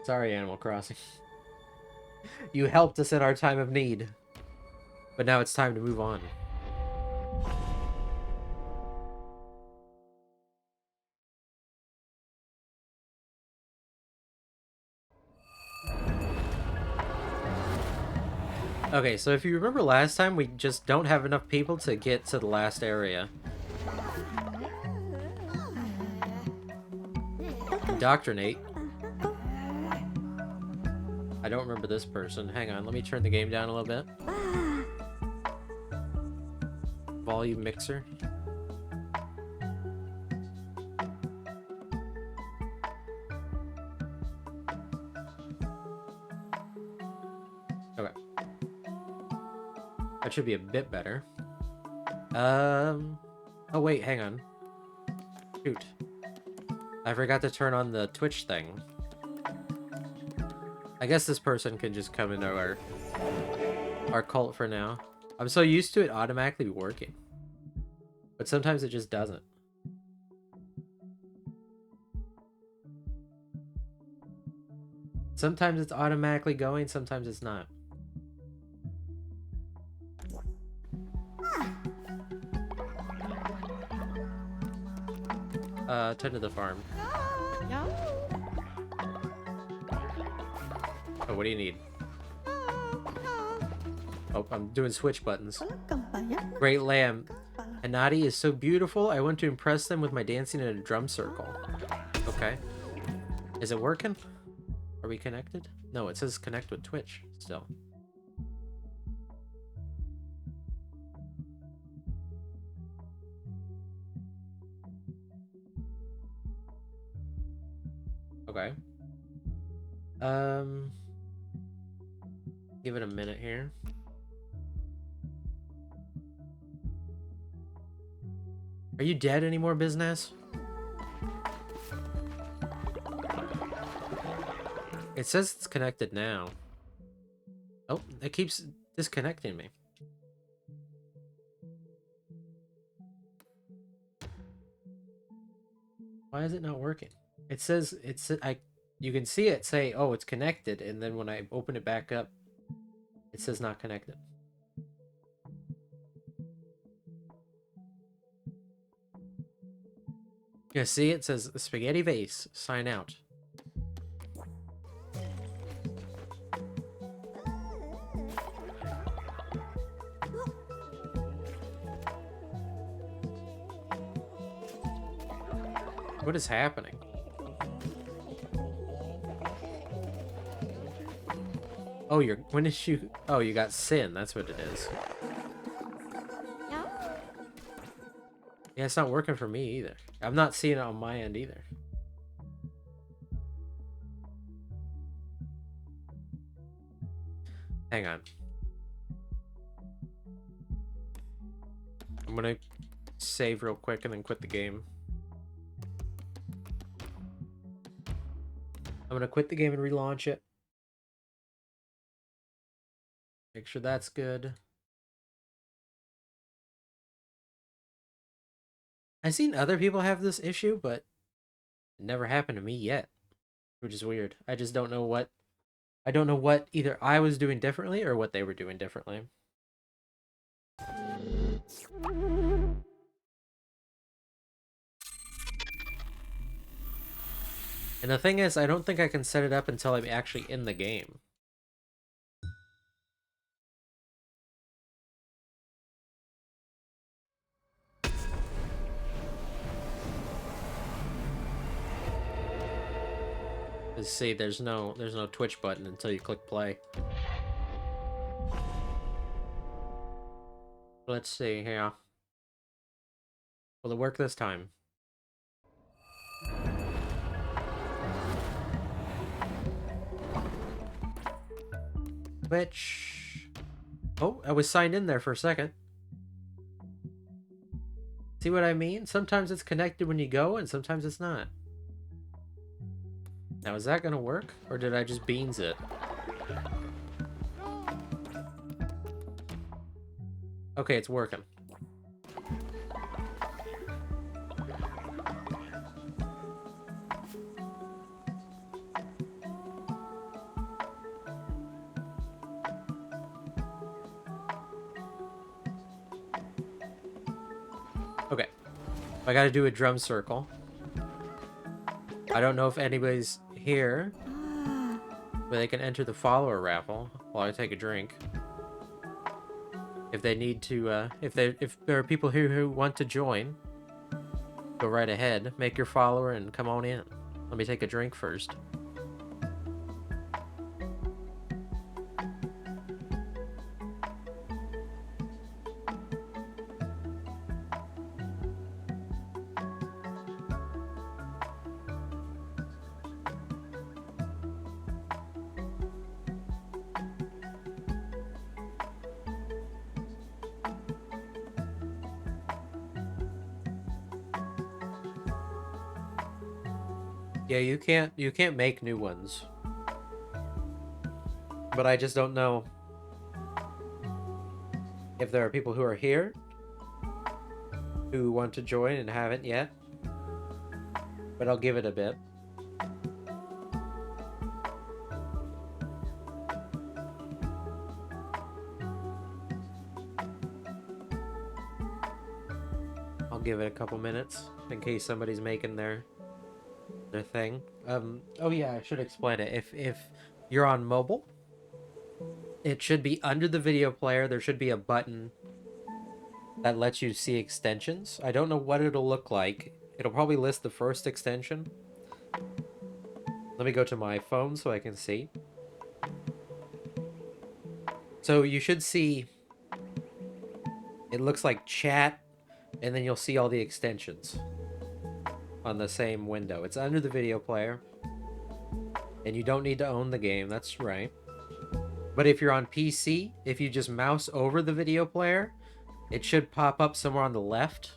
Sorry, Animal Crossing. You helped us in our time of need. But now it's time to move on. Okay, so if you remember last time, we just don't have enough people to get to the last area. Indoctrinate. I don't remember this person. Hang on, let me turn the game down a little bit. Volume mixer. Okay. That should be a bit better. Oh wait, hang on. Shoot. I forgot to turn on the Twitch thing. I guess this person can just come into our cult for now. I'm so used to it automatically working. But sometimes it just doesn't. Sometimes it's automatically going, sometimes it's not. Tend to the farm. Oh, what do you need? Oh, I'm doing switch buttons. Great Lamb. Anadi is so beautiful, I want to impress them with my dancing in a drum circle. Okay. Is it working? Are we connected? No, it says connect with Twitch still. Okay. Give it a minute here. Are you dead anymore, business? It says it's connected now. Oh, it keeps disconnecting me. Why is it not working? It says you can see it say, oh, it's connected, and then when I open it back up, it says not connected. Yeah, see, it says spaghetti vase, sign out. What is happening? Oh, when did you, oh, you got sin, that's what it is. Yeah, it's not working for me either. I'm not seeing it on my end either. Hang on. I'm gonna save real quick and then quit the game. I'm gonna quit the game and relaunch it. Make sure that's good. I've seen other people have this issue, but it never happened to me yet, which is weird. I just don't know what either I was doing differently or what they were doing differently. And the thing is, I don't think I can set it up until I'm actually in the game. Let's see, there's no Twitch button until you click play. Let's see here. Will it work this time? Twitch. Oh, I was signed in there for a second. See what I mean? Sometimes it's connected when you go, and sometimes it's not. Now, is that gonna work? Or did I just beans it? Okay, it's working. Okay. I gotta do a drum circle. I don't know if anybody's here, but they can enter the follower raffle while I take a drink. If they need to, if there are people here who want to join, go right ahead. Make your follower and come on in. Let me take a drink first. Yeah, you can't make new ones. But I just don't know if there are people who are here who want to join and haven't yet. But I'll give it a bit. I'll give it a couple minutes in case somebody's making their thing. Oh yeah, I should explain it. If you're on mobile, it should be under the video player. There should be a button that lets you see extensions. I don't know what it'll look like. It'll probably list the first extension. Let me go to my phone so I can see. So you should see, it looks like chat, and then you'll see all the extensions on the same window. It's under the video player, and you don't need to own the game, that's right. But if you're on PC, if you just mouse over the video player, it should pop up somewhere on the left.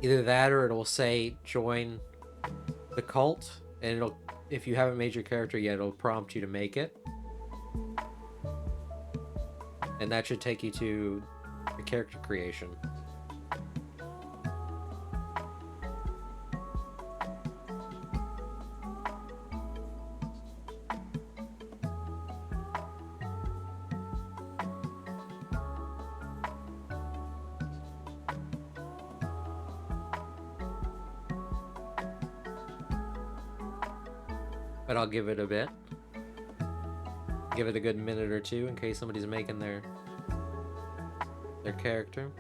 Either that or it'll say join the cult, and it'll, if you haven't made your character yet, it'll prompt you to make it. And that should take you to the character creation. But I'll give it a bit. Give it a good minute or two in case somebody's making their character.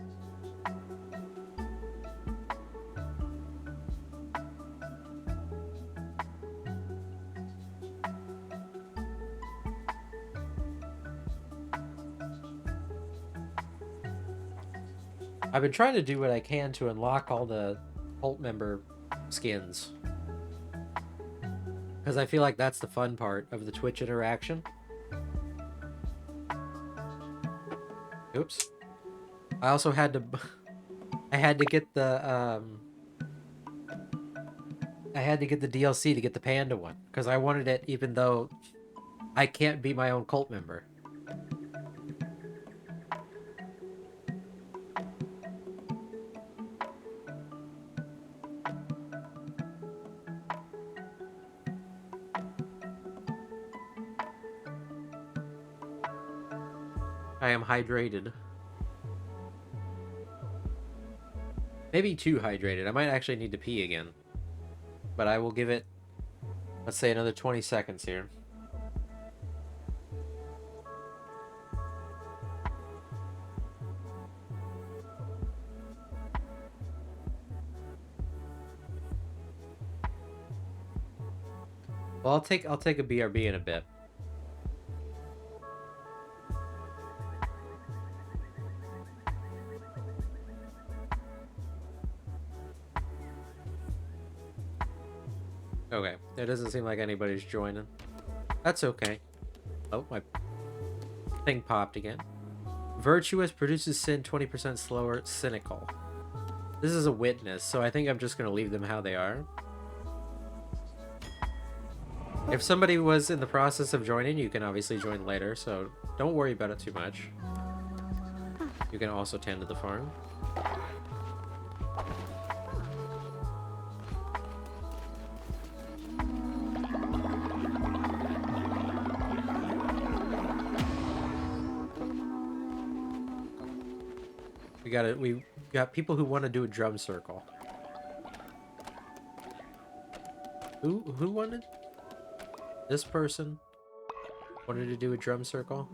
I've been trying to do what I can to unlock all the cult member skins, because I feel like that's the fun part of the Twitch interaction. Oops. I also had to I had to get the I had to get the DLC to get the panda one, because I wanted it even though I can't be my own cult member. I am hydrated. Maybe too hydrated. I might actually need to pee again. But I will give it, let's say, another 20 seconds here. Well, I'll take a BRB in a bit. Okay, it doesn't seem like anybody's joining. That's okay. Oh, my thing popped again. Virtuous produces sin 20% slower. Cynical. This is a witness, so I think I'm just going to leave them how they are. If somebody was in the process of joining, you can obviously join later, so don't worry about it too much. You can also tend to the farm. We got people who want to do a drum circle. Who wanted? This person wanted to do a drum circle.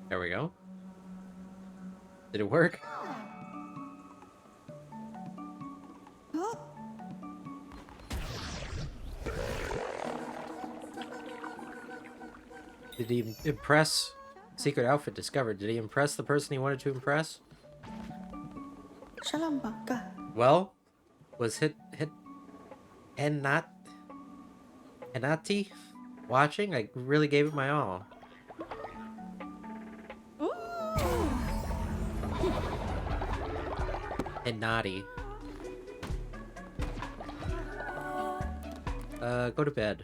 There we go. Did it work? Did he impress? Secret outfit discovered. Did he impress the person he wanted to impress? Well, was Henati watching? I really gave it my all. Henati. Go to bed.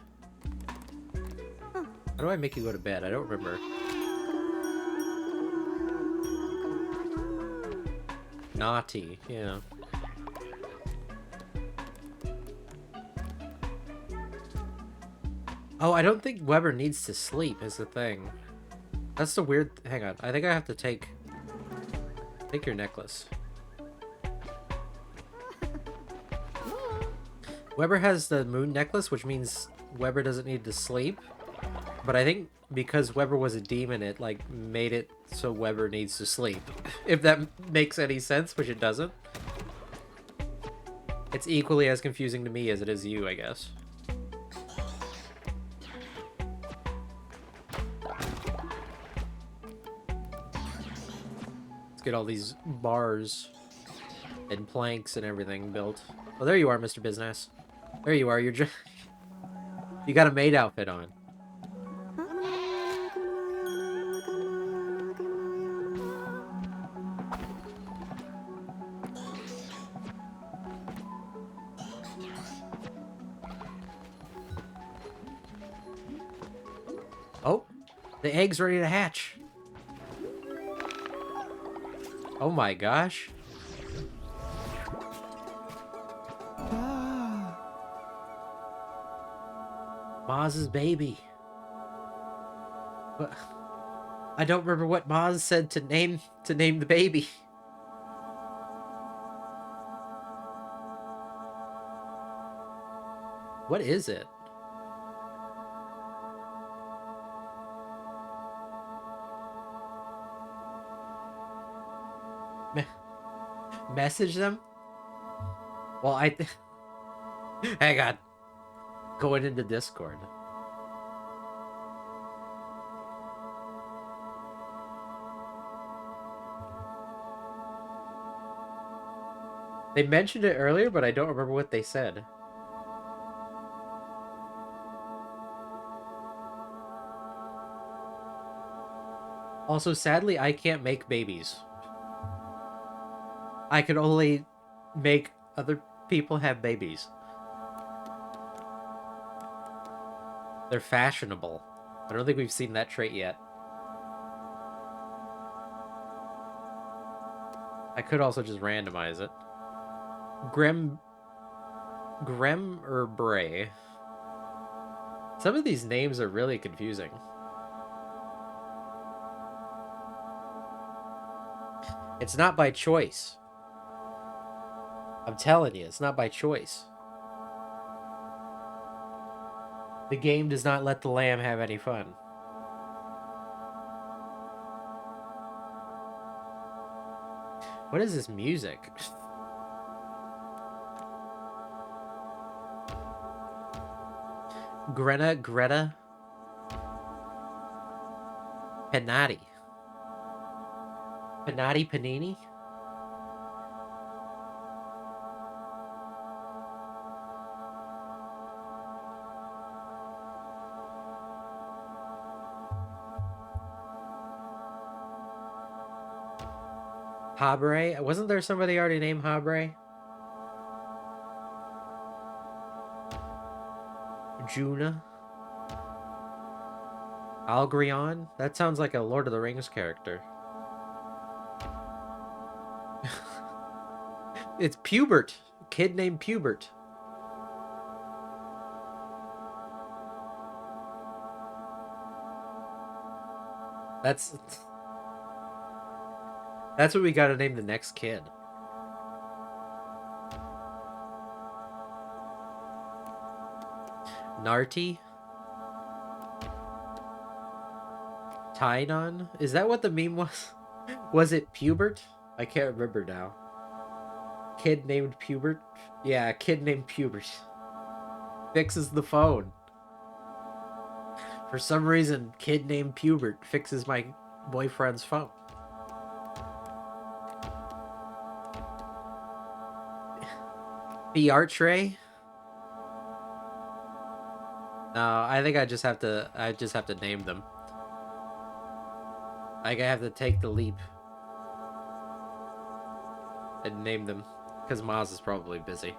How do I make you go to bed? I don't remember. Naughty, yeah. Oh, I don't think Weber needs to sleep is the thing. That's the weird... Hang on. I think I have to take your necklace. Weber has the moon necklace, which means Weber doesn't need to sleep. But I think because Weber was a demon, it, like, made it so Weber needs to sleep. If that makes any sense, which it doesn't. It's equally as confusing to me as it is you, I guess. Let's get all these bars and planks and everything built. Oh, there you are, Mr. Business. There you are, you're just... You got a maid outfit on. Oh, the egg's ready to hatch. Oh my gosh. Maz's baby. But I don't remember what Maz said to name the baby. What is it? Message them? Well, hang on. Going into Discord. They mentioned it earlier, but I don't remember what they said. Also, sadly, I can't make babies. I can only make other people have babies. They're fashionable. I don't think we've seen that trait yet. I could also just randomize it. Grem or Bray. Some of these names are really confusing. It's not by choice. I'm telling you, it's not by choice. The game does not let the lamb have any fun. What is this music? Greta? Panati? Panini? Habre? Wasn't there somebody already named Habre? Juna? Algrion? That sounds like a Lord of the Rings character. It's Pubert. Kid named Pubert. That's what we gotta name the next kid. Narty? Tynon? Is that what the meme was? Was it Pubert? I can't remember now. Kid named Pubert? Yeah, kid named Pubert. Fixes the phone. For some reason, kid named Pubert fixes my boyfriend's phone. Biartre? No, I think I just have to name them. I have to take the leap and name them, because Maz is probably busy.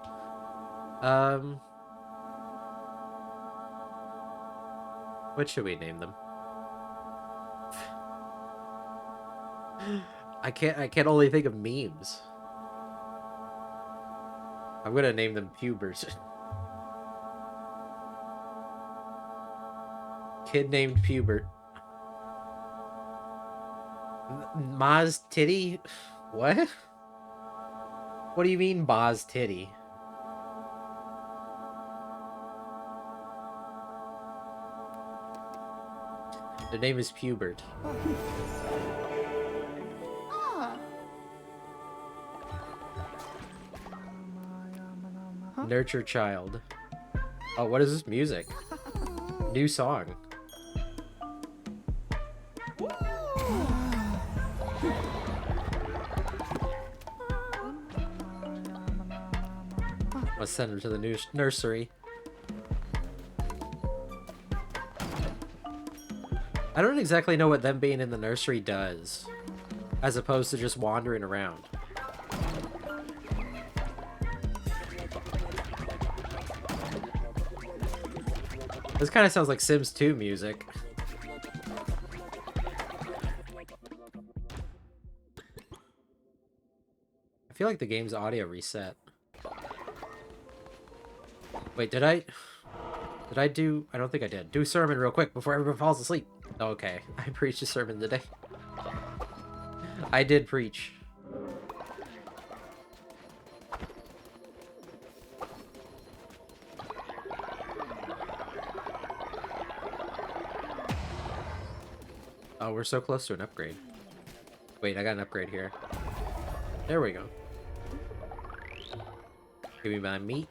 What should we name them? I can only think of memes. I'm gonna name them pubers. Kid named Pubert. Maz Titty? What? What do you mean, Maz Titty? Their name is Pubert. Nurture child. Oh, what is this music? New song. Let's send her to the new nursery. I don't exactly know what them being in the nursery does, as opposed to just wandering around. This kind of sounds like Sims 2 music. I feel like the game's audio reset. Wait, did I do... I don't think I did. Do a sermon real quick before everyone falls asleep. Okay, I preached a sermon today. I did preach. Oh, we're so close to an upgrade. Wait, I got an upgrade here. There we go. Give me my meat.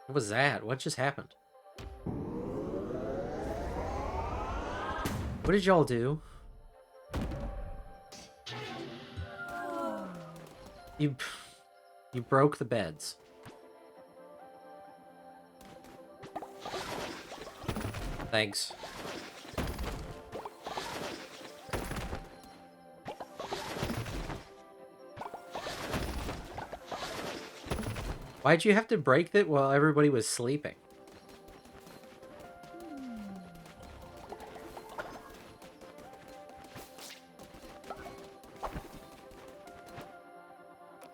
What was that? What just happened? What did y'all do? You broke the beds. Thanks. Why'd you have to break that while everybody was sleeping?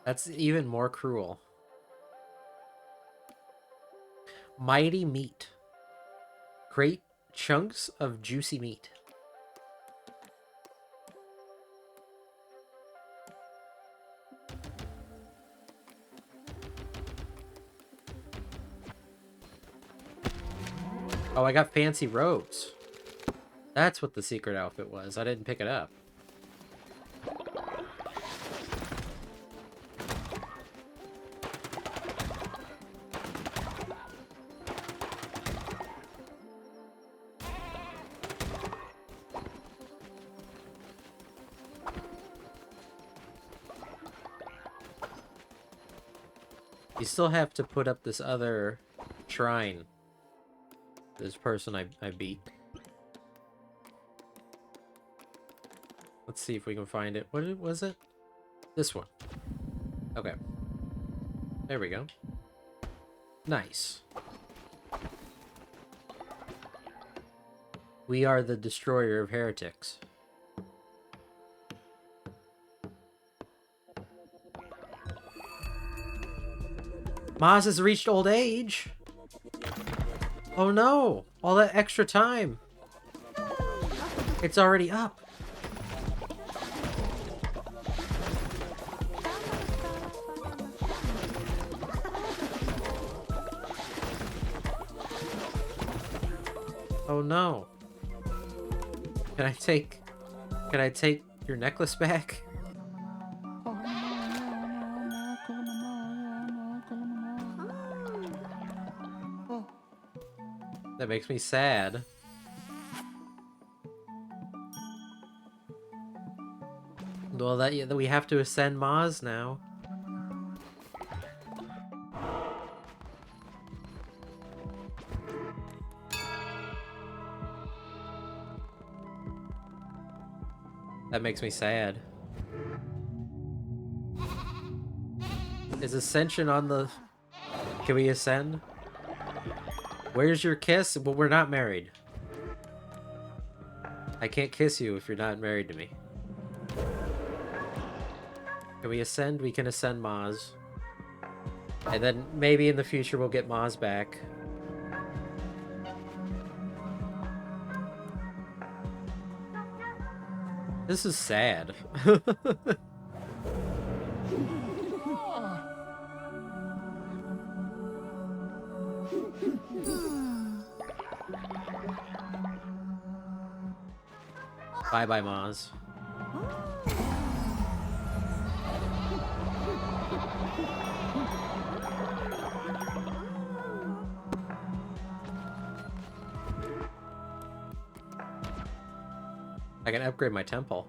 That's even more cruel. Mighty meat. Great chunks of juicy meat. Oh, I got fancy robes. That's what the secret outfit was. I didn't pick it up. You still have to put up this other shrine. This person I beat. Let's see if we can find it. What was it? This one. Okay. There we go. Nice. We are the destroyer of heretics. Maz has reached old age. Oh no! All that extra time. It's already up. Oh no. Can I take your necklace back? That makes me sad. Well, that we have to ascend Maz now. That makes me sad. Is ascension on the... Can we ascend? Where's your kiss? Well, we're not married. I can't kiss you if you're not married to me. Can we ascend? We can ascend Maz. And then maybe in the future we'll get Maz back. This is sad. Bye-bye, Maz. I can upgrade my temple.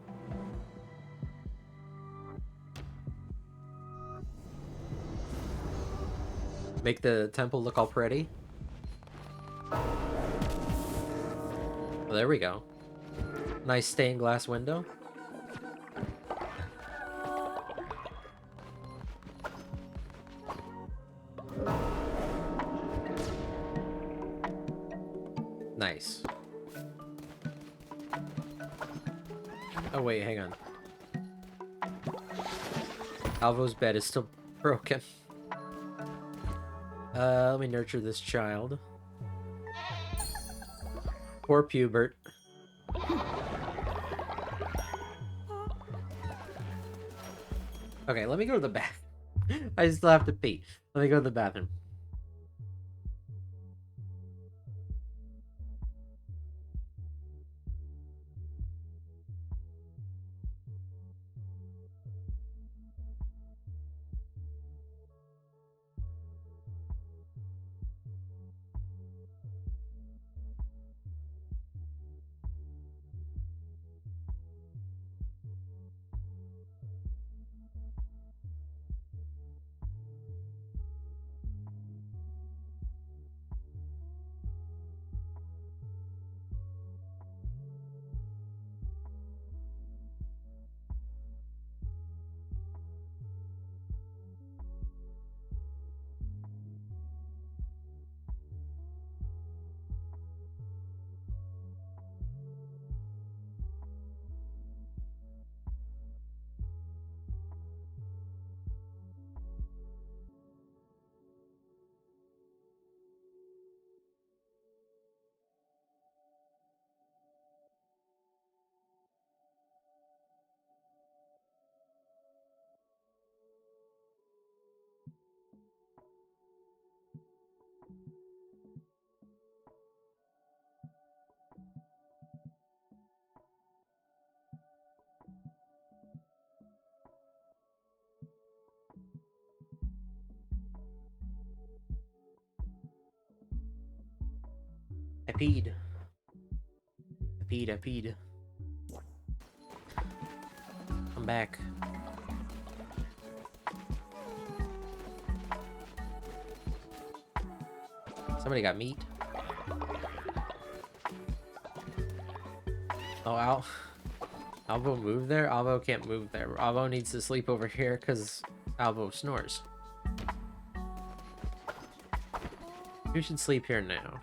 Make the temple look all pretty. Well, there we go. Nice stained glass window. Nice. Oh wait, hang on. Alvo's bed is still broken. Let me nurture this child. Poor Pubert. Okay, let me go to the bath. I still have to pee. Let me go to the bathroom. I peed. I peed, I peed. I'm back. Somebody got meat. Oh, Alvo moved there? Alvo can't move there. Alvo needs to sleep over here because Alvo snores. You should sleep here now.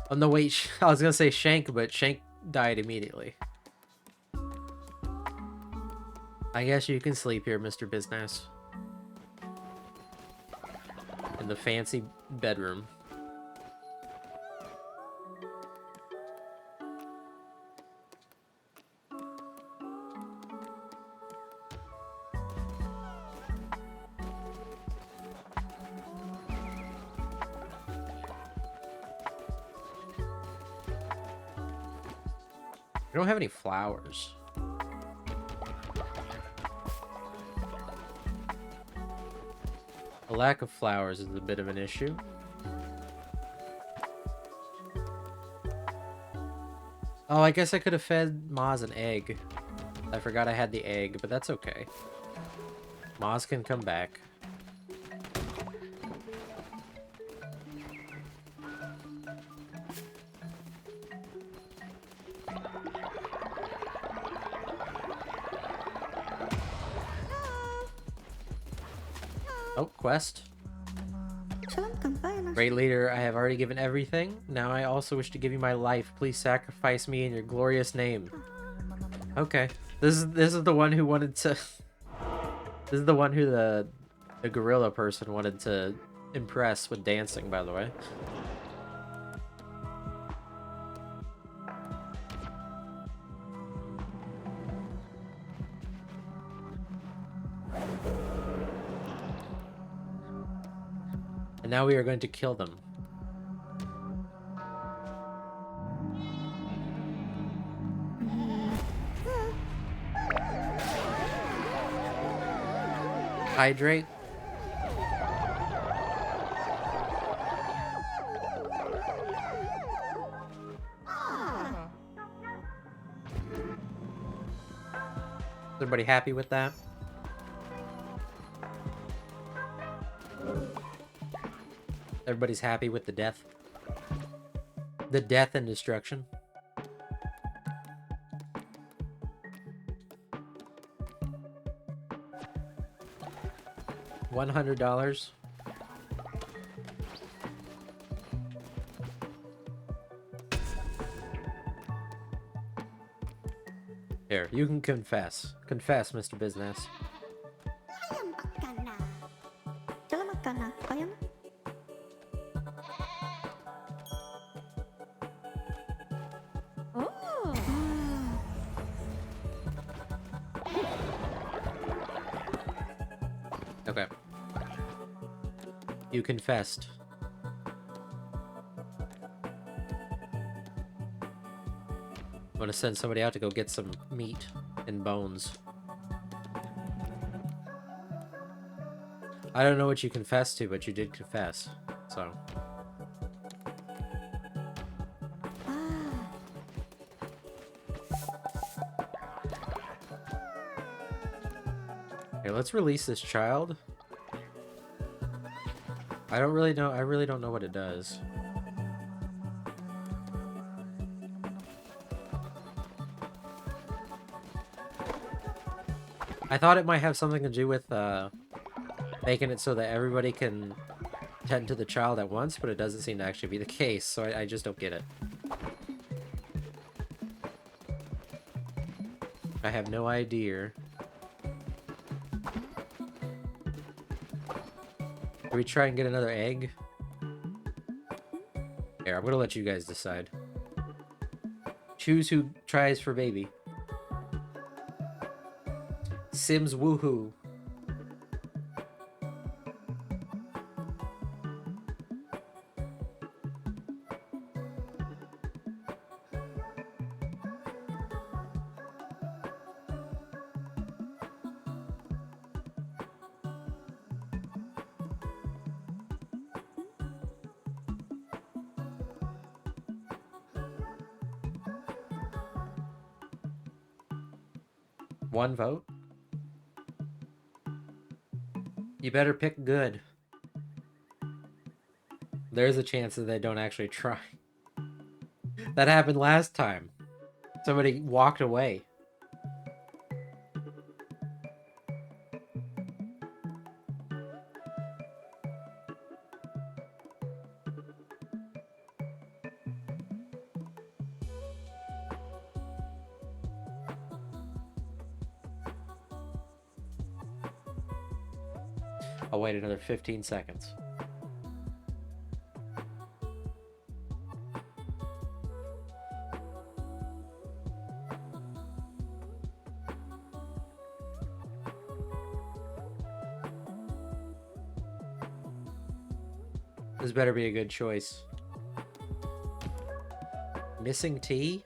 Oh, no, wait. I was going to say Shank, but Shank died immediately. I guess you can sleep here, Mr. Business. In the fancy bedroom. I don't have any flowers. A lack of flowers is a bit of an issue. Oh, I guess I could have fed Maz an egg. I forgot I had the egg, but that's okay. Maz can come back. Oh, quest. Great leader, I have already given everything. Now I also wish to give you my life. Please sacrifice me in your glorious name. Okay. This is the one who wanted to This is the one who the gorilla person wanted to impress with dancing, by the way. And now we are going to kill them. Hydrate. Is everybody happy with that? Everybody's happy with the death? The death and destruction? $100. Here, you can confess. Confess, Mr. Business. Okay. You confessed. I'm gonna send somebody out to go get some meat and bones. I don't know what you confessed to, but you did confess, so. Okay, let's release this child. I don't really know. I really don't know what it does. I thought it might have something to do with making it so that everybody can tend to the child at once, but it doesn't seem to actually be the case, so I just don't get it. I have no idea. Can we try and get another egg? Here, I'm gonna let you guys decide. Choose who tries for baby. Sims woohoo. One vote? You better pick good. There's a chance that they don't actually try. That happened last time. Somebody walked away. I'll wait another 15 seconds. This better be a good choice. Missing T?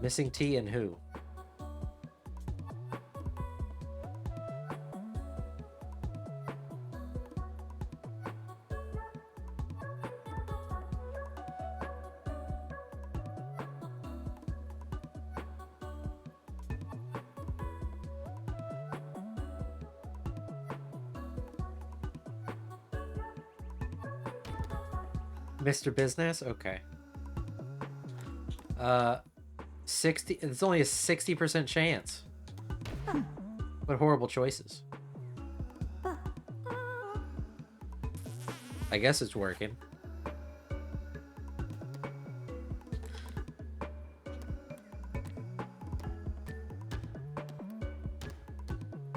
Missing T and who? Mr. Business? Okay. 60. It's only a 60% chance. What horrible choices. I guess it's working.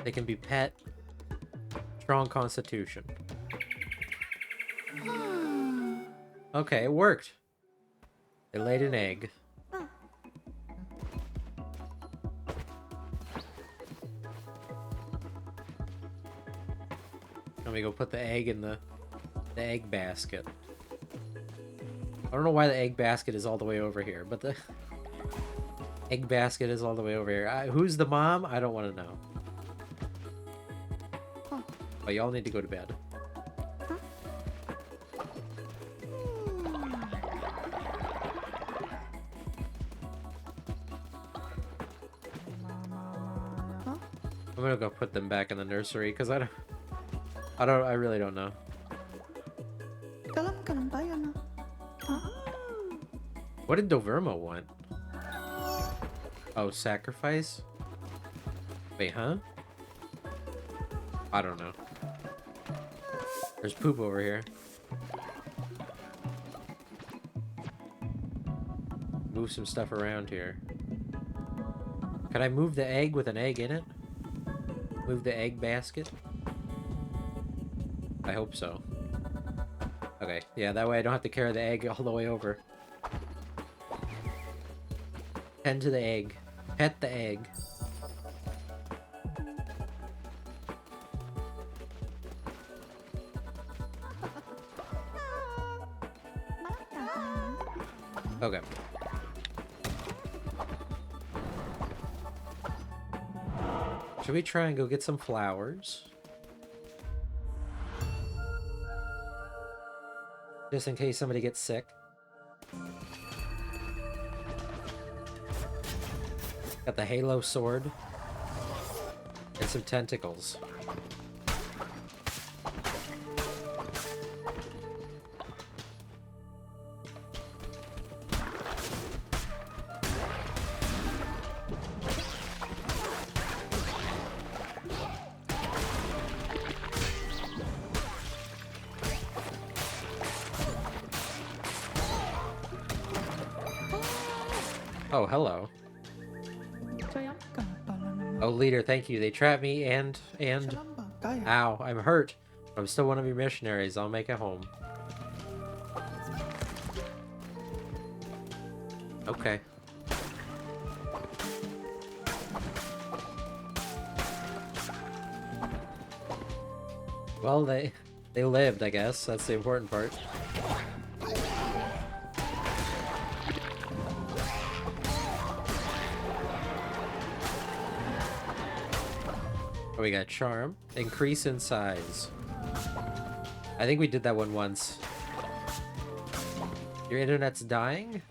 They can be pet. Strong constitution. Okay, it worked. They laid an egg. Let me go put the egg in the egg basket. I don't know why the egg basket is all the way over here, but the egg basket is all the way over here. Who's the mom? I don't want to know. Oh, y'all need to go to bed. I'm gonna go put them back in the nursery because I really don't know. What did Dovermo want? Oh, sacrifice? Wait, huh? I don't know. There's poop over here. Move some stuff around here. Can I move the egg with an egg in it? Move the egg basket? I hope so. Okay, yeah, that way I don't have to carry the egg all the way over. Tend to the egg. Pet the egg. Okay. Should we try and go get some flowers? Just in case somebody gets sick. Got the Halo sword. And some tentacles. Oh, hello. Oh, leader, thank you. They trapped me and... Ow, I'm hurt. I'm still one of your missionaries. I'll make it home. Okay. Well, they lived, I guess. That's the important part. Oh, we got charm. Increase in size. I think we did that one once. Your internet's dying?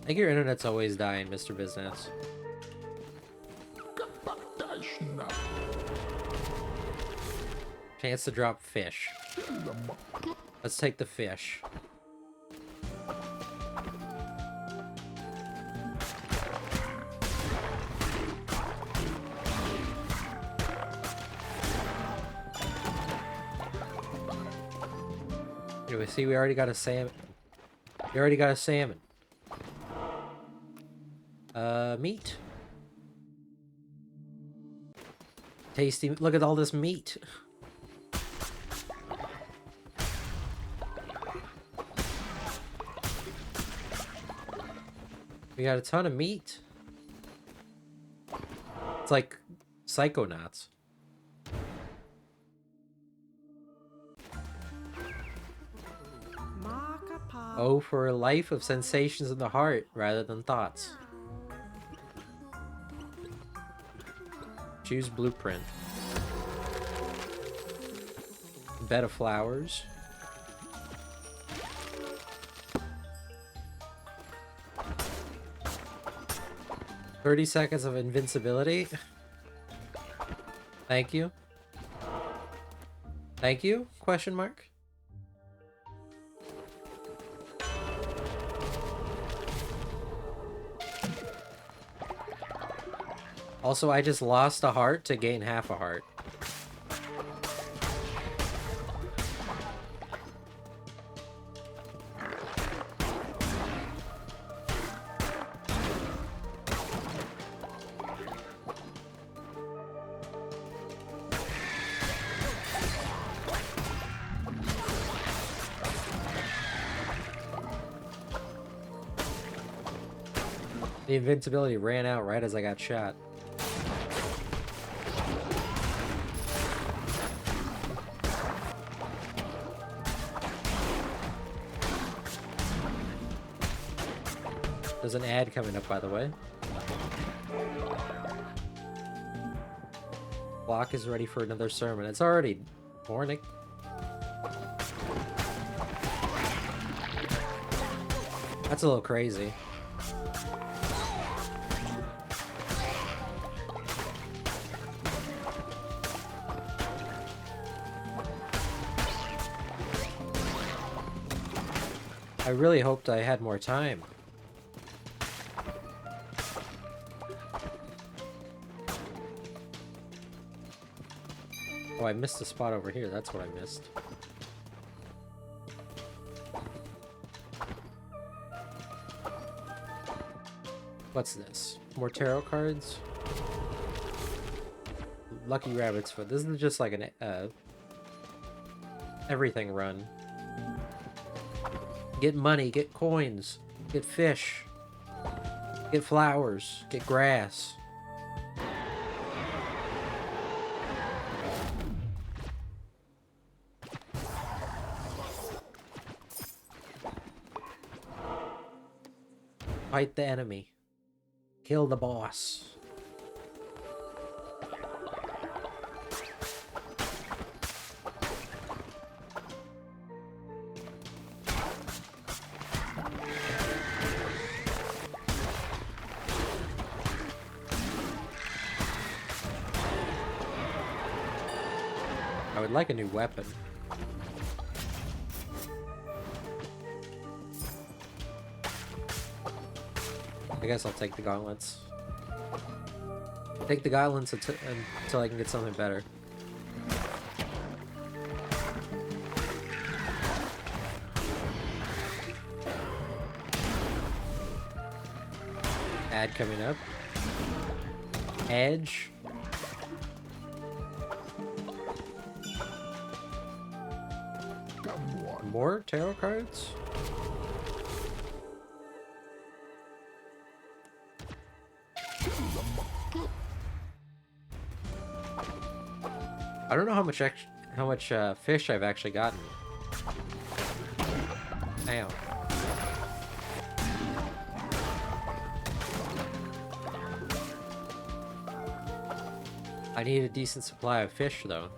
think your internet's always dying, Mr. Business. Chance to drop fish. Let's take the fish. Anyway, see, we already got a salmon. We already got a salmon. Meat. Tasty. Look at all this meat. We got a ton of meat. It's like Psychonauts. Oh, for a life of sensations in the heart rather than thoughts. Choose blueprint. Bed of flowers. "30 seconds of invincibility." Thank you. Thank you? Question mark. Also, I just lost a heart to gain half a heart. The invincibility ran out right as I got shot. There's an ad coming up, by the way. Block is ready for another sermon. It's already morning. That's a little crazy. I really hoped I had more time. Oh, I missed a spot over here. That's what I missed. What's this? More tarot cards? Lucky Rabbit's Foot. This is just like an everything run. Get money, get coins, get fish, get flowers, get grass. Fight the enemy. Kill the boss. I would like a new weapon. I guess I'll take the gauntlets. Take the gauntlets until I can get something better. Ad coming up. Edge. More tarot cards? I don't know how much fish I've actually gotten. Damn. I need a decent supply of fish, though.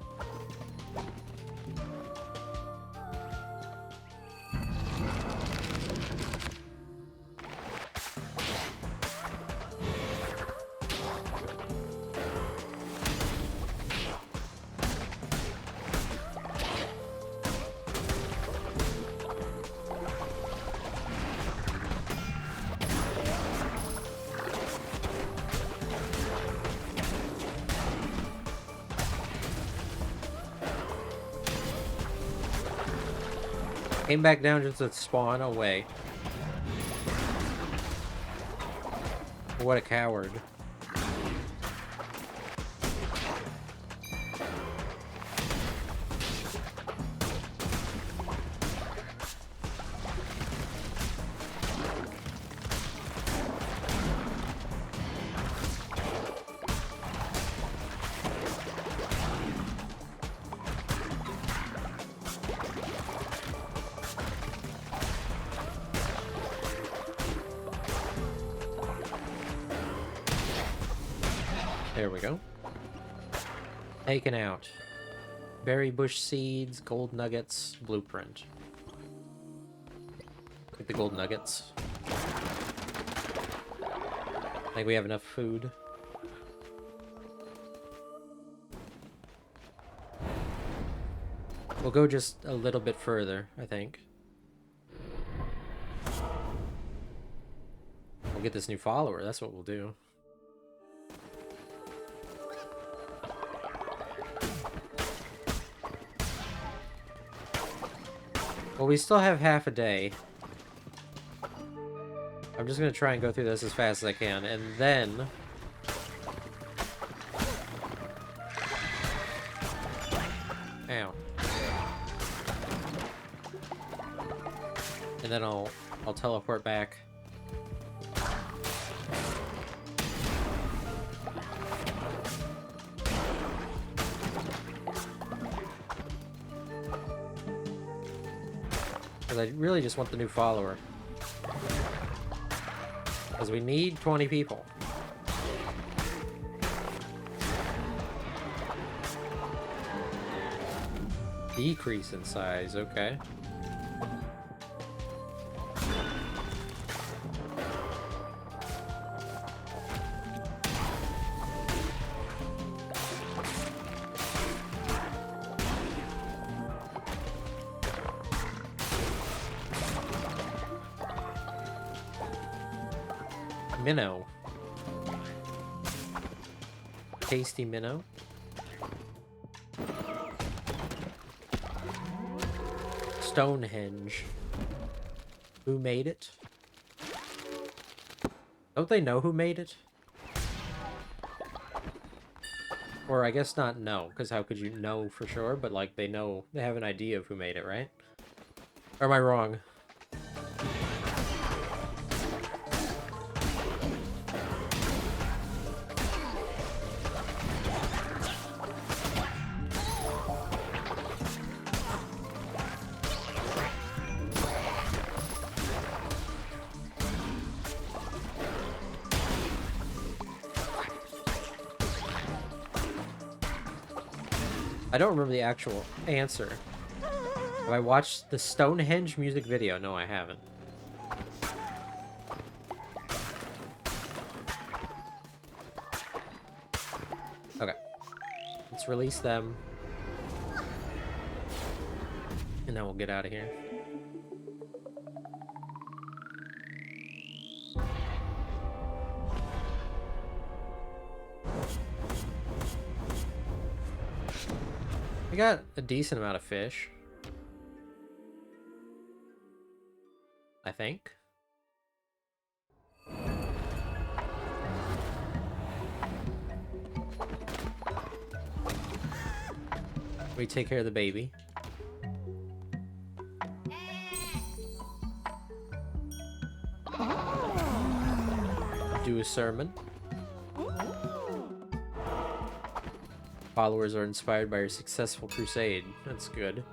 Came back down just to spawn away. What a coward. There we go. Taken out. Berry bush seeds, gold nuggets, blueprint. Take the gold nuggets. I think we have enough food. We'll go just a little bit further, I think. We'll get this new follower, that's what we'll do. Well, we still have half a day. I'm just gonna try and go through this as fast as I can, and then... Ow. And then I'll teleport back. Because I really just want the new follower. Because we need 20 people. Decrease in size, okay. Minnow. Tasty minnow. Stonehenge. Who made it? Don't they know who made it? Or I guess not know, because how could you know for sure? But like they know, they have an idea of who made it, right? Or am I wrong? I don't remember the actual answer. Have I watched the Stonehenge music video? No, I haven't. Okay. Let's release them. And then we'll get out of here. We got a decent amount of fish. I think. We take care of the baby. Do a sermon. Followers are inspired by your successful crusade. That's good.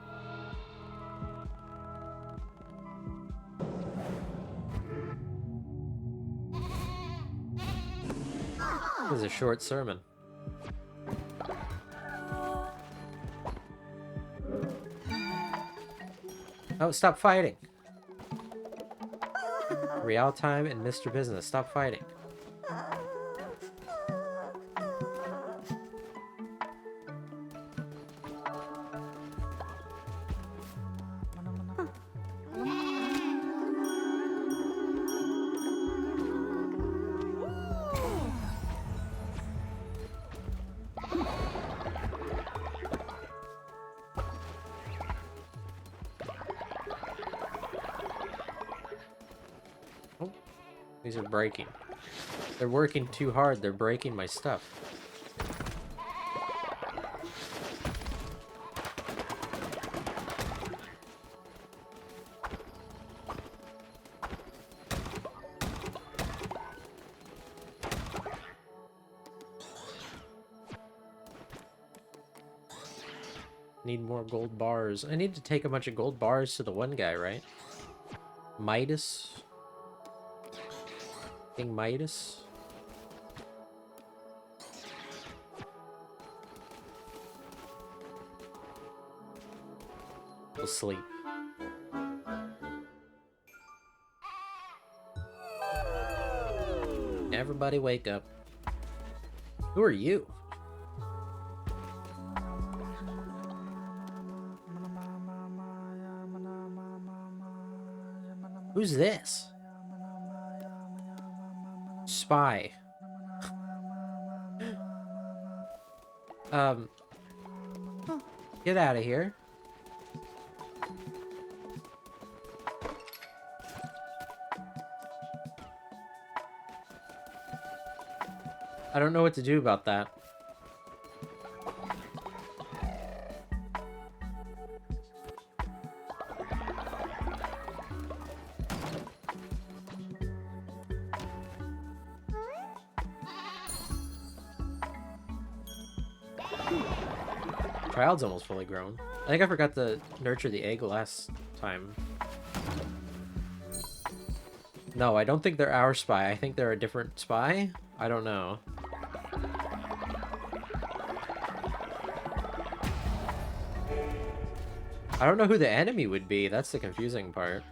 This is a short sermon. Oh, stop fighting. Real time and Mr. Business, stop fighting. These are breaking. They're working too hard. They're breaking my stuff. Need more gold bars. I need to take a bunch of gold bars to the one guy, right? Midas. King Midas. We'll sleep. Everybody wake up. Who are you? Who's this? Spy. Get out of here. I don't know what to do about that. Child's almost fully grown. I think I forgot to nurture the egg last time. No, I don't think they're our spy. I think they're a different spy. I don't know. I don't know who the enemy would be. That's the confusing part.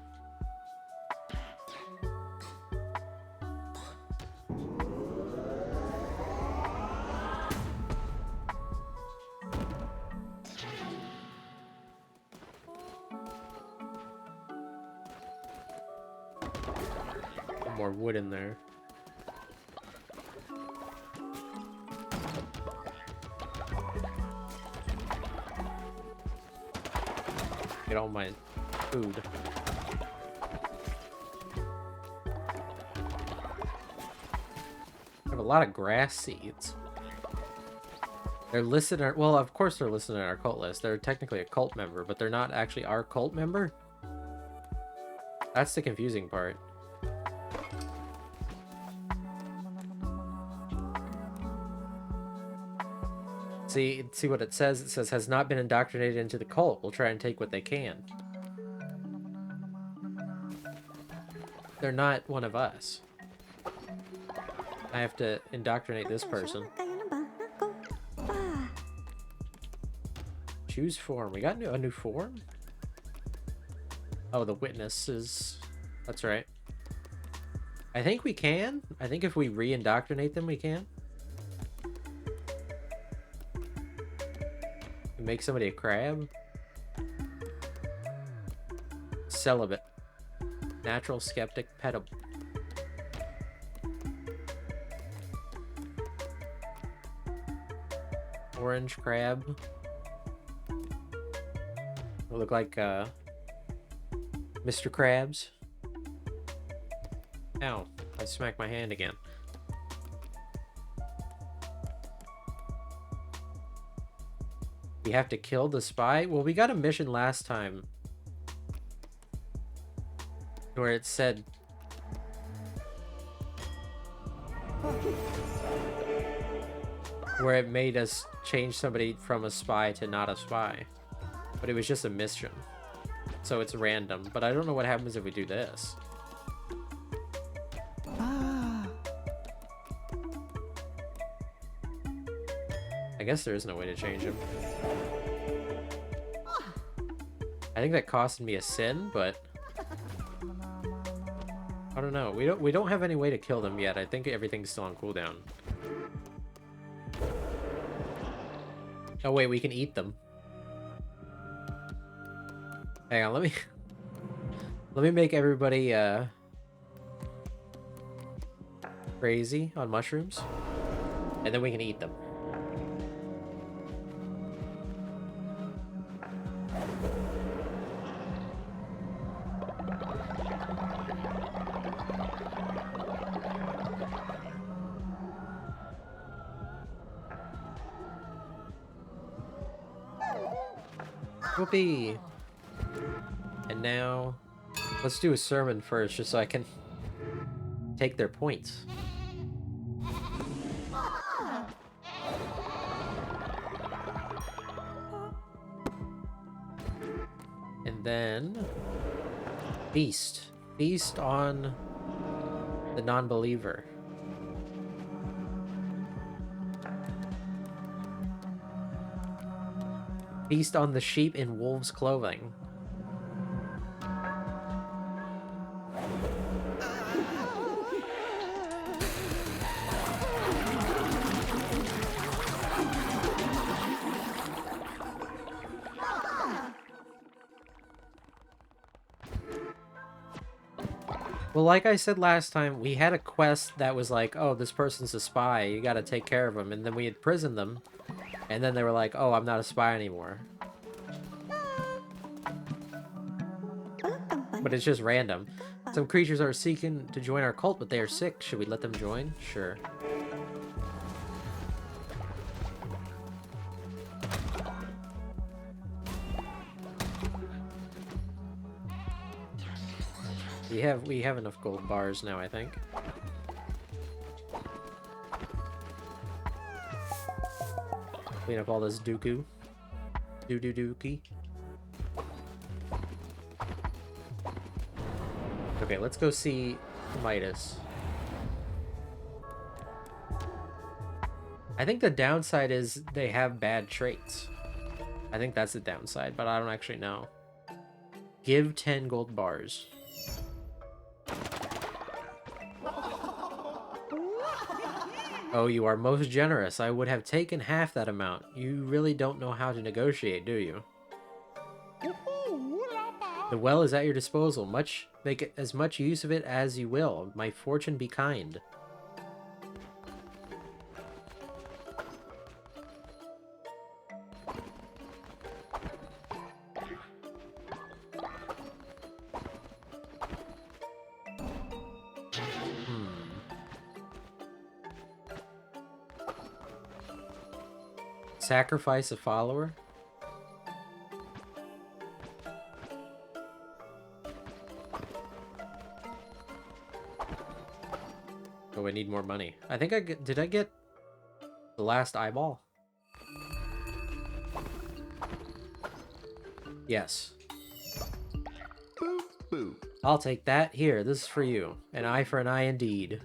More wood in there. Get all my food. I have a lot of grass seeds. They're listed on, well, of course they're listed on our cult list. They're technically a cult member, but they're not actually our cult member. That's the confusing part. See what it says? It says, has not been indoctrinated into the cult. We'll try and take what they can. They're not one of us. I have to indoctrinate this person. Choose form. We got a new form? Oh, the witnesses. That's right. I think we can. I think if we re-indoctrinate them, we can. Make somebody a crab. Celibate. Natural skeptic petable. Orange crab. Will look like Mr. Krabs. Ow, I smacked my hand again. We have to kill the spy? Well, we got a mission last time where it said where it made us change somebody from a spy to not a spy. But it was just a mission. So it's random. But I don't know what happens if we do this. I guess there is no way to change him. I think that costed me a sin, but I don't know. We don't have any way to kill them yet. I think everything's still on cooldown. Oh wait, we can eat them. Hang on, let me make everybody crazy on mushrooms, and then we can eat them. Whoopee! And now, let's do a sermon first, just so I can take their points. And then, feast. Feast on the non-believer. Feast on the sheep in wolves' clothing. Well, like I said last time, we had a quest that was like, oh, this person's a spy, you gotta take care of him, and then we had prisoned them, and then they were like, oh, I'm not a spy anymore. But it's just random. Some creatures are seeking to join our cult, but they are sick. Should we let them join? Sure. We have enough gold bars now, I think. Clean up all this dooku. Dookie. Okay, let's go see Midas. I think the downside is they have bad traits. I think that's the downside, but I don't actually know. Give 10 gold bars. Oh, you are most generous. I would have taken half that amount. You really don't know how to negotiate, do you? The well is at your disposal. Make as much use of it as you will. My fortune be kind. Sacrifice a follower? Oh, I need more money. I think did I get the last eyeball? Yes. Boop, boop. I'll take that. Here, this is for you. An eye for an eye indeed.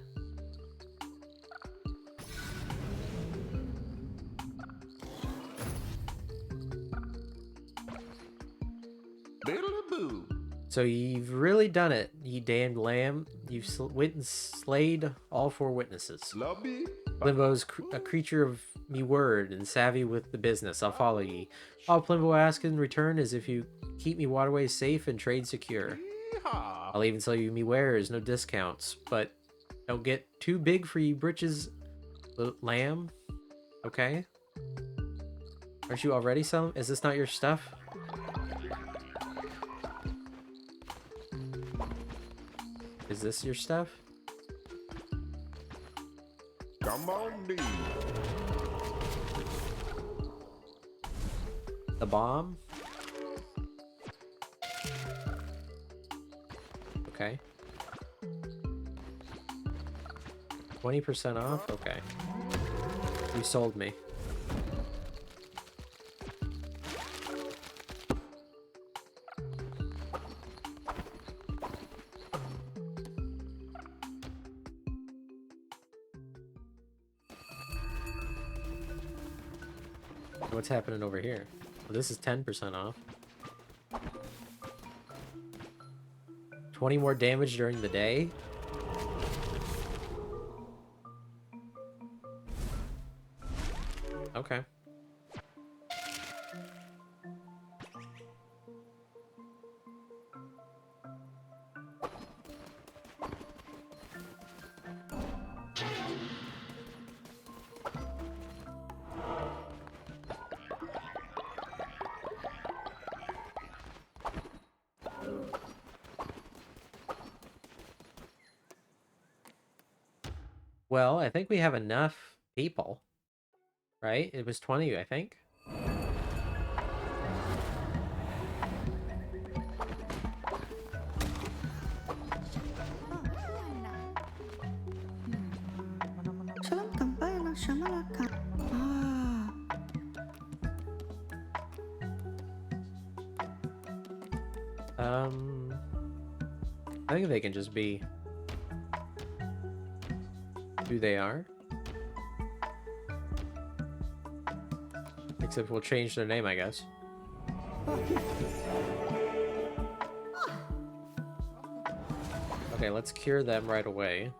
Biddle-a-boo. So you've really done it, ye damned lamb. You've slayed all 4 witnesses. Lobby. Plimbo's a creature of me word and savvy with the business. I'll follow ye. All Plimbo asks in return is if you keep me waterways safe and trade secure. Yeehaw. I'll even sell you me wares, no discounts, but don't get too big for ye britches, lamb. Okay. Aren't you already selling? Is this not your stuff? Is this your stuff? Come on, D. The bomb? Okay. 20% off? Okay. You sold me. What's happening over here? Well, this is 10% off. 20 more damage during the day? Okay. Well, I think we have enough people, right? It was 20, I think. I think they can just be who they are. Except we'll change their name, I guess. Okay, let's cure them right away.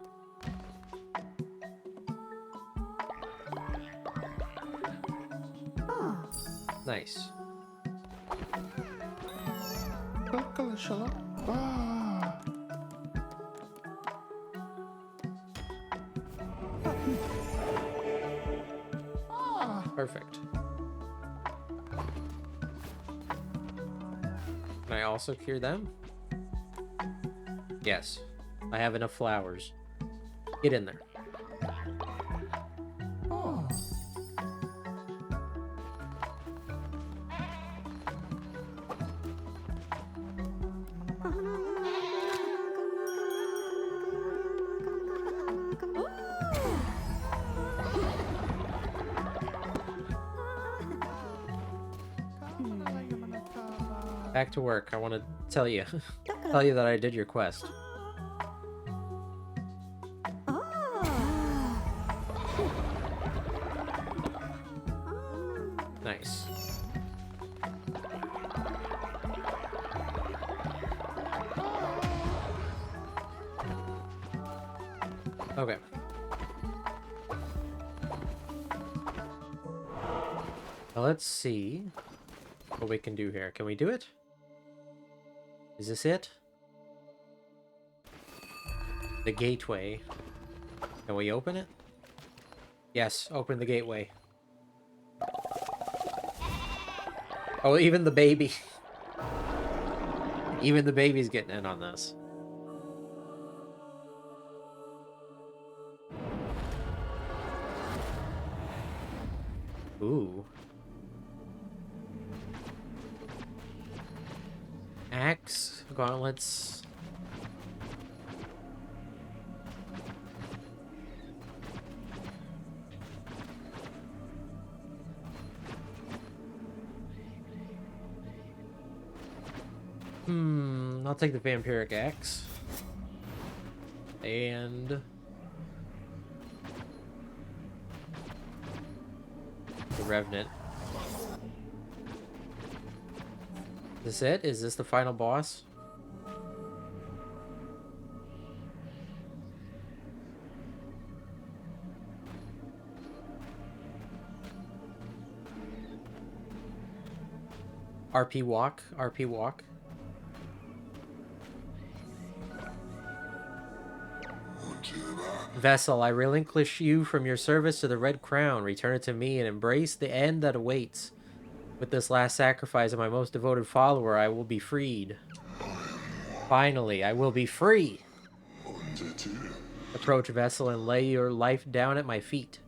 Nice. Perfect. Can I also cure them? Yes. I have enough flowers. Get in there. Back to work. I want to tell you that I did your quest. Nice. Okay. Now let's see what we can do here. Can we do it? Is this it? The gateway. Can we open it? Yes, open the gateway. Oh, even the baby. Even the baby's getting in on this. Ooh. Axe, gauntlets. I'll take the vampiric axe. And the revenant. Is this it? Is this the final boss? RP walk, RP walk. Vessel, I relinquish you from your service to the Red Crown. Return it to me and embrace the end that awaits. With this last sacrifice of my most devoted follower, I will be freed. Finally, I will be free. Approach, Vessel, and lay your life down at my feet.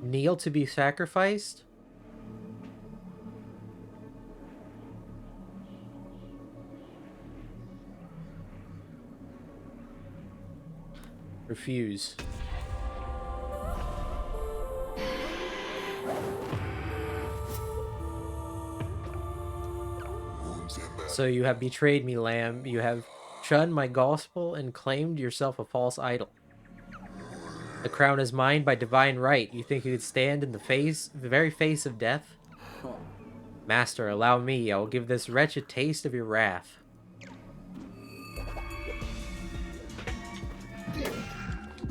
Kneel to be sacrificed? Refuse. So you have betrayed me, lamb. You have shunned my gospel and claimed yourself a false idol. The crown is mine by divine right. You think you could stand in the very face of death? Master, allow me. I will give this wretch a taste of your wrath.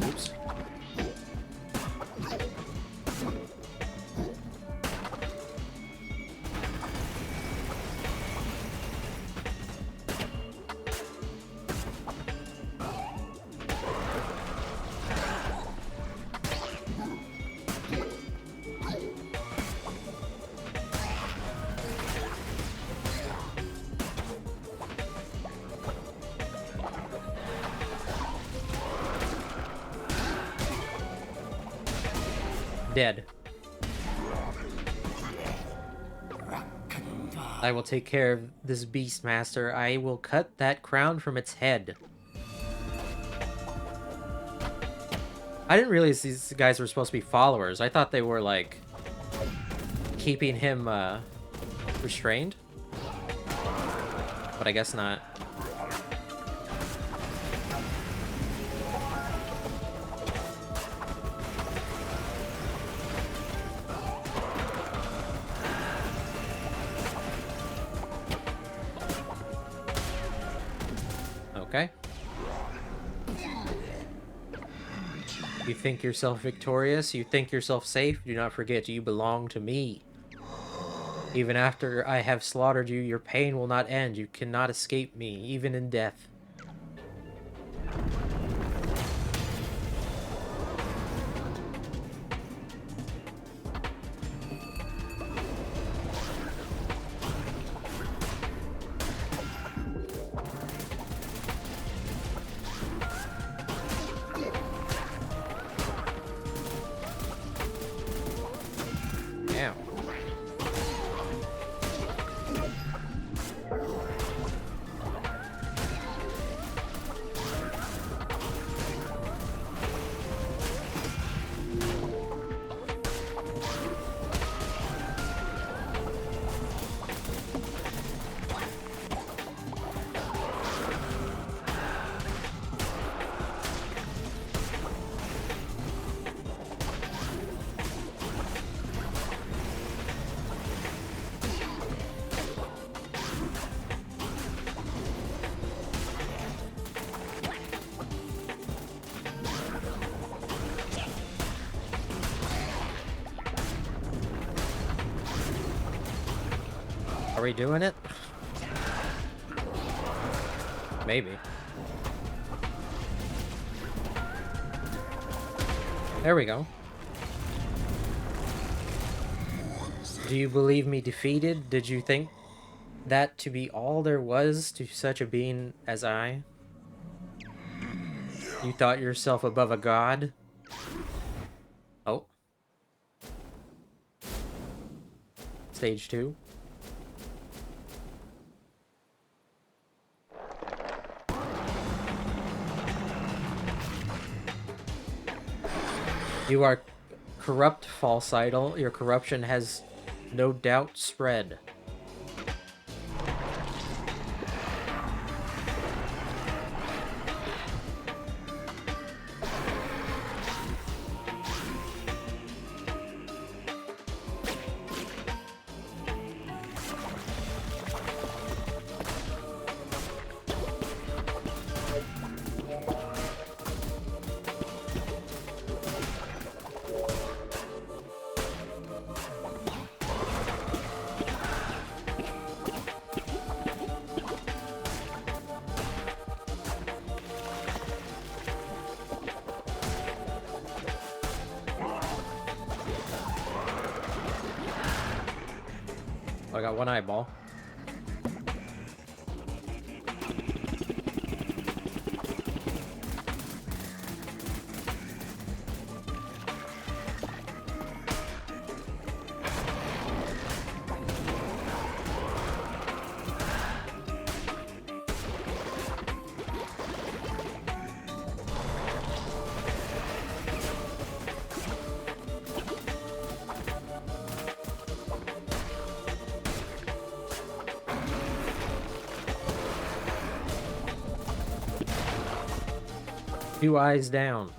Oops. Dead. I will take care of this beast, master. I will cut that crown from its head. I didn't realize these guys were supposed to be followers. I thought they were, like, keeping him, restrained. But I guess not. Okay. You think yourself victorious? You think yourself safe? Do not forget you belong to me. Even after I have slaughtered you, your pain will not end. You cannot escape me, even in death. Damn. Are we doing it? Maybe. There we go. Do you believe me defeated? Did you think that to be all there was to such a being as I? You thought yourself above a god? Oh. Stage 2. You are corrupt, false idol. Your corruption has no doubt spread. I got one eyeball. Two eyes down.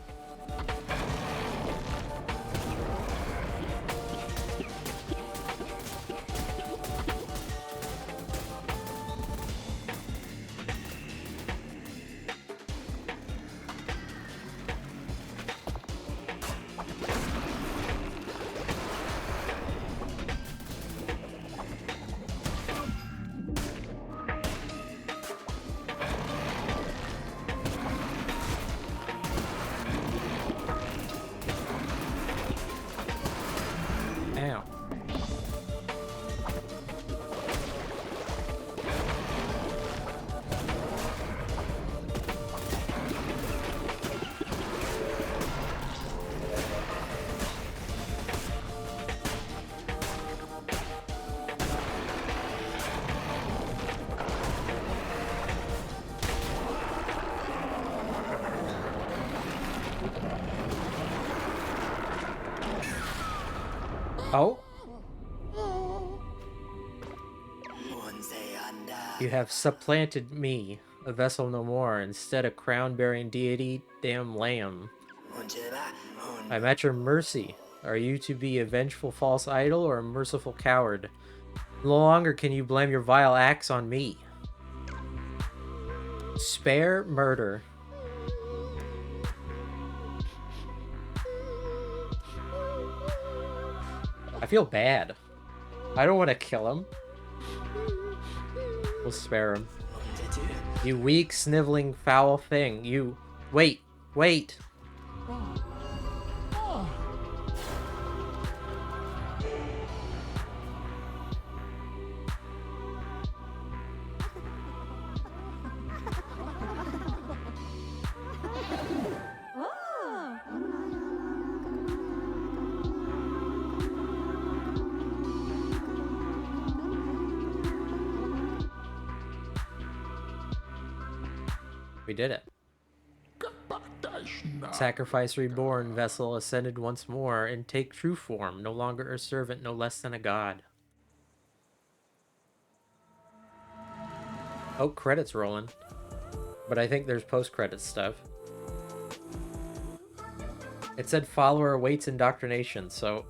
Oh, you have supplanted me, a vessel no more, instead a crown-bearing deity, damn lamb. I'm at your mercy. Are you to be a vengeful false idol or a merciful coward? No longer can you blame your vile acts on me. Spare murder. I feel bad. I don't want to kill him. We'll spare him. You weak, sniveling, foul thing. You... Wait. Wait. We did it. Sacrifice reborn, vessel ascended once more, and take true form, no longer a servant, no less than a god. Oh, credits rolling. But I think there's post-credits stuff. It said follower awaits indoctrination, so...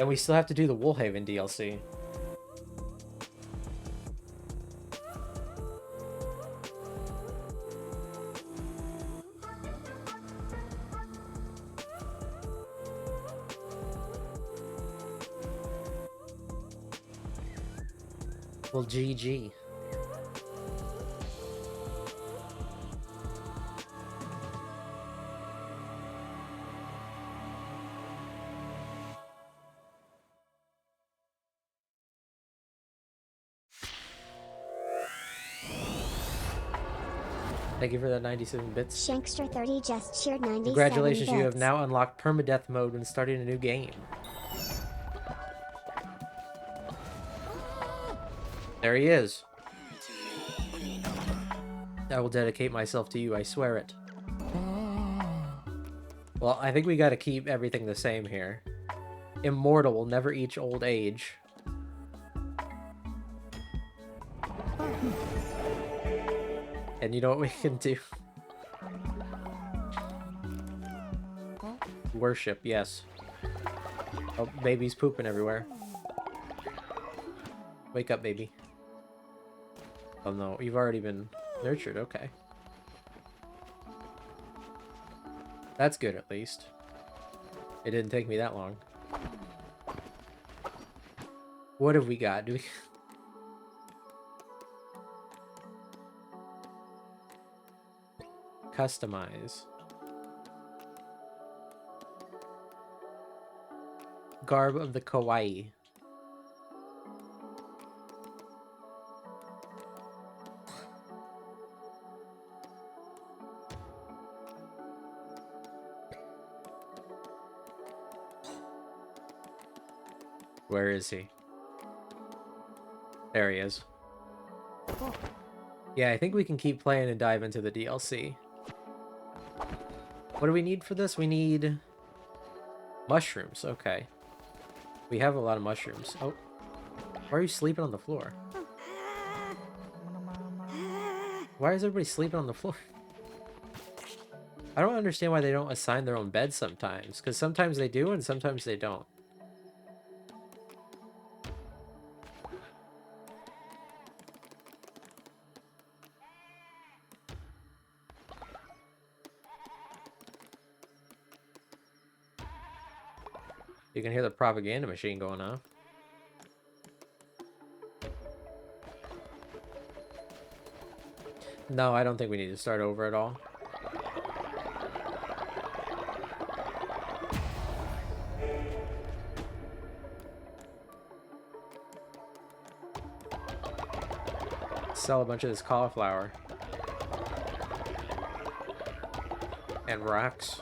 And we still have to do the Woolhaven DLC. Well, GG. Thank you for that 97 bits. Shankster30 just cheered 97 Congratulations, bits. you have now unlocked permadeath mode when starting a new game. There he is. I will dedicate myself to you, I swear it. Well, I think we gotta keep everything the same here. Immortal will never reach old age. And you know what we can do? Worship, yes. Oh, baby's pooping everywhere. Wake up, baby. Oh no, you've already been nurtured, okay. That's good, at least. It didn't take me that long. What have we got? Do we... Customize. Garb of the Kawaii. Where is he? There he is. Yeah, I think we can keep playing and dive into the DLC. What do we need for this? We need mushrooms. Okay. We have a lot of mushrooms. Oh. Why are you sleeping on the floor? Why is everybody sleeping on the floor? I don't understand why they don't assign their own beds sometimes. Because sometimes they do and sometimes they don't. You can hear the propaganda machine going off. No, I don't think we need to start over at all. Sell a bunch of this cauliflower. And rocks.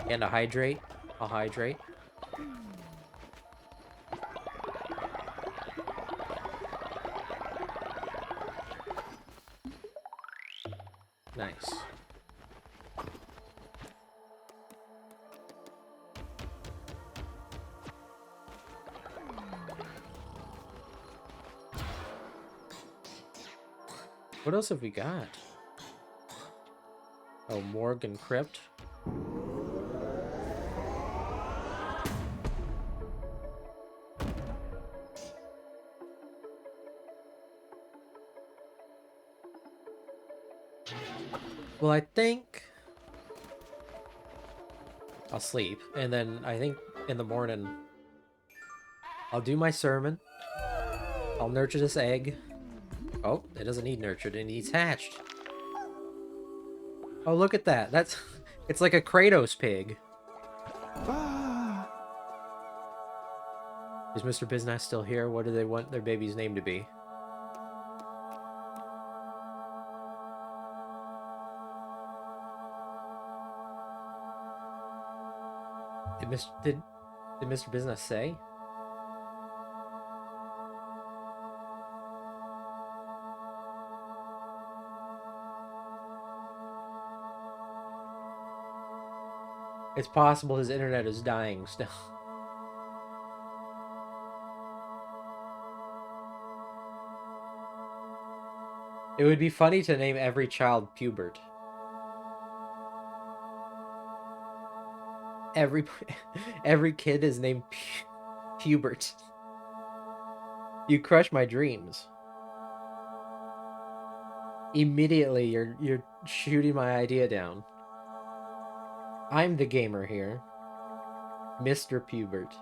And a hydrate. I'll hydrate. Nice. What else have we got? Oh, morgue and crypt. Well, I think I'll sleep, and then I think in the morning I'll do my sermon. I'll nurture this egg. Oh, it doesn't need nurtured, it needs hatched. Oh, look at that. That's it's like a Kratos pig. Is Mr. Business still here? What do they want their baby's name to be? Did Mr. Business say? It's possible his internet is dying still. It would be funny to name every child Pubert. Every every kid is named Pubert. You crush my dreams. Immediately, you're shooting my idea down. I'm the gamer here, Mr. Pubert.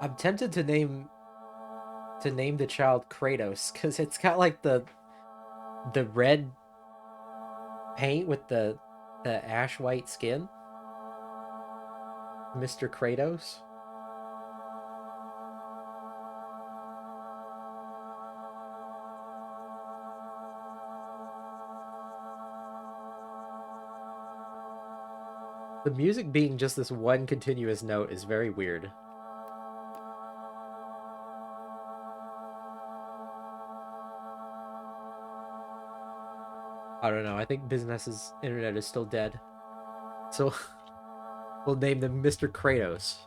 I'm tempted to name the child Kratos because it's got like the red paint with the ash white skin. Mr. Kratos. The music being just this one continuous note is very weird. I don't know. I think Business's internet is still dead. So we'll name them Mr. Kratos.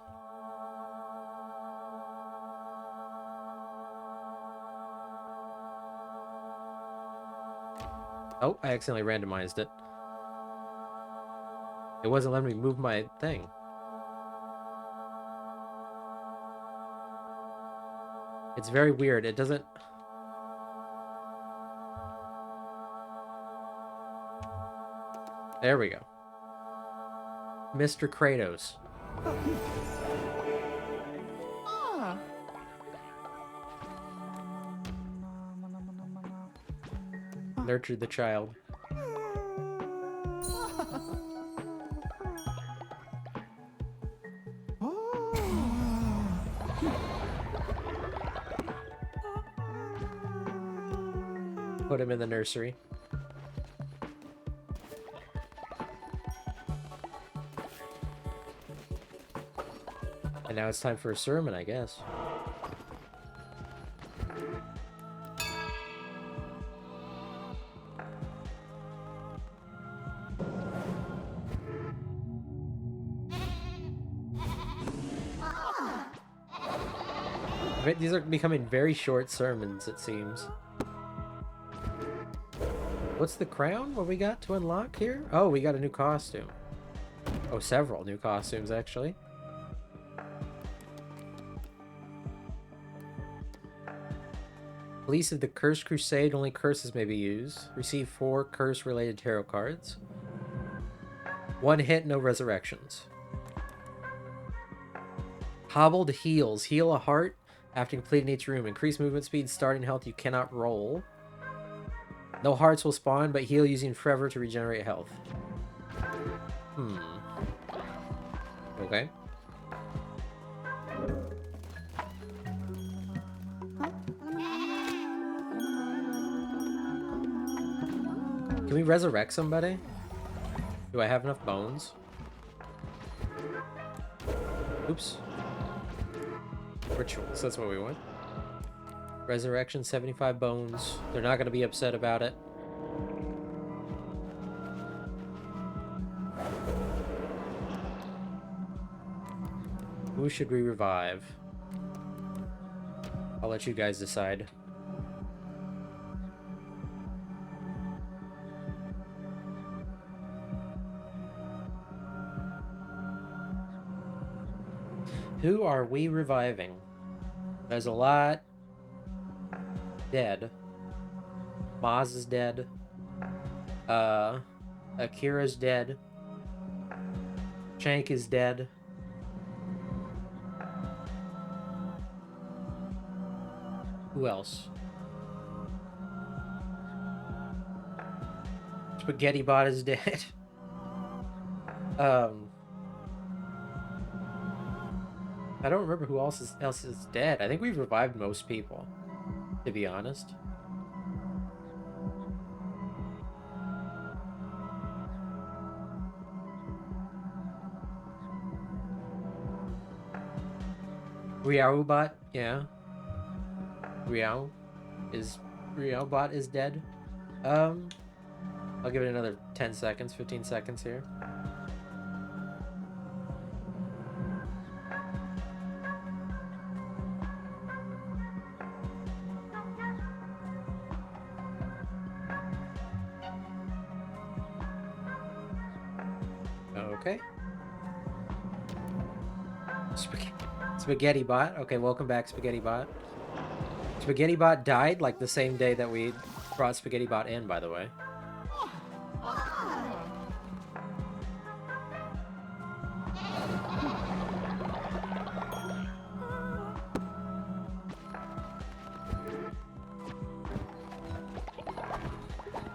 Oh, I accidentally randomized it. It wasn't letting me move my thing. It's very weird. It doesn't... There we go. Mr. Kratos. Nurtured the child. Put him in the nursery. And now it's time for a sermon, I guess. These are becoming very short sermons, it seems. What's the crown? What we got to unlock here? Oh, we got a new costume. Oh, several new costumes, actually. Police of the Cursed Crusade, only curses may be used. Receive 4 curse-related tarot cards. 1 hit, no resurrections. Hobbled heals. Heal a heart after completing each room. Increase movement speed, starting health, you cannot roll. No hearts will spawn, but heal using forever to regenerate health. Okay. Can we resurrect somebody? Do I have enough bones? Oops. Rituals, that's what we want. Resurrection, 75 bones. They're not going to be upset about it. Who should we revive? I'll let you guys decide. Who are we reviving? There's a lot dead. Maz is dead. Akira's dead. Shank is dead. Who else? Spaghetti Bot is dead. I don't remember who else is dead. I think we've revived most people, to be honest. Riaubot, yeah. Riaubot is dead. I'll give it another 10 seconds, 15 seconds here. Okay. Spaghetti Bot. Okay, welcome back, Spaghetti Bot. Spaghetti Bot died like the same day that we brought Spaghetti Bot in, by the way.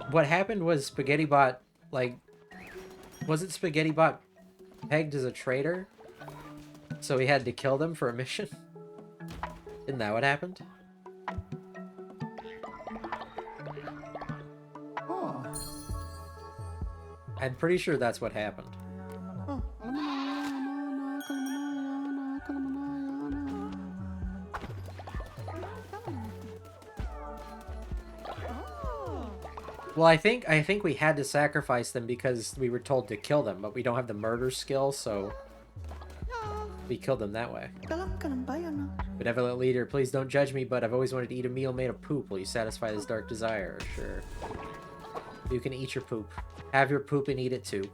What happened was Spaghetti Bot, like, wasn't Spaghetti Bot pegged as a traitor? So he had to kill them for a mission? Isn't that what happened? I'm pretty sure that's what happened. Well, I think we had to sacrifice them because we were told to kill them, but we don't have the murder skill, so we killed them that way. Benevolent leader, please don't judge me, but I've always wanted to eat a meal made of poop. Will you satisfy this dark desire? Sure. You can eat your poop. Have your poop and eat it too.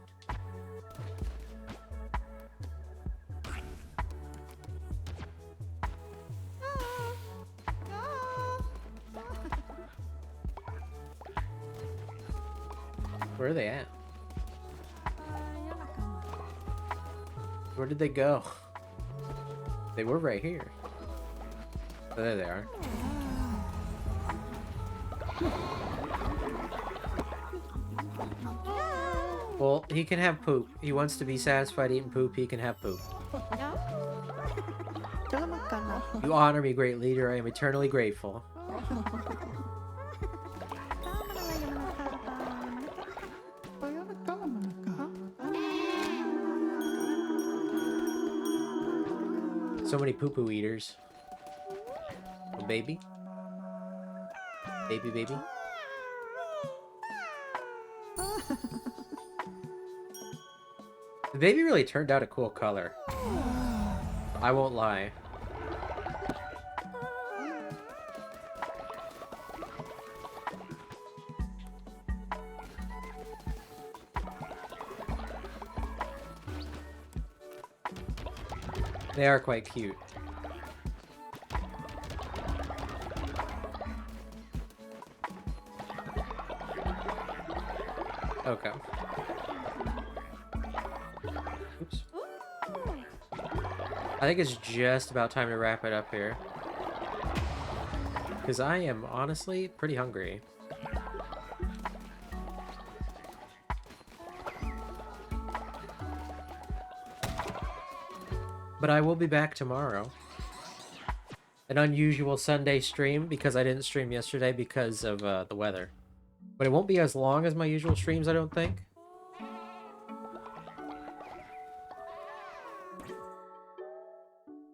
Where are they at? Where did they go? They were right here. Oh, there they are. Well, he can have poop. He wants to be satisfied eating poop. He can have poop. You honor me, great leader. I am eternally grateful. So many poo-poo eaters. Oh, baby. Baby, baby. The baby really turned out a cool color. I won't lie. They are quite cute. Okay. Oops. I think it's just about time to wrap it up here. Because I am honestly pretty hungry. But I will be back tomorrow. An unusual Sunday stream because I didn't stream yesterday because of the weather. But it won't be as long as my usual streams, I don't think.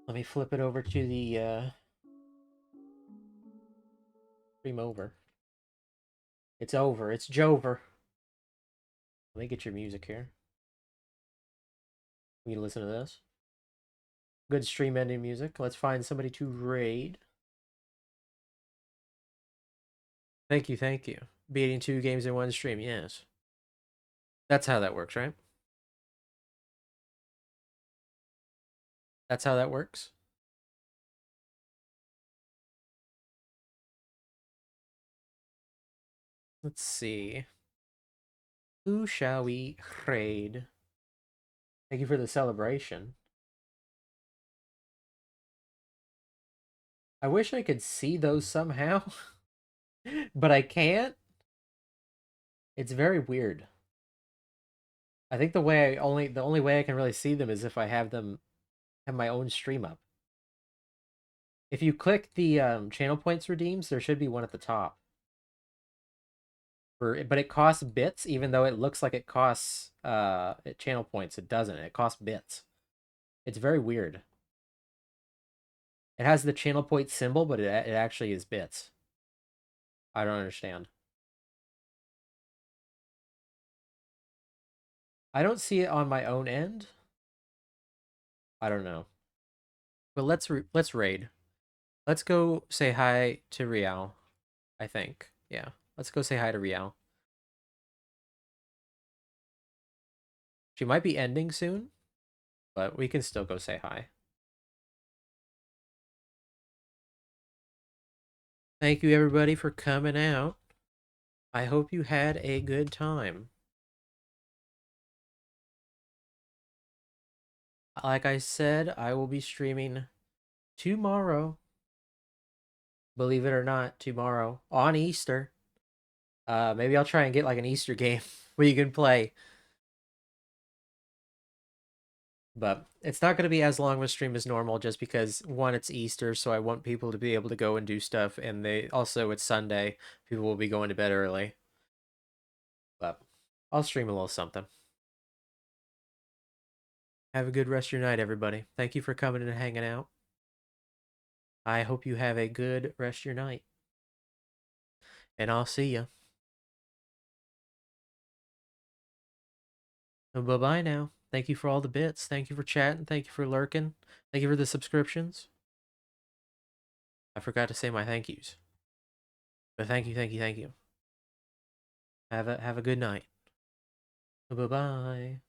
Let me flip it over to the stream over. It's over. It's Jover. Let me get your music here. You listen to this. Good stream ending music. Let's find somebody to raid. Thank you, thank you. Beating 2 games in 1 stream, yes. That's how that works, right? That's how that works. Let's see. Who shall we raid? Thank you for the celebration. I wish I could see those somehow, but I can't. It's very weird. I think the only way I can really see them is if I have my own stream up. If you click the channel points redeems, there should be one at the top. But it costs bits, even though it looks like it costs channel points. It doesn't. It costs bits. It's very weird. It has the channel point symbol, but it actually is bits. I don't understand. I don't see it on my own end. I don't know. But let's raid. Let's go say hi to Rial, I think. Yeah. Let's go say hi to Rial. She might be ending soon, but we can still go say hi. Thank you everybody for coming out. I hope you had a good time. Like I said, I will be streaming tomorrow. Believe it or not, tomorrow on Easter. Maybe I'll try and get like an Easter game where you can play. But it's not going to be as long of a stream as normal just because, one, it's Easter, so I want people to be able to go and do stuff, and it's Sunday. People will be going to bed early. But I'll stream a little something. Have a good rest of your night, everybody. Thank you for coming and hanging out. I hope you have a good rest of your night. And I'll see you. Bye-bye now. Thank you for all the bits. Thank you for chatting. Thank you for lurking. Thank you for the subscriptions. I forgot to say my thank yous. But thank you, thank you, thank you. Have a good night. Bye-bye.